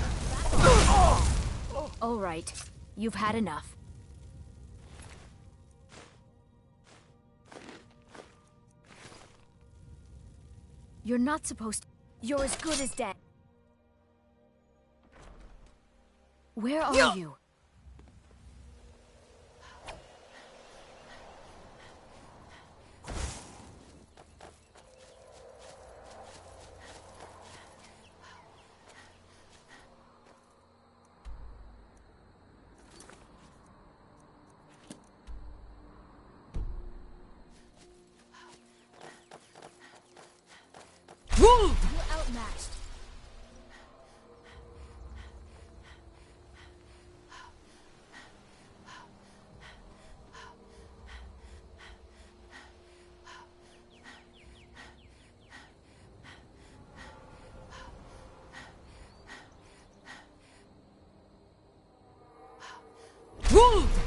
Speaker 16: All right, you've had enough. You're not supposed to. You're as good as dead. Where are you?
Speaker 20: Wolf!
Speaker 16: You're outmatched.
Speaker 20: Wolf!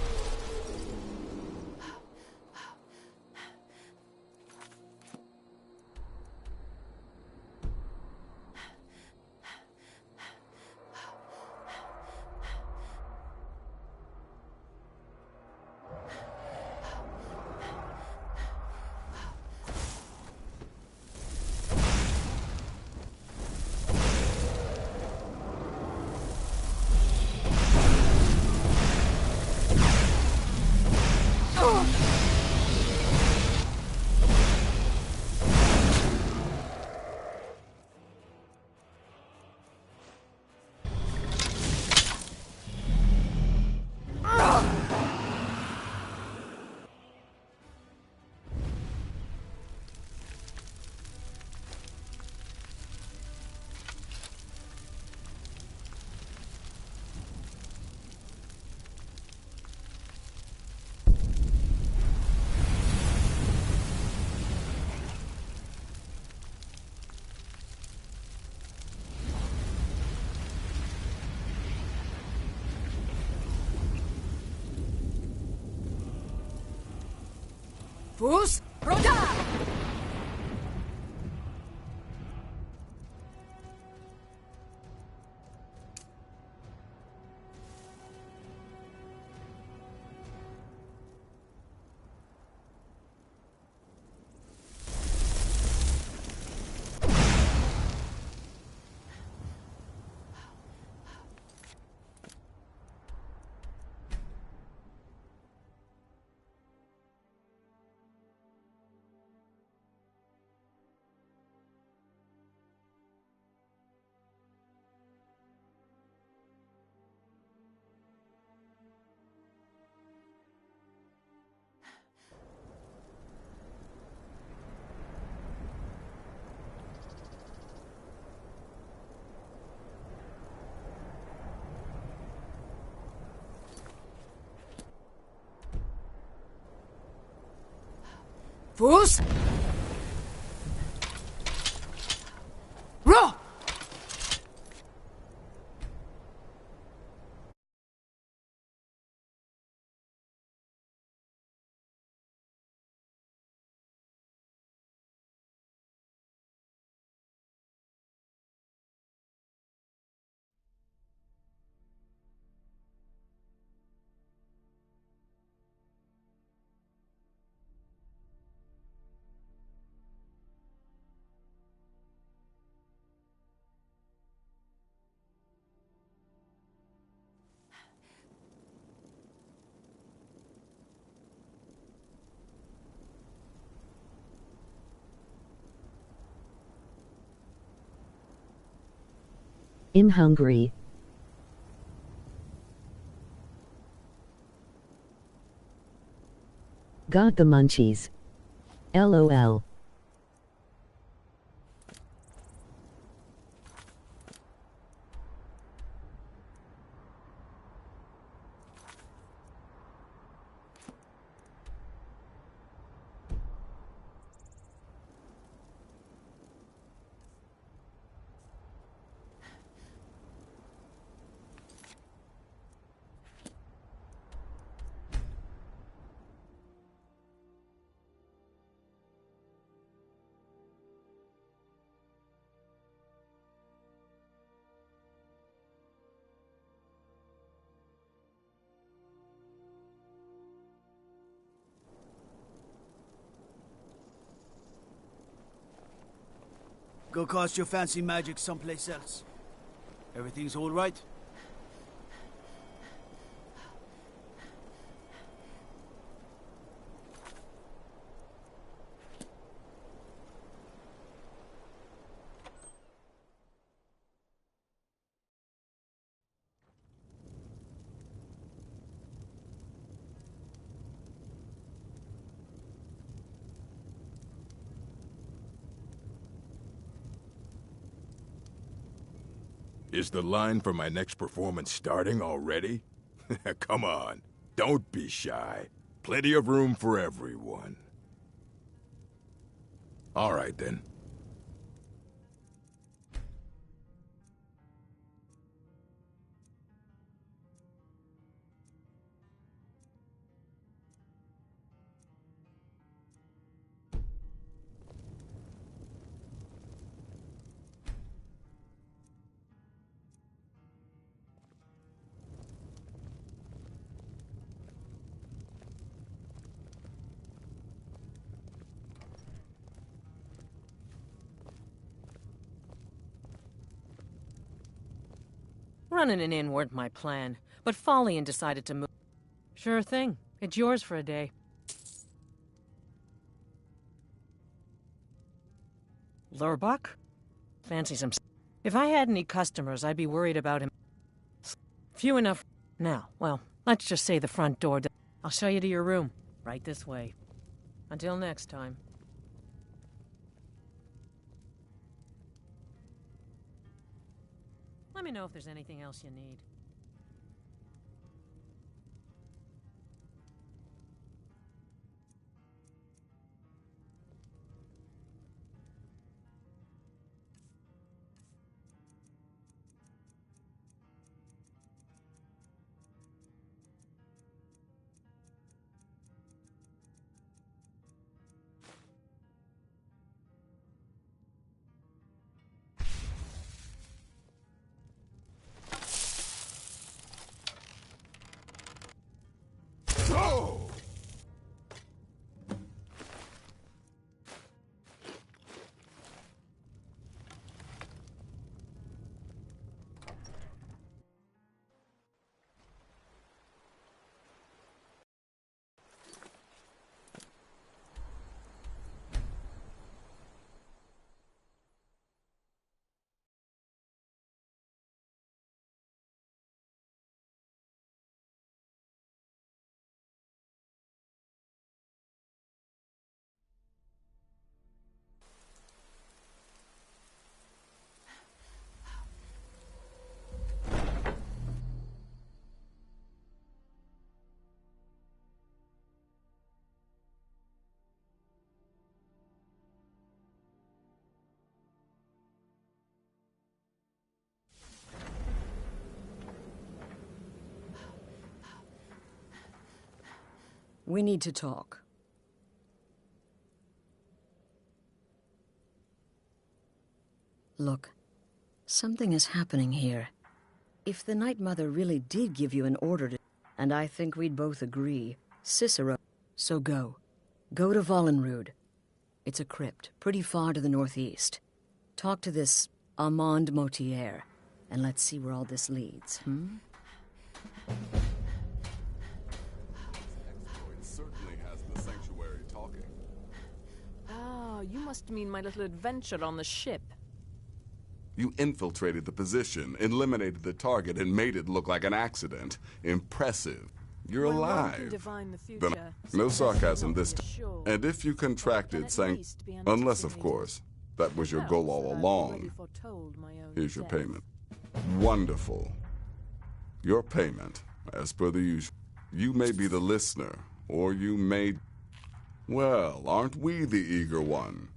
Speaker 20: Fus Roda! Fus Ro!
Speaker 13: I'm hungry. Got the munchies. LOL.
Speaker 9: Go cast your fancy magic someplace else. Everything's all right?
Speaker 8: Is the line for my next performance starting already? Come on, don't be shy. Plenty of room for everyone. All right, then.
Speaker 6: Running an inn weren't my plan, but Follian decided to move. Sure thing. It's yours for a day. Lurbuck? Fancy some... If I had any customers, I'd be worried about him. Few enough... Now, well, let's just say the front door... I'll show you to your room. Right this way. Until next time. Let me know if there's anything else you need.
Speaker 5: We need to talk. Look, something is happening here. If the Night Mother really did give you an order to... And I think we'd both agree, Cicero... So go. Go to Vollenrud. It's a crypt, pretty far to the northeast. Talk to this Armand Motier, and let's see where all this leads,
Speaker 15: Ah, you must mean my little adventure on the ship.
Speaker 22: You infiltrated the position, eliminated the target, and made it look like an accident. Impressive. You're
Speaker 15: When one can
Speaker 22: alive.
Speaker 15: divine the future,
Speaker 22: Then, no sarcasm this time. And if you contracted unless, of course, that was your goal all along, here's your payment. Wonderful. Your payment, as per the usual. You may be the listener, or you may... Well, aren't we the eager one?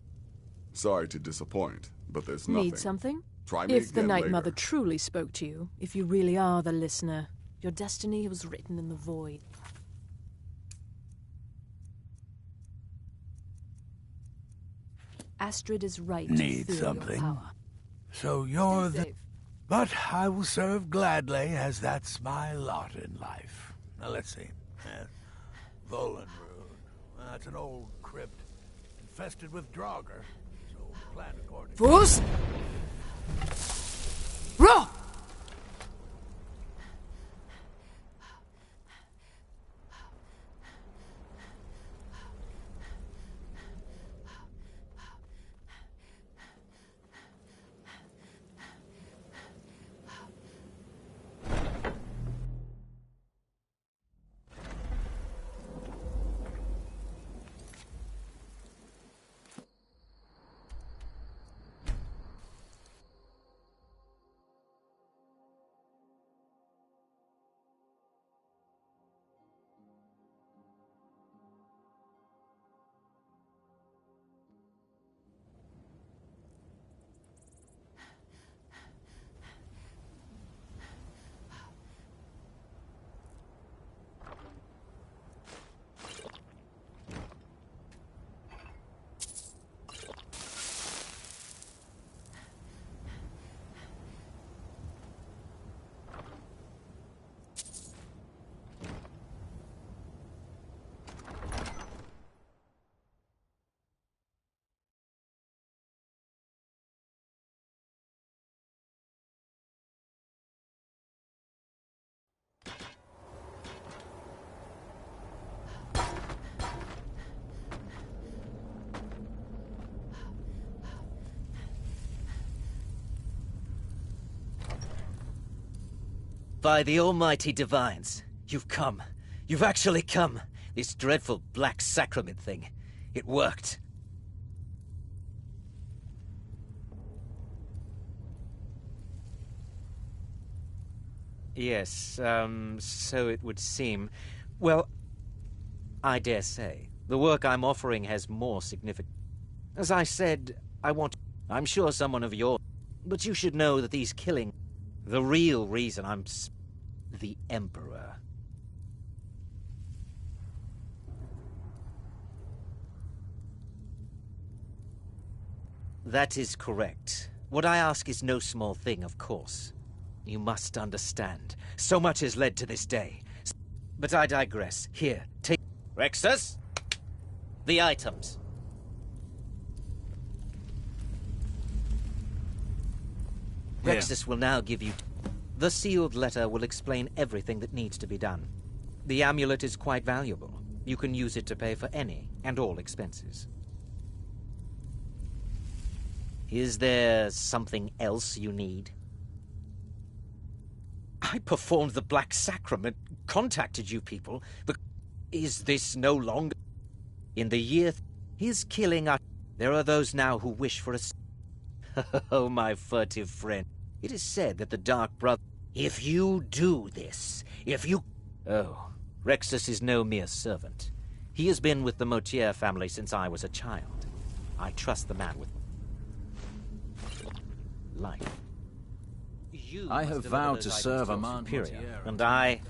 Speaker 22: Sorry to disappoint, but there's nothing.
Speaker 15: Need something?
Speaker 22: Try me
Speaker 15: If the
Speaker 22: again
Speaker 15: Night
Speaker 22: later.
Speaker 15: Mother truly spoke to you, if you really are the listener, your destiny was written in the void. Astrid is right to
Speaker 8: Need
Speaker 15: feel
Speaker 8: something?
Speaker 15: your power.
Speaker 8: So you're the... But I will serve gladly, as that's my lot in life. Now, let's see. Vollenrud. That's an old crypt, infested with Draugr. So
Speaker 9: Fools! Row!
Speaker 4: By the almighty divines, you've come. You've actually come. This dreadful black sacrament thing. It worked. Yes, so it would seem. Well, I dare say. The work I'm offering has more significance. As I said, I'm sure someone of your... But you should know that these killing... The real reason the Emperor. That is correct. What I ask is no small thing, of course. You must understand. So much has led to this day. But I digress. Here, take... Rexus? The items.
Speaker 11: Here.
Speaker 4: Rexus will now give you... The sealed letter will explain everything that needs to be done. The amulet is quite valuable. You can use it to pay for any and all expenses. Is there something else you need? I performed the Black Sacrament, contacted you people, but is this no longer... In the year... His killing us... There are those now who wish for a... Oh, my furtive friend. It is said that the Dark Brother... If you do this, if you... Oh, Rexus is no mere servant. He has been with the Motier family since I was a child. I trust the man with... life.
Speaker 11: I have vowed to serve a man
Speaker 4: superior, and I...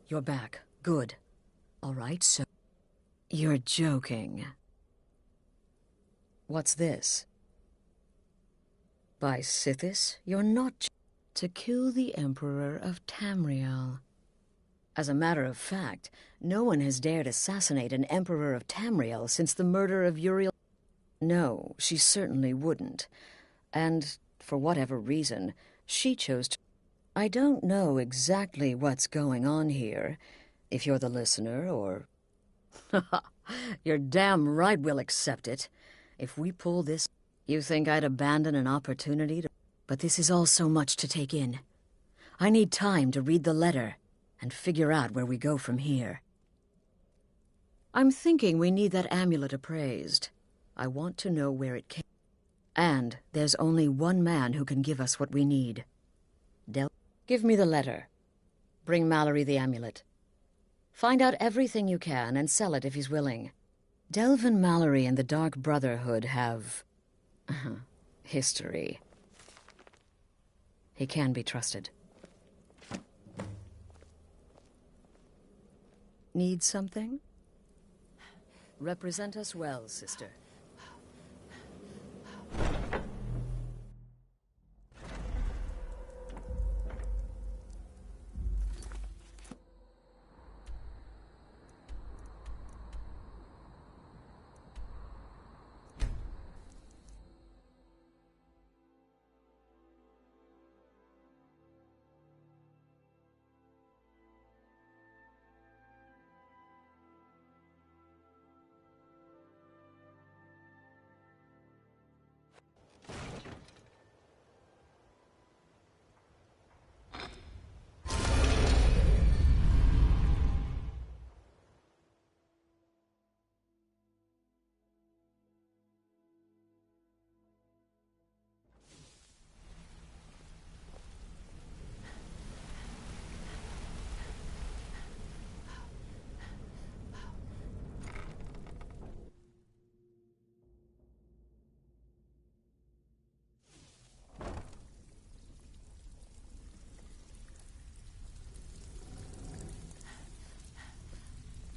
Speaker 5: You're back. Good. All right, so... You're joking. What's this? By Sithis, you're not... To kill the Emperor of Tamriel. As a matter of fact, no one has dared assassinate an Emperor of Tamriel since the murder of Uriel... No, she certainly wouldn't. And, for whatever reason, she chose to... I don't know exactly what's going on here, if you're the listener, or... You're damn right we'll accept it. If we pull this... You think I'd abandon an opportunity to... But this is all so much to take in. I need time to read the letter and figure out where we go from here. I'm thinking we need that amulet appraised. I want to know where it came. And there's only one man who can give us what we need. Give me the letter. Bring Mallory the amulet. Find out everything you can and sell it if he's willing. Delvin Mallory and the Dark Brotherhood have... history. He can be trusted. Need something? Represent us well, sister.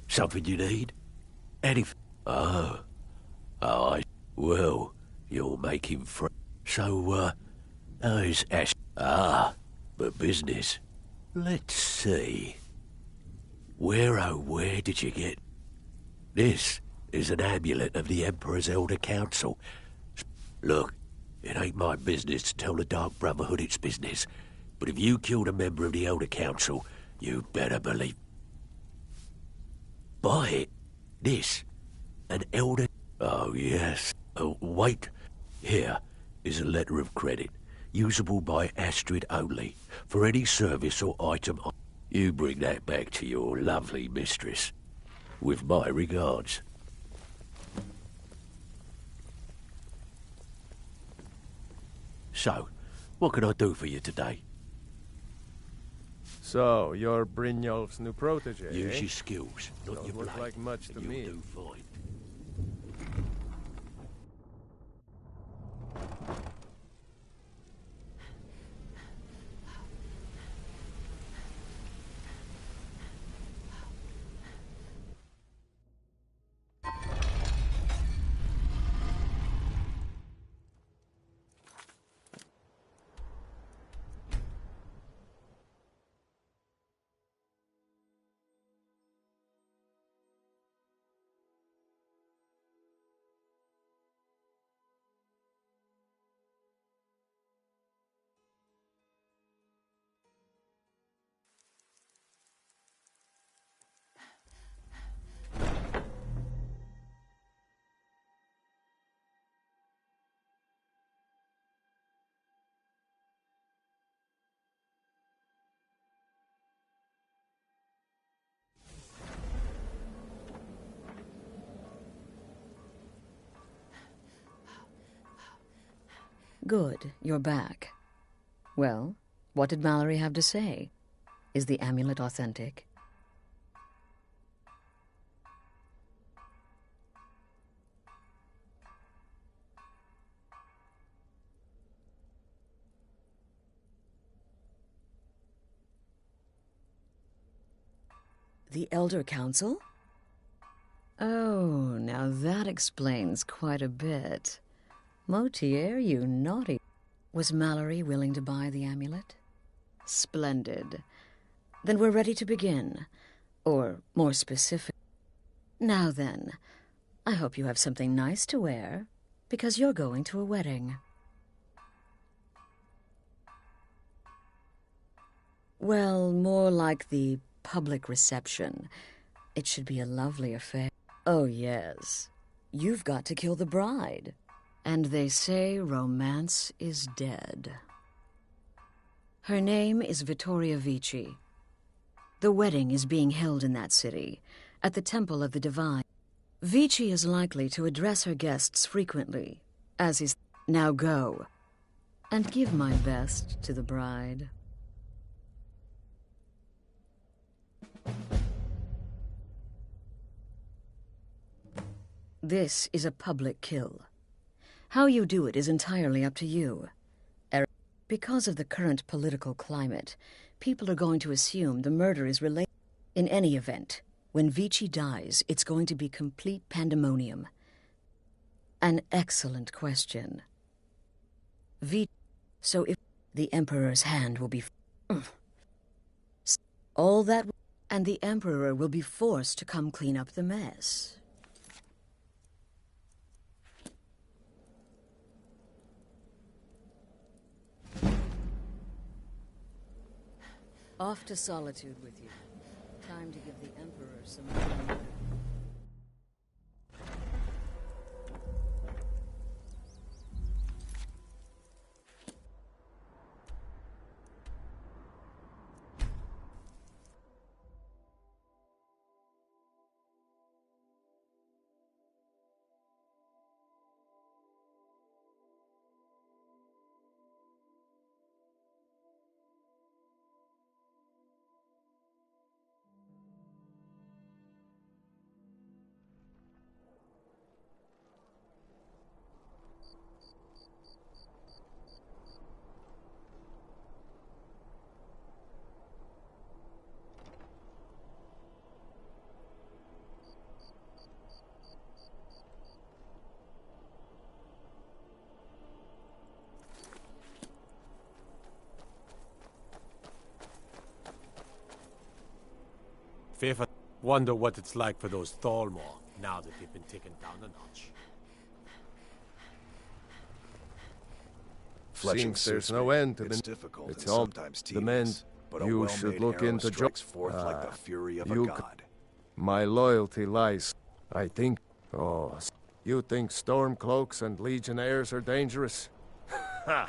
Speaker 3: Something you need? Anything? Well, you're making So, how's Ash? But business. Let's see. Where did you get... This is an amulet of the Emperor's Elder Council. Look, it ain't my business to tell the Dark Brotherhood its business, but if you killed a member of the Elder Council, you better believe... Buy it. This. An elder... Oh, yes. Oh, wait. Here is a letter of credit, usable by Astrid only, for any service or item... You bring that back to your lovely mistress. With my regards. So, what can I do for you today?
Speaker 24: So, you're Brynjolf's new protege,
Speaker 3: Use
Speaker 24: eh?
Speaker 3: your skills, not
Speaker 24: Don't
Speaker 3: your
Speaker 24: look
Speaker 3: blade.
Speaker 24: like much to me.
Speaker 3: You'll do fine.
Speaker 5: Good, you're back. Well, what did Mallory have to say? Is the amulet authentic? The Elder Council? Oh, now that explains quite a bit. Motier, you naughty... Was Mallory willing to buy the amulet? Splendid. Then we're ready to begin. Or, more specific... Now then, I hope you have something nice to wear. Because you're going to a wedding. Well, more like the public reception. It should be a lovely affair. Oh, yes. You've got to kill the bride. And they say romance is dead. Her name is Vittoria Vici. The wedding is being held in that city, at the Temple of the Divine. Vici is likely to address her guests frequently, as is... Now go, and give my best to the bride. This is a public kill. How you do it is entirely up to you. Because of the current political climate, people are going to assume the murder is related. In any event, when Vici dies, it's going to be complete pandemonium. An excellent question. So if the Emperor's hand will be... all that... And the Emperor will be forced to come clean up the mess. Off to solitude with you. Time to give the Emperor some time.
Speaker 19: Faith, wonder what it's like for those Thalmor now that they've been taken down a notch.
Speaker 24: Seems there's no end to
Speaker 10: it's
Speaker 24: the...
Speaker 10: difficult
Speaker 24: It's
Speaker 10: and
Speaker 24: all
Speaker 10: sometimes
Speaker 24: the men.
Speaker 10: tedious, but a
Speaker 24: You
Speaker 10: well-made
Speaker 24: should look
Speaker 10: arrow
Speaker 24: into
Speaker 10: strikes forth like the fury of a god.
Speaker 24: My loyalty lies. I think... Oh, you think Stormcloaks and Legionnaires are dangerous? Ha!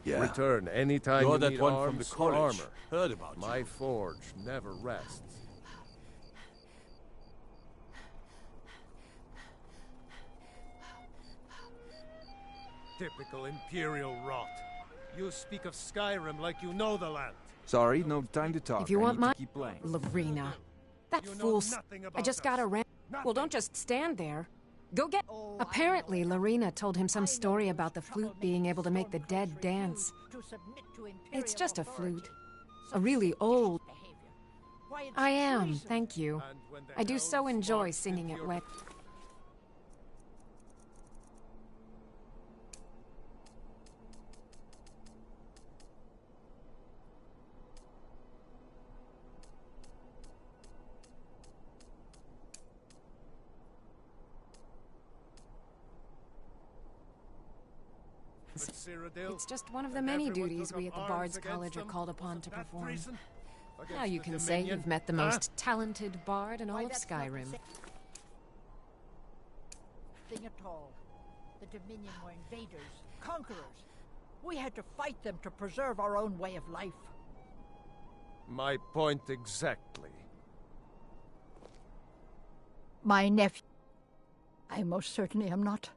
Speaker 10: Yeah.
Speaker 24: Return anytime
Speaker 19: You're
Speaker 24: you
Speaker 19: that
Speaker 24: need
Speaker 19: one
Speaker 24: arms
Speaker 19: from the
Speaker 24: or
Speaker 19: college.
Speaker 24: armor.
Speaker 19: Heard about you.
Speaker 24: My forge never rests. Typical Imperial rot. You speak of Skyrim like you know the land.
Speaker 11: Sorry, no time to talk.
Speaker 2: If you
Speaker 11: I
Speaker 2: want
Speaker 11: need
Speaker 2: my...
Speaker 11: to keep playing.
Speaker 2: Lorena. That fool's... I just got a rant. Well, don't just stand there. Go get... Apparently, Lorena told him some story about the flute being able to make the dead dance. It's just a flute. A really old... I am, thank you. I do so enjoy singing at wet... It's just one of the many duties we at the Bard's College are called upon to perform. Now you can say you've met the most talented bard in all of Skyrim.
Speaker 17: Thing at all. The Dominion were invaders, conquerors. We had to fight them to preserve our own way of life.
Speaker 24: My point exactly.
Speaker 17: My nephew... I most certainly am not.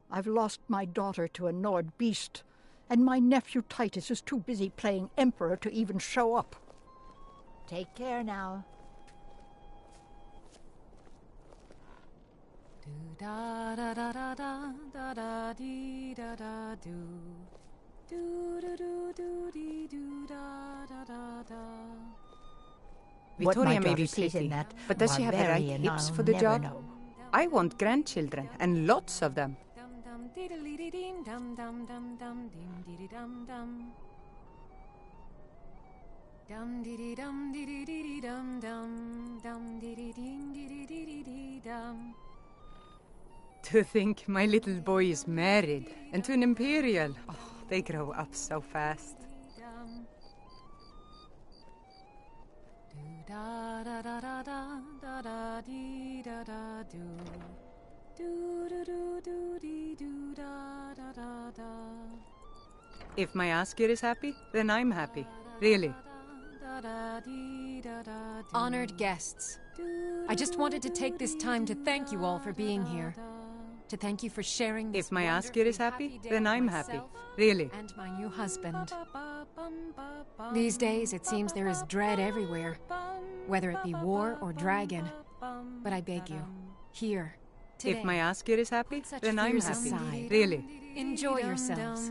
Speaker 17: I've lost my daughter to a Nord beast, and my nephew Titus is too busy playing Emperor to even show up. Take care now.
Speaker 2: Da da da da da da da dee da da do. Do do do do dee do da da da da.
Speaker 17: Victoria
Speaker 18: may be pretty, but does she have the right hips for the job? I want grandchildren, and lots of them.
Speaker 2: Dum dee dee dum dee dee dee dee dum dum dum dee dee dee dee dee dee dee dee dum.
Speaker 20: To think my little boy is married, and to an Imperial. Oh, they grow up so fast. If my Askir is happy, then I'm happy. Really.
Speaker 2: Honored guests, I just wanted to take this time to thank you all for being here. To thank you for sharing this.
Speaker 20: If my Askir is happy, then I'm happy. Really.
Speaker 2: And my new husband. These days, it seems there is dread everywhere, whether it be war or dragon. But I beg you, here, today,
Speaker 20: if my Askir is happy, then I'm happy.
Speaker 2: Aside,
Speaker 20: really.
Speaker 2: Enjoy yourselves.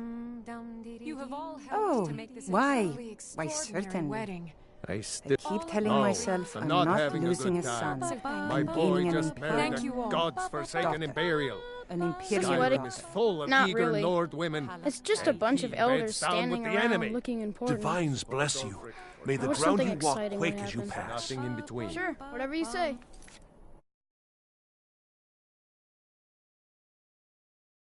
Speaker 2: You have all helped
Speaker 20: Oh,
Speaker 2: to make this
Speaker 20: why?
Speaker 2: extraordinary
Speaker 20: Certainly.
Speaker 2: wedding.
Speaker 24: I
Speaker 20: keep telling myself I'm not losing a son.
Speaker 24: My
Speaker 20: I'm
Speaker 24: boy
Speaker 20: gaining an
Speaker 24: just married
Speaker 20: imperial.
Speaker 24: a god's-forsaken imperial.
Speaker 20: An imperial.
Speaker 24: Skyrim is full of
Speaker 1: Not
Speaker 24: eager
Speaker 1: really.
Speaker 24: lord women.
Speaker 1: It's just a bunch of elders
Speaker 24: down
Speaker 1: standing
Speaker 24: with the
Speaker 1: around
Speaker 24: enemy.
Speaker 1: looking important.
Speaker 3: Divines bless you. May
Speaker 1: I
Speaker 3: the
Speaker 1: wish
Speaker 3: ground
Speaker 1: something
Speaker 3: you walk
Speaker 1: exciting
Speaker 3: quake
Speaker 1: would
Speaker 3: as you
Speaker 1: happen.
Speaker 3: pass.
Speaker 24: Nothing in between.
Speaker 1: Sure, whatever you say.